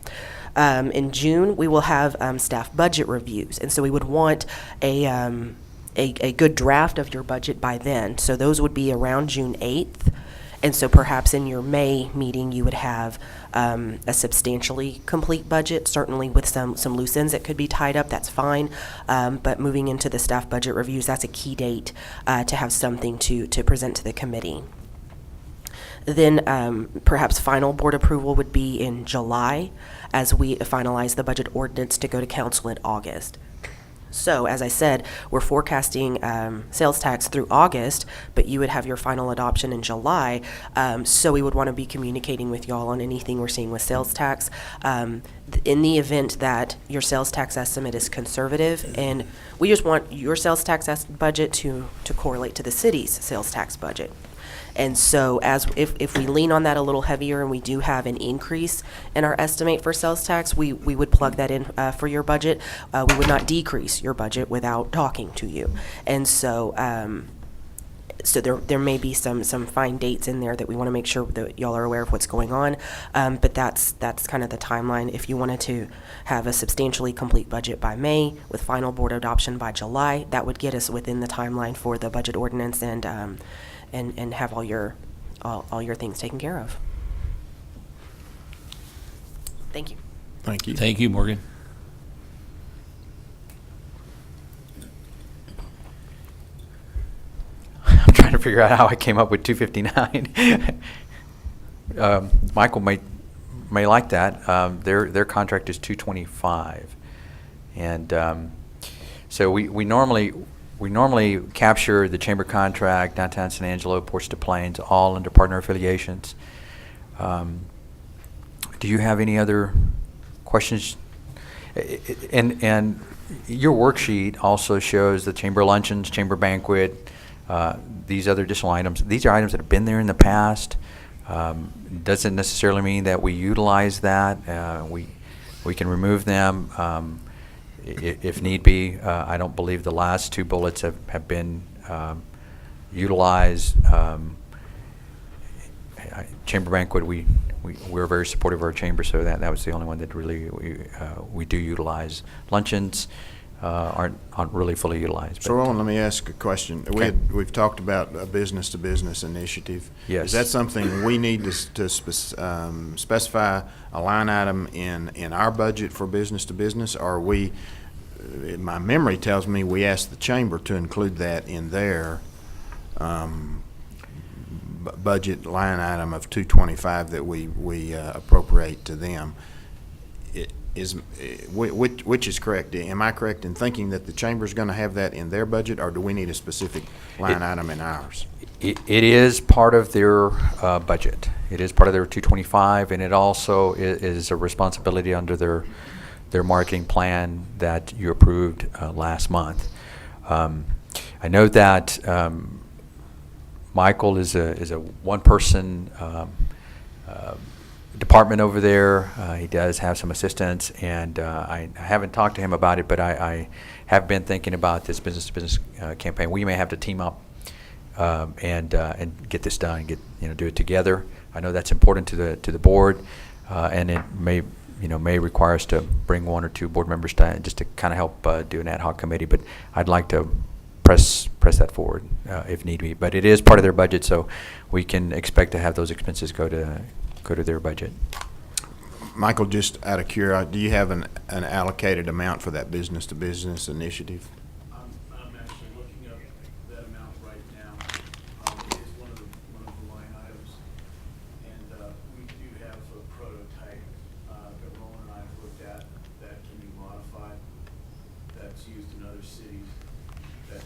In June, we will have staff budget reviews, and so we would want a good draft of your budget by then. So those would be around June 8th. And so perhaps in your May meeting, you would have a substantially complete budget, certainly with some loose ends that could be tied up, that's fine. But moving into the staff budget reviews, that's a key date to have something to present to the committee. Then perhaps final board approval would be in July as we finalize the budget ordinance to go to council in August. So, as I said, we're forecasting sales tax through August, but you would have your final adoption in July. So we would want to be communicating with y'all on anything we're seeing with sales tax. In the event that your sales tax estimate is conservative, and we just want your sales tax budget to correlate to the city's sales tax budget. And so if we lean on that a little heavier and we do have an increase in our estimate for sales tax, we would plug that in for your budget. We would not decrease your budget without talking to you. And so So there may be some fine dates in there that we want to make sure that y'all are aware of what's going on. But that's kind of the timeline. If you wanted to have a substantially complete budget by May with final board adoption by July, that would get us within the timeline for the budget ordinance and have all your things taken care of. Thank you. Thank you. Thank you, Morgan. I'm trying to figure out how I came up with 259. Michael may like that. Their contract is 225, and so we normally capture the chamber contract, downtown San Angelo, Ports to Plains, all under partner affiliations. Do you have any other questions? And your worksheet also shows the chamber luncheons, chamber banquet, these other additional items. These are items that have been there in the past. Doesn't necessarily mean that we utilize that. We can remove them if need be. I don't believe the last two bullets have been utilized. Chamber banquet, we're very supportive of our chamber, so that was the only one that really we do utilize. Luncheons aren't really fully utilized. So, Roland, let me ask a question. Okay. We've talked about a business-to-business initiative. Yes. Is that something we need to specify a line item in our budget for business-to-business, or we? My memory tells me we asked the chamber to include that in their budget line item of 225 that we appropriate to them. Which is correct? Am I correct in thinking that the chamber's going to have that in their budget, or do we need a specific line item in ours? It is part of their budget. It is part of their 225, and it also is a responsibility under their marketing plan that you approved last month. I know that Michael is a one-person department over there. He does have some assistants, and I haven't talked to him about it, but I have been thinking about this business-to-business campaign. We may have to team up and get this done, do it together. I know that's important to the board, and it may require us to bring one or two board members just to kind of help do an ad hoc committee. But I'd like to press that forward if need be. But it is part of their budget, so we can expect to have those expenses go to their budget. Michael, just out of curiosity, do you have an allocated amount for that business-to-business initiative? I'm actually looking up that amount right now. It is one of the line items, and we do have a prototype that Roland and I have looked at that can be modified. That's used in other cities that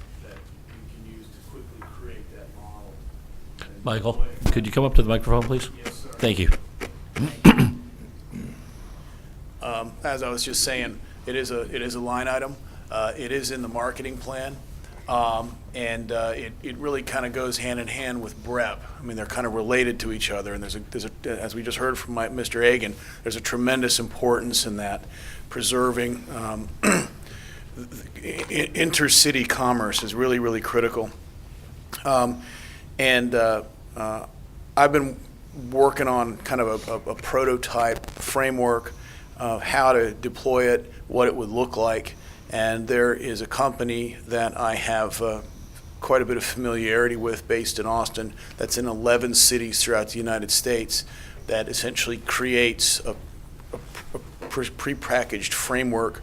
we can use to quickly create that model. Michael, could you come up to the microphone, please? Yes, sir. Thank you. As I was just saying, it is a line item. It is in the marketing plan, and it really kind of goes hand in hand with BREP. I mean, they're kind of related to each other, and there's a as we just heard from Mr. Agan, there's a tremendous importance in that preserving intercity commerce is really, really critical. And I've been working on kind of a prototype framework of how to deploy it, what it would look like. And there is a company that I have quite a bit of familiarity with based in Austin that's in 11 cities throughout the United States that essentially creates a prepackaged framework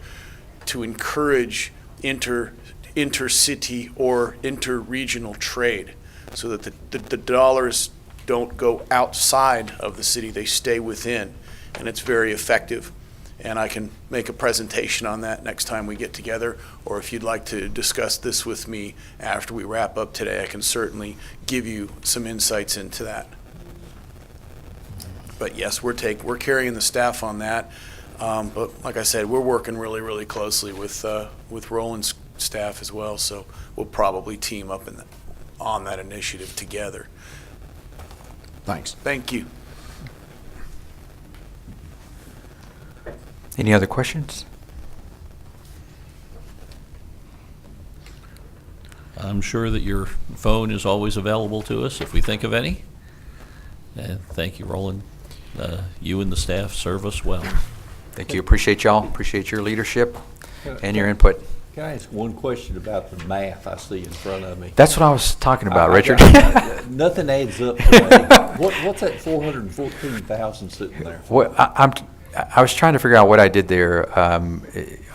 to encourage intercity or interregional trade, so that the dollars don't go outside of the city, they stay within, and it's very effective. And I can make a presentation on that next time we get together, or if you'd like to discuss this with me after we wrap up today, I can certainly give you some insights into that. But yes, we're carrying the staff on that. But like I said, we're working really, really closely with Roland's staff as well, so we'll probably team up on that initiative together. Thanks. Thank you. Any other questions? I'm sure that your phone is always available to us if we think of any. And thank you, Roland. You and the staff serve us well. Thank you. Appreciate y'all. Appreciate your leadership and your input. Can I ask one question about the math I see in front of me? That's what I was talking about, I Richard. Nothing adds up to me. What's that 414,000 sitting there? Well, I was trying to figure out what I did there.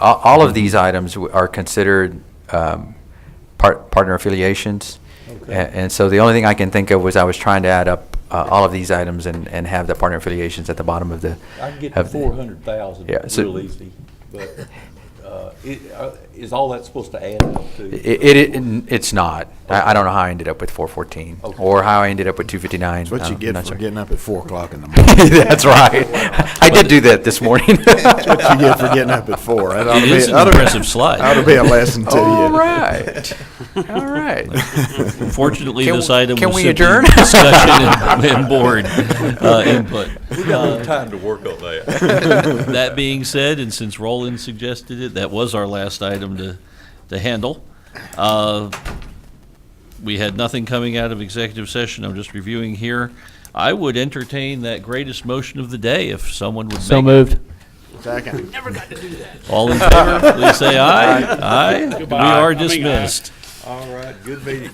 All of these items are considered partner affiliations. Okay. And so the only thing I can think of was I was trying to add up all of these items and have the partner affiliations at the bottom of the. I can get to 400,000 Yeah, so- real easy, but is all that supposed to add up to? It's not. I don't know how I ended up with 414 Okay. or how I ended up with 259. That's what you I'm get not for sure. getting up at 4 o'clock in the morning. That's right. I did do that this morning. That's what you get for getting up at 4. That ought to It is an ought to impressive slide. Ought to be a lesson to you. All right. All right. Fortunately, Can this we- item can was we simply adjourn? discussion and board input. We got a little time to work on that. That being said, and since Roland suggested it, that was our last item to handle. We had nothing coming out of executive session. I'm just reviewing here. I would entertain that greatest motion of the day if someone would So make moved. Second. All in favor, please say aye. Aye. We are dismissed. All right, good meeting.